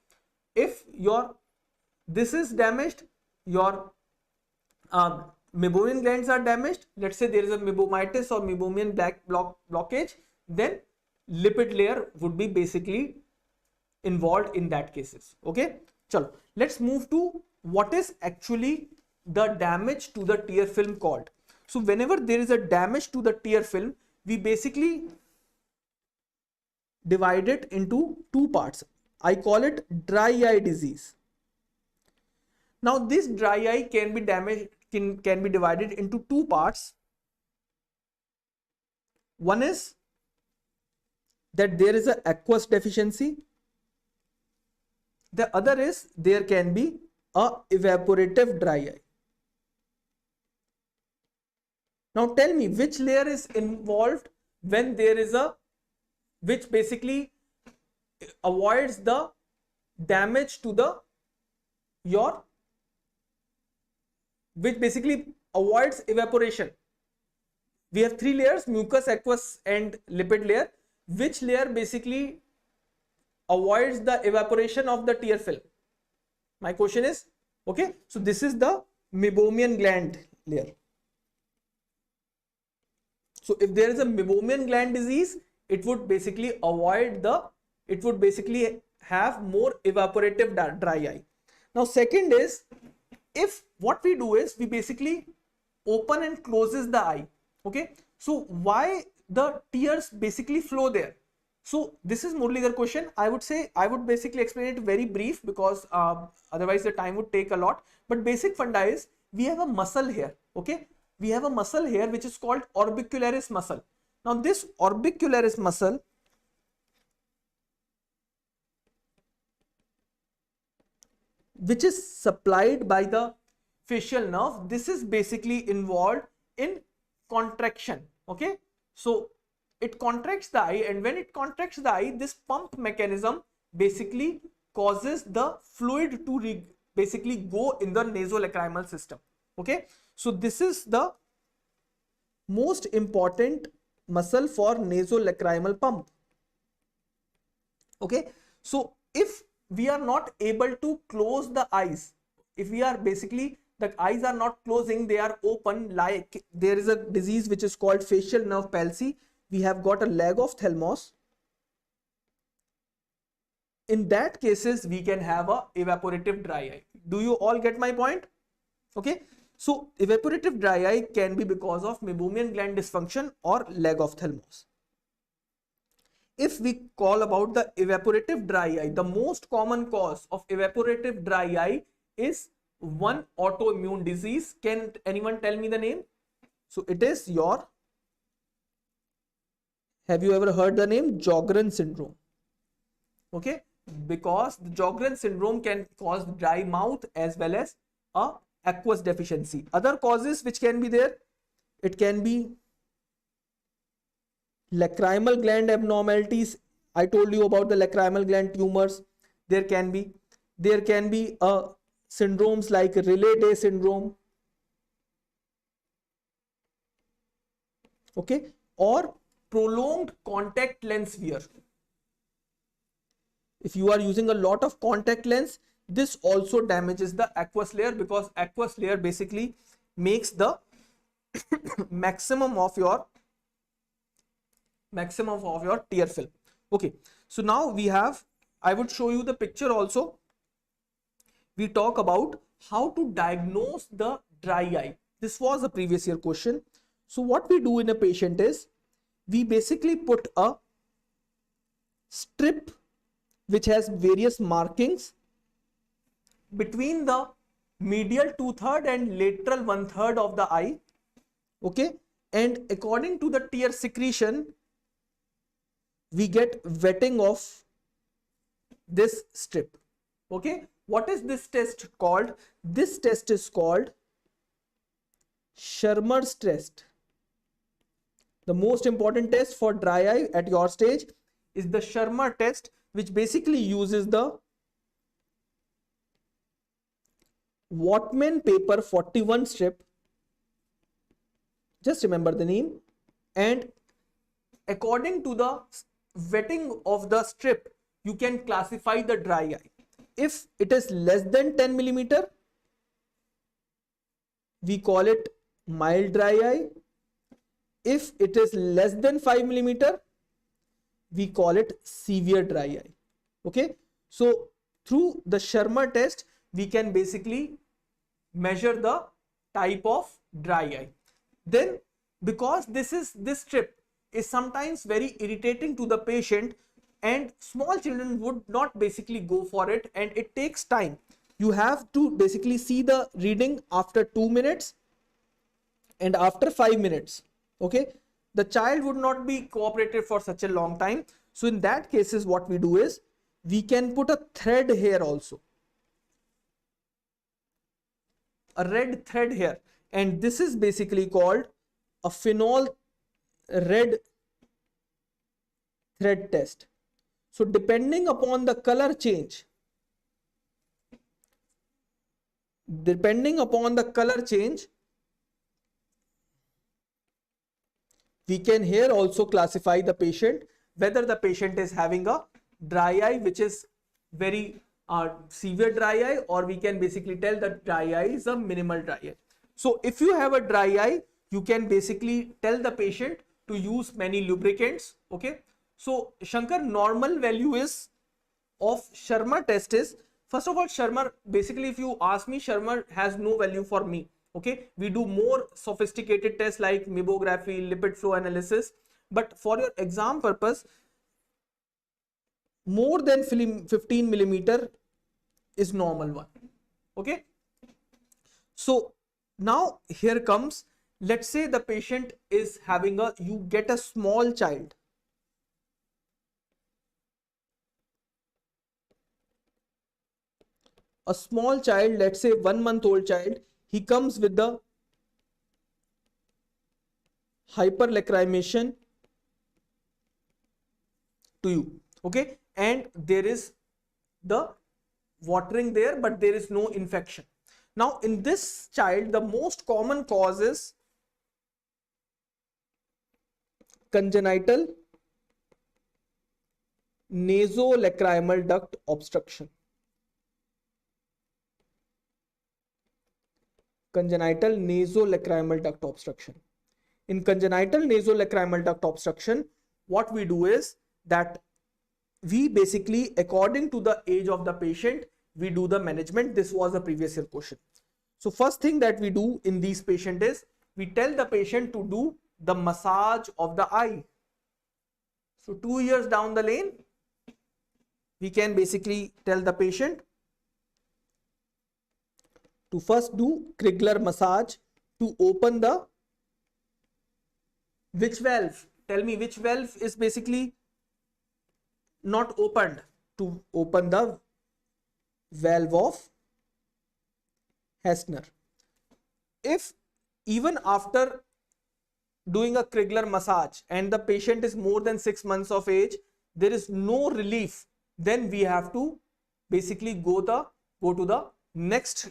If your this is damaged, your meibomian glands are damaged, let's say there is a meibomitis or meibomian blockage, then lipid layer would be basically involved in that cases. Okay, chalo, let's move to what is actually the damage to the tear film called. So whenever there is a damage to the tear film, we basically divide it into two parts. I call it dry eye disease. Now this dry eye can be damaged, can be divided into two parts. One is that there is an aqueous deficiency. The other is there can be a evaporative dry eye. Now tell me which layer is involved when there is a, which basically avoids the damage to the your, which basically avoids evaporation. We have three layers: mucus, aqueous and lipid layer. Which layer basically avoids the evaporation of the tear film? My question is, okay, so this is the meibomian gland layer. So if there is a meibomian gland disease, it would basically avoid the, it would basically have more evaporative dry eye. Now second is, if what we do is we basically open and closes the eye. Okay, so why the tears basically flow there? So this is Muralidhar question. I would say, I would basically explain it very brief because otherwise the time would take a lot. But basic funda is, we have a muscle here. Okay, we have a muscle here which is called orbicularis muscle. Now this orbicularis muscle which is supplied by the facial nerve, this is basically involved in contraction. Okay, so it contracts the eye, and when it contracts the eye, this pump mechanism basically causes the fluid to basically go in the nasolacrimal system. Okay, so this is the most important muscle for nasolacrimal pump. Okay, so if we are not able to close the eyes, if we are basically, the eyes are not closing, they are open, like there is a disease which is called facial nerve palsy, we have got a lag of ophthalmos. In that cases, we can have a evaporative dry eye. Do you all get my point? Okay, So evaporative dry eye can be because of meibomian gland dysfunction or lag ophthalmos. If we call about the evaporative dry eye, the most common cause of evaporative dry eye is one autoimmune disease. Can anyone tell me the name? So it is your, have you ever heard the name Sjogren syndrome? Okay, because the Sjogren syndrome can cause dry mouth as well as a aqueous deficiency. Other causes which can be there, it can be lacrimal gland abnormalities. I told you about the lacrimal gland tumors. There can be syndromes like Relay syndrome, okay, or prolonged contact lens wear. If you are using a lot of contact lens, this also damages the aqueous layer, because aqueous layer basically makes the maximum of your tear film. Okay, so now we have, I would show you the picture also. We talk about how to diagnose the dry eye. This was a previous year question. So what we do in a patient is, we basically put a strip which has various markings between the medial 2/3 and lateral 1/3 of the eye. Okay, and according to the tear secretion, we get wetting of this strip. Okay, what is this test called? This test is called Schirmer's test. The most important test for dry eye at your stage is the Schirmer test, which basically uses the Whatman paper 41 strip. Just remember the name. And according to the wetting of the strip, you can classify the dry eye. If it is less than 10 millimeter, we call it mild dry eye. If it is less than 5 millimeter, we call it severe dry eye. Okay, so through the Schirmer test, we can basically measure the type of dry eye. Then, because this strip is sometimes very irritating to the patient, and small children would not basically go for it, and it takes time. You have to basically see the reading after 2 minutes and after 5 minutes. Okay, the child would not be cooperative for such a long time. So in that cases, what we do is, we can put a thread here also, a red thread here, and this is basically called a phenol red thread test. So depending upon the color change, we can here also classify the patient, whether the patient is having a dry eye which is very severe dry eye, or we can basically tell that dry eye is a minimal dry eye. So if you have a dry eye, you can basically tell the patient to use many lubricants. Okay, so Shankar, normal value is of Schirmer test is, first of all, Schirmer, basically if you ask me, Schirmer has no value for me. Okay, we do more sophisticated tests like meibography, lipid flow analysis, but for your exam purpose, more than 15 millimeter is normal one. Okay, so now here comes, let's say the patient is having you get a small child. A small child, let's say 1 month old child, he comes with the hyperlacrimation to you. Okay, and there is the watering there, but there is no infection. Now in this child, the most common cause is congenital nasolacrimal duct obstruction. Congenital nasolacrimal duct obstruction. In congenital nasolacrimal duct obstruction, what we do is that we basically, according to the age of the patient, we do the management. This was a previous year question. So first thing that we do in these patients is we tell the patient to do the massage of the eye. So 2 years down the lane, we can basically tell the patient to first do Krigler massage to open the which valve? Tell me which valve is basically not opened, to open the valve of Hessner. If even after doing a Krigler massage and the patient is more than 6 months of age, there is no relief, then we have to basically go to the next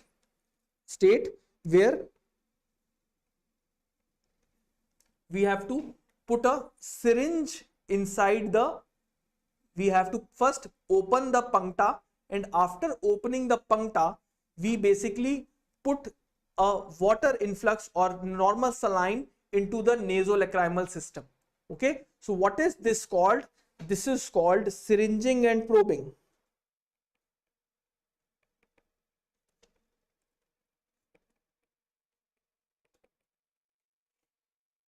state, where we have to put a syringe inside we have to first open the puncta, and after opening the puncta, we basically put a water influx or normal saline into the nasolacrimal system. Okay, so what is this called? This is called syringing and probing.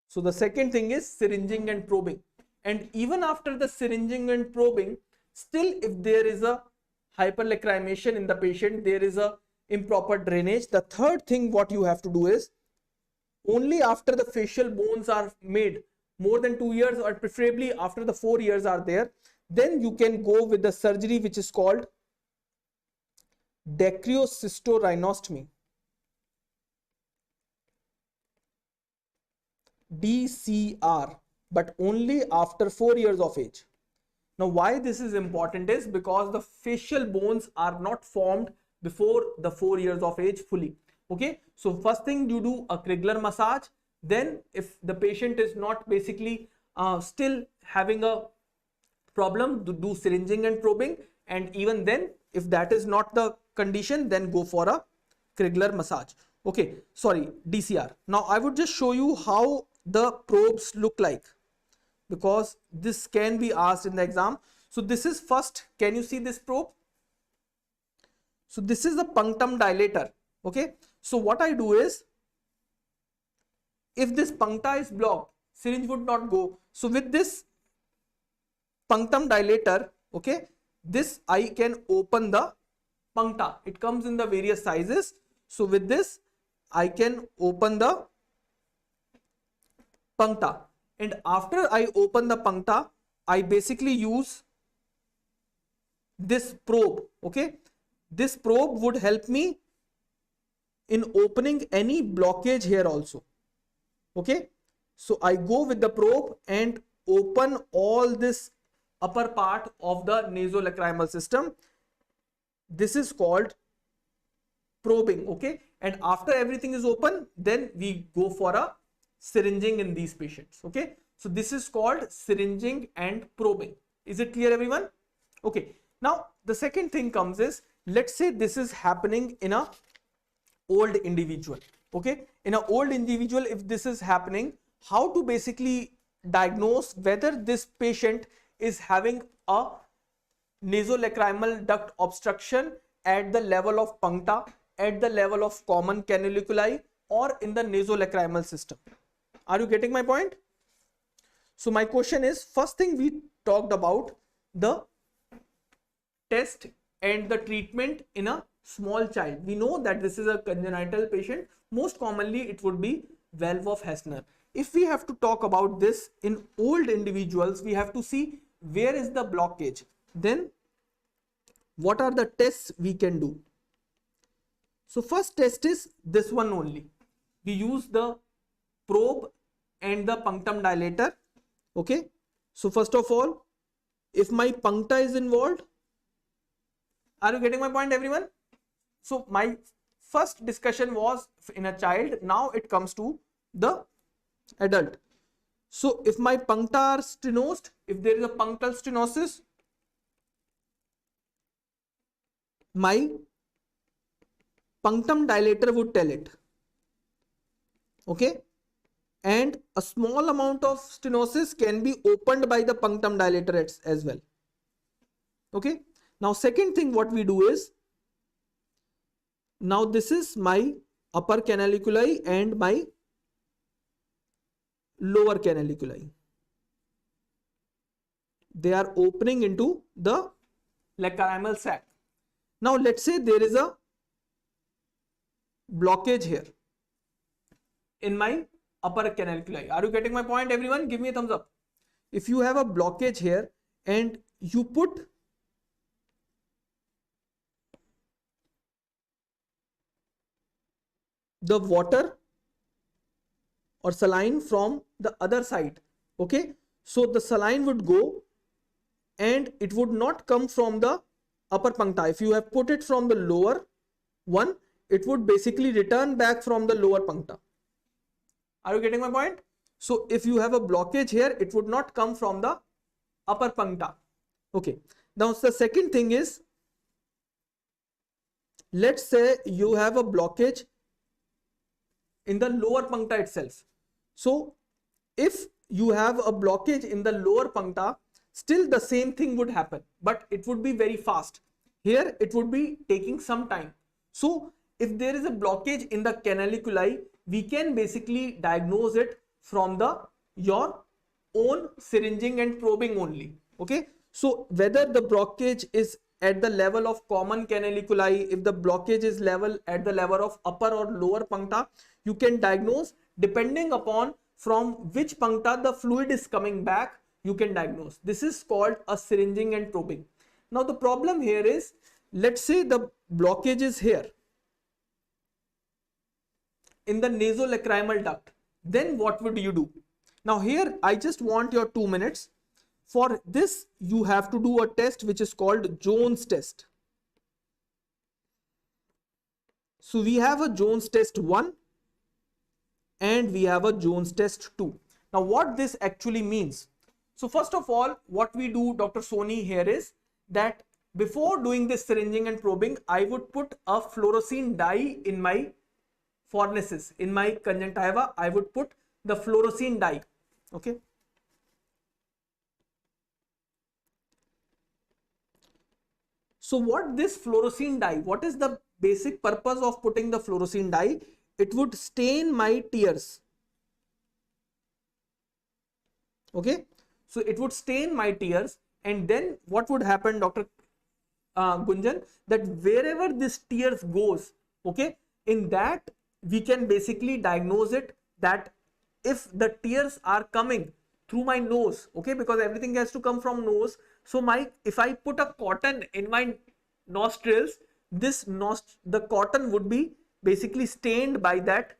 So the second thing is syringing and probing. And even after the syringing and probing, still if there is a hyperlacrimation in the patient, there is a improper drainage, the third thing what you have to do is, only after the facial bones are made more than 2 years, or preferably after the 4 years are there, then you can go with the surgery which is called dacryocystorhinostomy. DCR, but only after 4 years of age. Now why this is important is because the facial bones are not formed before the 4 years of age fully. Okay, so first thing you do a Krigler massage, then if the patient is not basically still having a problem, to do syringing and probing, and even then if that is not the condition, then go for a Krigler massage. Okay, sorry, DCR. Now I would just show you how the probes look like, because this can be asked in the exam. So this is first, can you see this probe? So this is the punctum dilator. Okay, so what I do is, if this puncta is blocked, syringe would not go. So with this punctum dilator, okay, this I can open the puncta. It comes in the various sizes. So with this I can open the puncta, and after I open the puncta, I basically use this probe. Okay, this probe would help me in opening any blockage here also. Okay, so I go with the probe and open all this upper part of the nasolacrimal system. This is called probing. Okay, and after everything is open, then we go for a syringing in these patients. Okay, so this is called syringing and probing. Is it clear, everyone? Okay, now the second thing comes is, let's say this is happening in a old individual. Okay, in an old individual, if this is happening, how to basically diagnose whether this patient is having a nasolacrimal duct obstruction at the level of puncta, at the level of common canaliculi, or in the nasolacrimal system. Are you getting my point? So my question is, first thing we talked about the test and the treatment in a small child. We know that this is a congenital patient. Most commonly it would be valve of Hessner. If we have to talk about this in old individuals, we have to see where is the blockage. Then what are the tests we can do? So first test is this one only. We use the probe and the punctum dilator. Okay, so first of all, if my puncta is involved, are you getting my point, everyone? So my first discussion was in a child, now it comes to the adult. So if my puncta are stenosed, if there is a punctal stenosis, my punctum dilator would tell it. Okay, and a small amount of stenosis can be opened by the punctum dilator as well. Okay, now second thing what we do is, now this is my upper canaliculi and my lower canaliculi. They are opening into the lacrimal sac. Now let's say there is a blockage here in my upper canaliculi. Are you getting my point, everyone? Give me a thumbs up. If you have a blockage here and you put the water or saline from the other side, okay, so the saline would go and it would not come from the upper puncta. If you have put it from the lower one, it would basically return back from the lower puncta. Are you getting my point? So if you have a blockage here, it would not come from the upper puncta. Okay. Now the second thing is, let's say you have a blockage in the lower puncta itself. So if you have a blockage in the lower puncta, still the same thing would happen, but it would be very fast. Here it would be taking some time. So if there is a blockage in the canaliculi, we can basically diagnose it from your own syringing and probing only. Okay, so whether the blockage is at the level of common canaliculi, if the blockage is at the level of upper or lower puncta, you can diagnose depending upon from which puncta the fluid is coming back. You can diagnose. This is called a syringing and probing. Now the problem here is, let's say the blockage is here in the nasolacrimal duct. Then what would you do? Now here I just want your 2 minutes. For this you have to do a test which is called Jones test. So we have a Jones test 1 and we have a Jones test 2. Now what this actually means? So first of all, what we do, Dr. Soni, here is that before doing this syringing and probing, I would put a fluorescein dye in my fornices. In my conjunctiva, I would put the fluorescein dye. Okay. So what this fluorescein dye, what is the basic purpose of putting the fluorescein dye? It would stain my tears. Okay. So it would stain my tears, and then what would happen, Dr. Gunjan, that wherever this tears goes, okay, in that we can basically diagnose it, that if the tears are coming through my nose, okay, because everything has to come from nose. So if I put a cotton in my nostrils, the cotton would be basically stained by that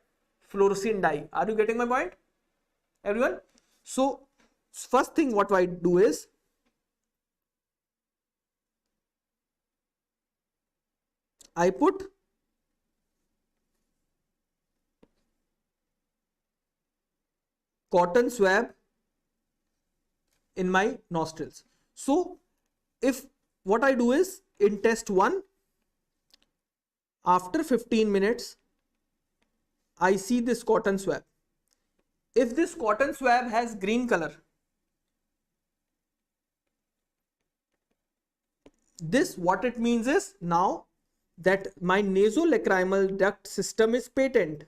fluorescein dye. Are you getting my point, everyone? So first thing what I do is, I put cotton swab in my nostrils. So if what I do is, in test 1, after 15 minutes, I see this cotton swab. If this cotton swab has green color, this what it means is now that my nasolacrimal duct system is patent.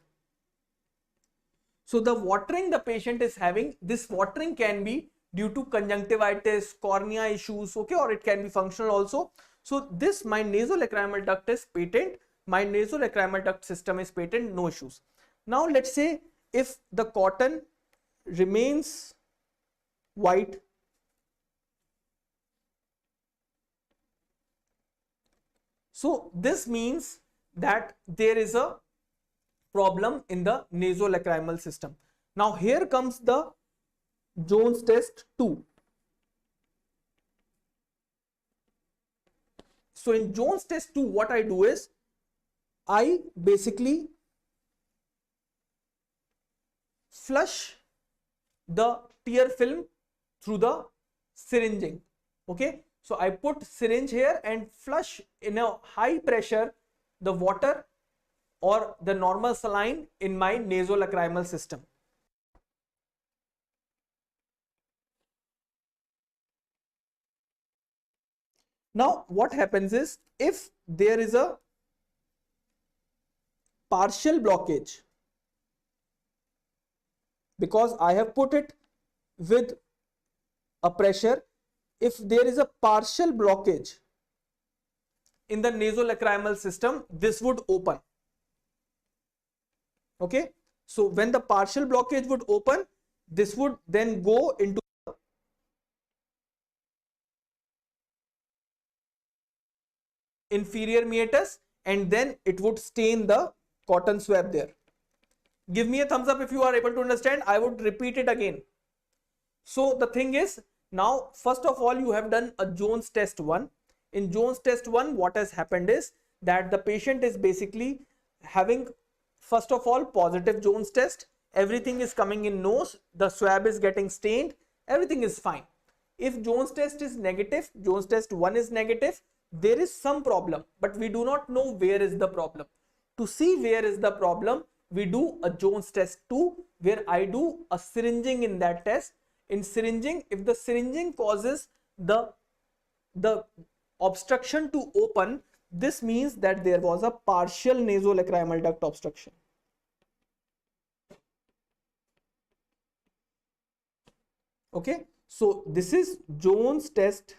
So the watering the patient is having, this watering can be due to conjunctivitis, cornea issues, okay, or it can be functional also. So this, my nasolacrimal duct is patent, my nasolacrimal duct system is patent, no issues. Now let's say if the cotton remains white, so this means that there is a problem in the nasolacrimal system. Now here comes the Jones test 2. So in Jones test 2, what I do is, I basically flush the tear film through the syringing. Okay, so I put syringe here and flush in a high pressure the water or the normal saline in my nasolacrimal system. Now what happens is, if there is a partial blockage, because I have put it with a pressure, if there is a partial blockage in the nasolacrimal system, this would open. Okay, so when the partial blockage would open, this would then go into inferior meatus, and then it would stain the cotton swab there. Give me a thumbs up if you are able to understand. I would repeat it again. So the thing is, now first of all, you have done a Jones test 1. In Jones test 1, what has happened is that the patient is basically having, first of all, positive Jones test. Everything is coming in nose, the swab is getting stained, everything is fine. If Jones test is negative, Jones test 1 is negative, there is some problem, but we do not know where is the problem. To see where is the problem, we do a Jones test 2, where I do a syringing in that test. In syringing, if the syringing causes the obstruction to open, this means that there was a partial nasolacrimal duct obstruction. Okay, so this is Jones test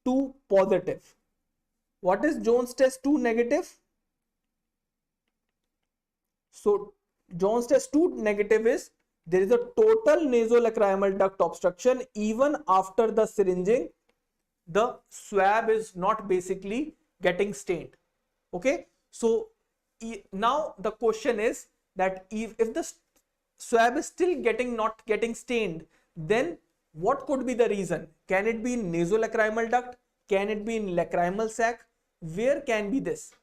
2 positive. What is Jones test 2 negative? So Jones test 2 negative is there is a total nasolacrimal duct obstruction. Even after the syringing, the swab is not basically getting stained. Okay, so now the question is that if the swab is still not getting stained, then what could be the reason? Can it be in nasolacrimal duct? Can it be in lacrimal sac? Where can be this?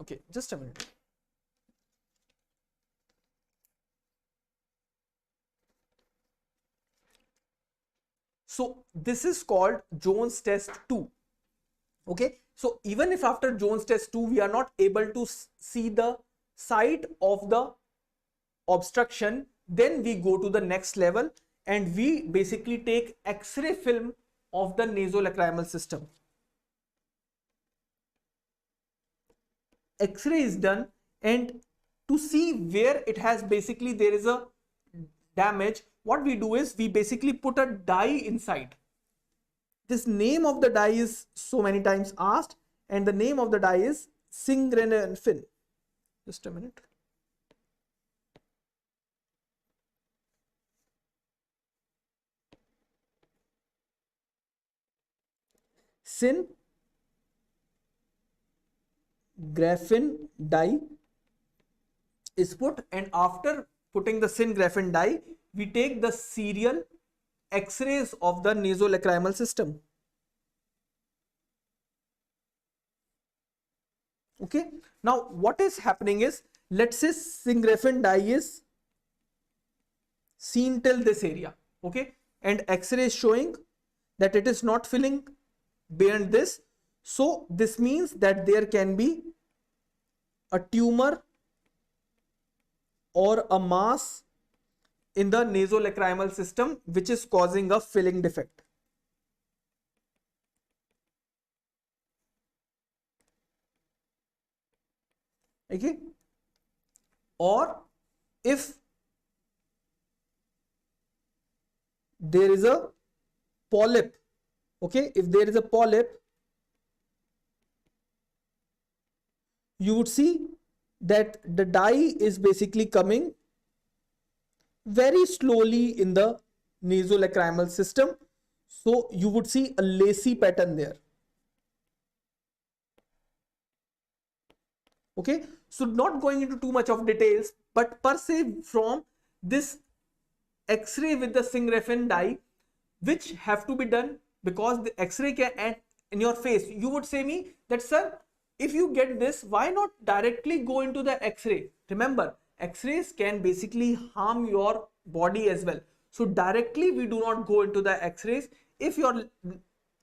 Okay, just a minute. So this is called Jones test 2. Okay, so even if after Jones test 2 we are not able to see the site of the obstruction, then we go to the next level and we basically take X-ray film of the nasolacrimal system. X-ray is done, and to see where it has basically there is a damage, what we do is we basically put a dye inside. This name of the dye is so many times asked, and the name of the dye is Syngrefin. Just a minute. Syngrefin dye is put, and after putting the Syngrefin dye, we take the serial X-rays of the nasolacrimal system. Okay, now what is happening is, let's say Syngrefin dye is seen till this area, okay, and X-ray is showing that it is not filling beyond this. So this means that there can be a tumor or a mass in the nasolacrimal system which is causing a filling defect. Okay, or if there is a polyp, okay, if there is a polyp, you would see that the dye is basically coming very slowly in the nasolacrimal system. So you would see a lacy pattern there. Okay, so not going into too much of details, but per se from this X-ray with the Syngrefin dye, which have to be done, because the X-ray can in your face, you would say me that, sir, if you get this, why not directly go into the X-ray? Remember, X-rays can basically harm your body as well. So directly we do not go into the X-rays. If your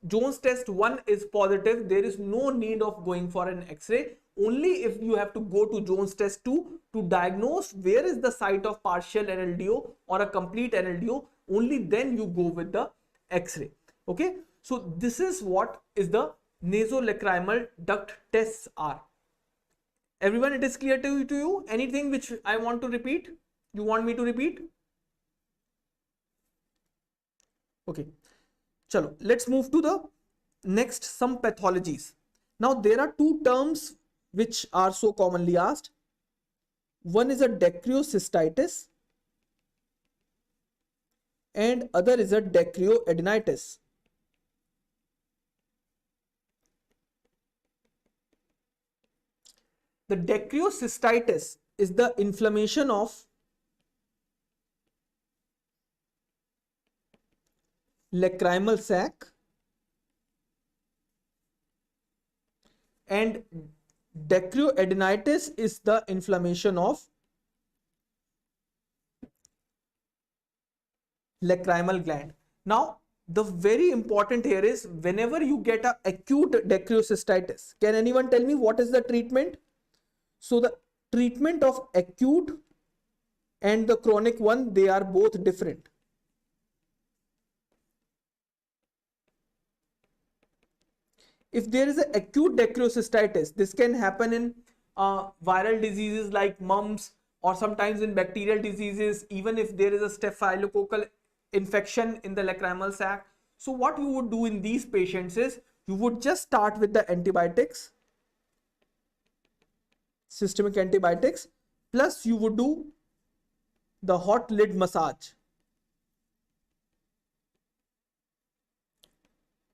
Jones test 1 is positive, there is no need of going for an X-ray. Only if you have to go to Jones test 2 to diagnose where is the site of partial NLDO or a complete NLDO, only then you go with the X-ray. Okay, So this is what is the nasolacrimal duct tests are. Everyone, it is clear to you? Anything which I want to repeat? You want me to repeat? Okay. Chalo, let's move to the next, some pathologies. Now there are two terms which are so commonly asked. One is a dacryocystitis and other is a dacryoadenitis. The dacryocystitis is the inflammation of lacrimal sac, and dacryoadenitis is the inflammation of lacrimal gland. Now, the very important here is whenever you get a acute dacryocystitis, can anyone tell me what is the treatment? So the treatment of acute and the chronic one, they are both different. If there is an acute dacryocystitis, this can happen in viral diseases like mumps, or sometimes in bacterial diseases, even if there is a staphylococcal infection in the lacrimal sac. So what you would do in these patients is you would just start with the antibiotics, systemic antibiotics, plus you would do the hot lid massage.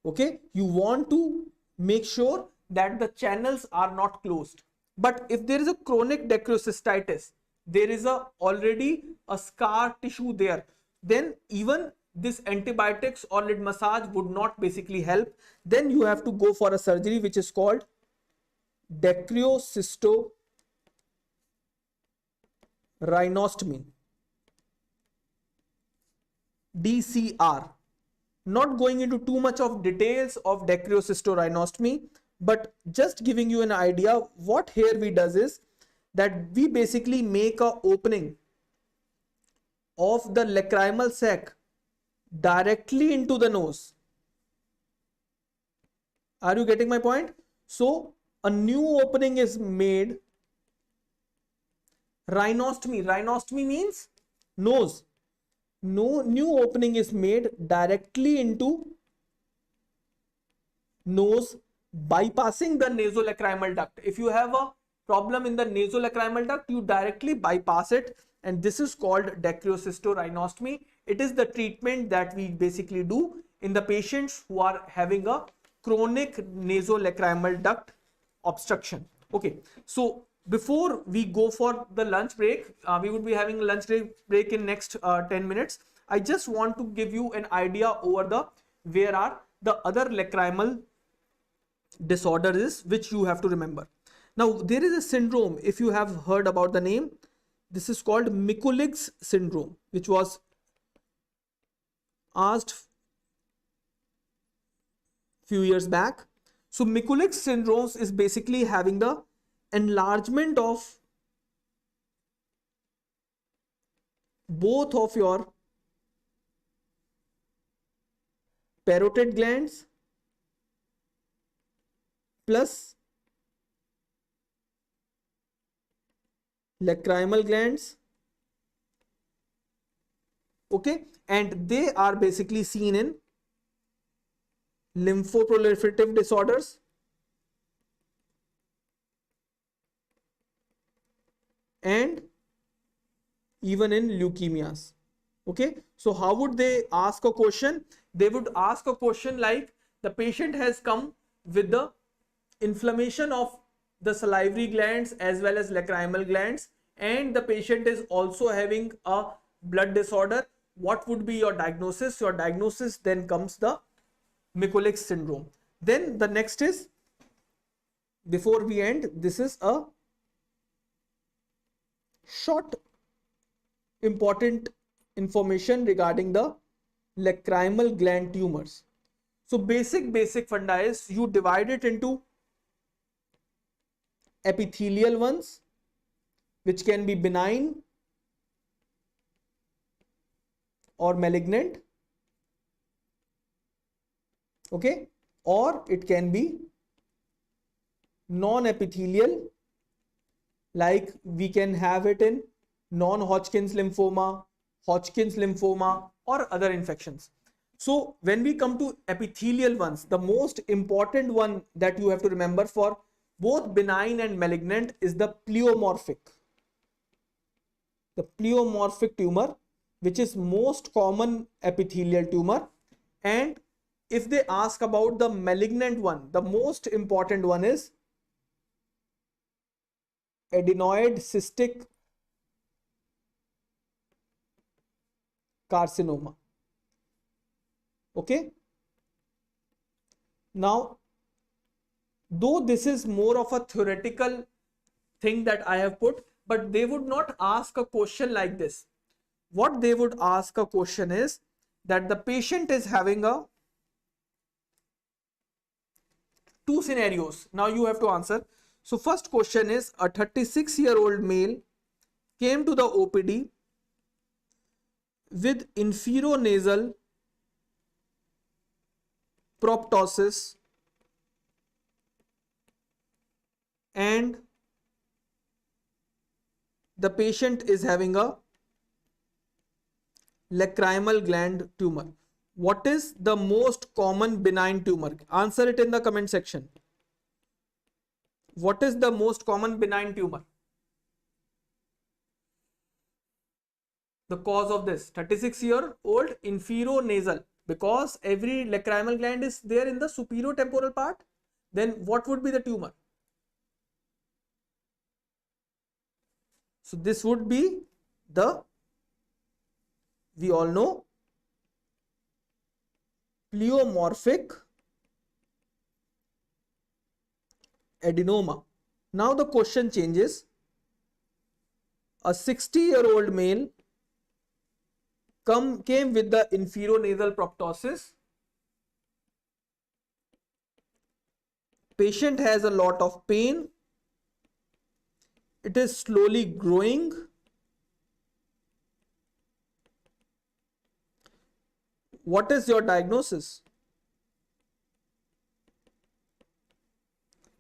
Okay, you want to make sure that the channels are not closed. But if there is a chronic dacryocystitis, there is already a scar tissue there, then even this antibiotics or lid massage would not basically help. Then you have to go for a surgery which is called dacryocystorhinostomy, DCR. Not going into too much of details of dacryocysterinostomy, but just giving you an idea. What here we does is that we basically make a opening of the lacrimal sac directly into the nose. Are you getting my point? So a new opening is made. Rhinostomy means nose. No new opening is made directly into nose, bypassing the nasolacrimal duct. If you have a problem in the nasolacrimal duct, you directly bypass it, and this is called dacryocysterinostomy. It is the treatment that we basically do in the patients who are having a chronic nasolacrimal duct obstruction. Okay, so before we go for the lunch break, we would be having a lunch break in next 10 minutes. I just want to give you an idea over the where are the other lacrimal disorders which you have to remember. Now there is a syndrome, if you have heard about the name, this is called Mikulicz syndrome, which was asked few years back. So Mikulicz syndrome is basically having the enlargement of both of your parotid glands plus lacrimal glands. Okay, and they are basically seen in lymphoproliferative disorders, and even in leukemias. Okay, so how would they ask a question? They would ask a question like, the patient has come with the inflammation of the salivary glands as well as lacrimal glands, and the patient is also having a blood disorder. What would be your diagnosis? Your diagnosis then comes the Mikulicz syndrome. Then the next is, before we end, this is a short important information regarding the lacrimal gland tumors. So basic funda is you divide it into epithelial ones, which can be benign or malignant, Okay, or it can be non-epithelial, like we can have it in non-Hodgkin's lymphoma, Hodgkin's lymphoma, or other infections. So when we come to epithelial ones, the most important one that you have to remember for both benign and malignant is the pleomorphic. The pleomorphic tumor, which is most common epithelial tumor. And if they ask about the malignant one, the most important one is adenoid cystic carcinoma. Okay, now though this is more of a theoretical thing that I have put, but they would not ask a question like this. What they would ask a question is that the patient is having a two scenarios. Now you have to answer. So first question is, a 36-year-old male came to the OPD with inferonasal proptosis and the patient is having a lacrimal gland tumor. What is the most common benign tumor? Answer it in the comment section. What is the most common benign tumor? The cause of this 36-year-old inferonasal, because every lacrimal gland is there in the superior temporal part. Then what would be the tumor? So this would be the, we all know, pleomorphic adenoma. Now the question changes. A 60-year-old male came with the inferonasal proptosis. Patient has a lot of pain. It is slowly growing. What is your diagnosis?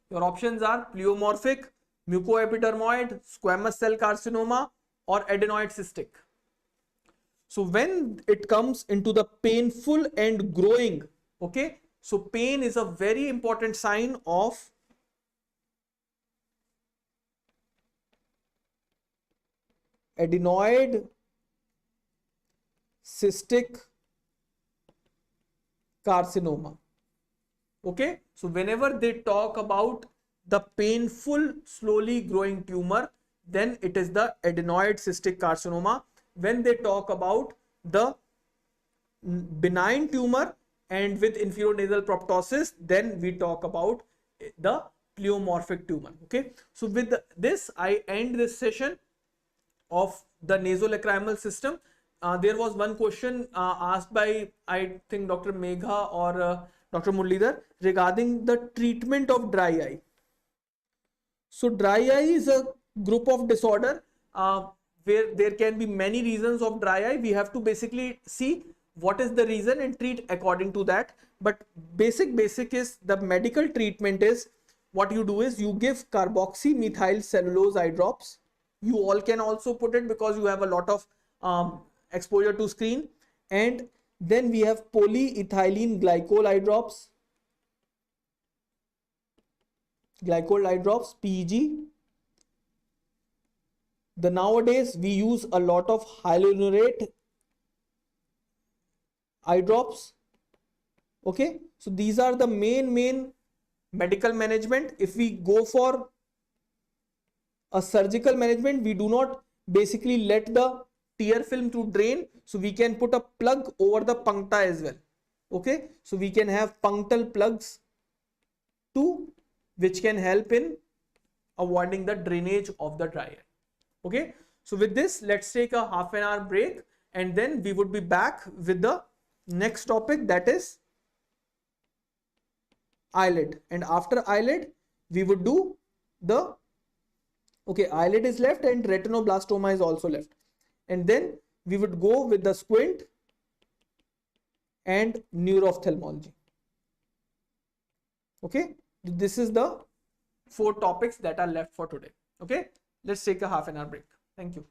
Your options are pleomorphic, mucoepidermoid, squamous cell carcinoma, or adenoid cystic. So when it comes into the painful and growing, okay, so pain is a very important sign of adenoid cystic carcinoma. Okay, so whenever they talk about the painful slowly growing tumor, then it is the adenoid cystic carcinoma. When they talk about the benign tumor and with inferonasal proptosis, then we talk about the pleomorphic tumor. Okay, so with this I end this session of the nasolacrimal system. There was one question asked by, I think, Dr. Megha or Dr. Muralidhar regarding the treatment of dry eye. So dry eye is a group of disorder where there can be many reasons of dry eye. We have to basically see what is the reason and treat according to that. But basic is the medical treatment is, what you do is you give carboxymethyl cellulose eye drops. You all can also put it because you have a lot of exposure to screen. And then we have polyethylene glycol eye drops. Glycol eye drops, PEG. Nowadays we use a lot of hyaluronate eye drops. Okay, so these are the main medical management. If we go for a surgical management, we do not basically let the tear film to drain, so we can put a plug over the puncta as well. Okay, so we can have punctal plugs too, which can help in avoiding the drainage of the dry eye. Okay, so with this, let's take a half an hour break and then we would be back with the next topic, that is eyelid. And after eyelid we would do the, okay, eyelid is left and retinoblastoma is also left, and then we would go with the squint and neuroophthalmology. Okay, this is the 4 topics that are left for today. Okay, let's take a half an hour break. Thank you.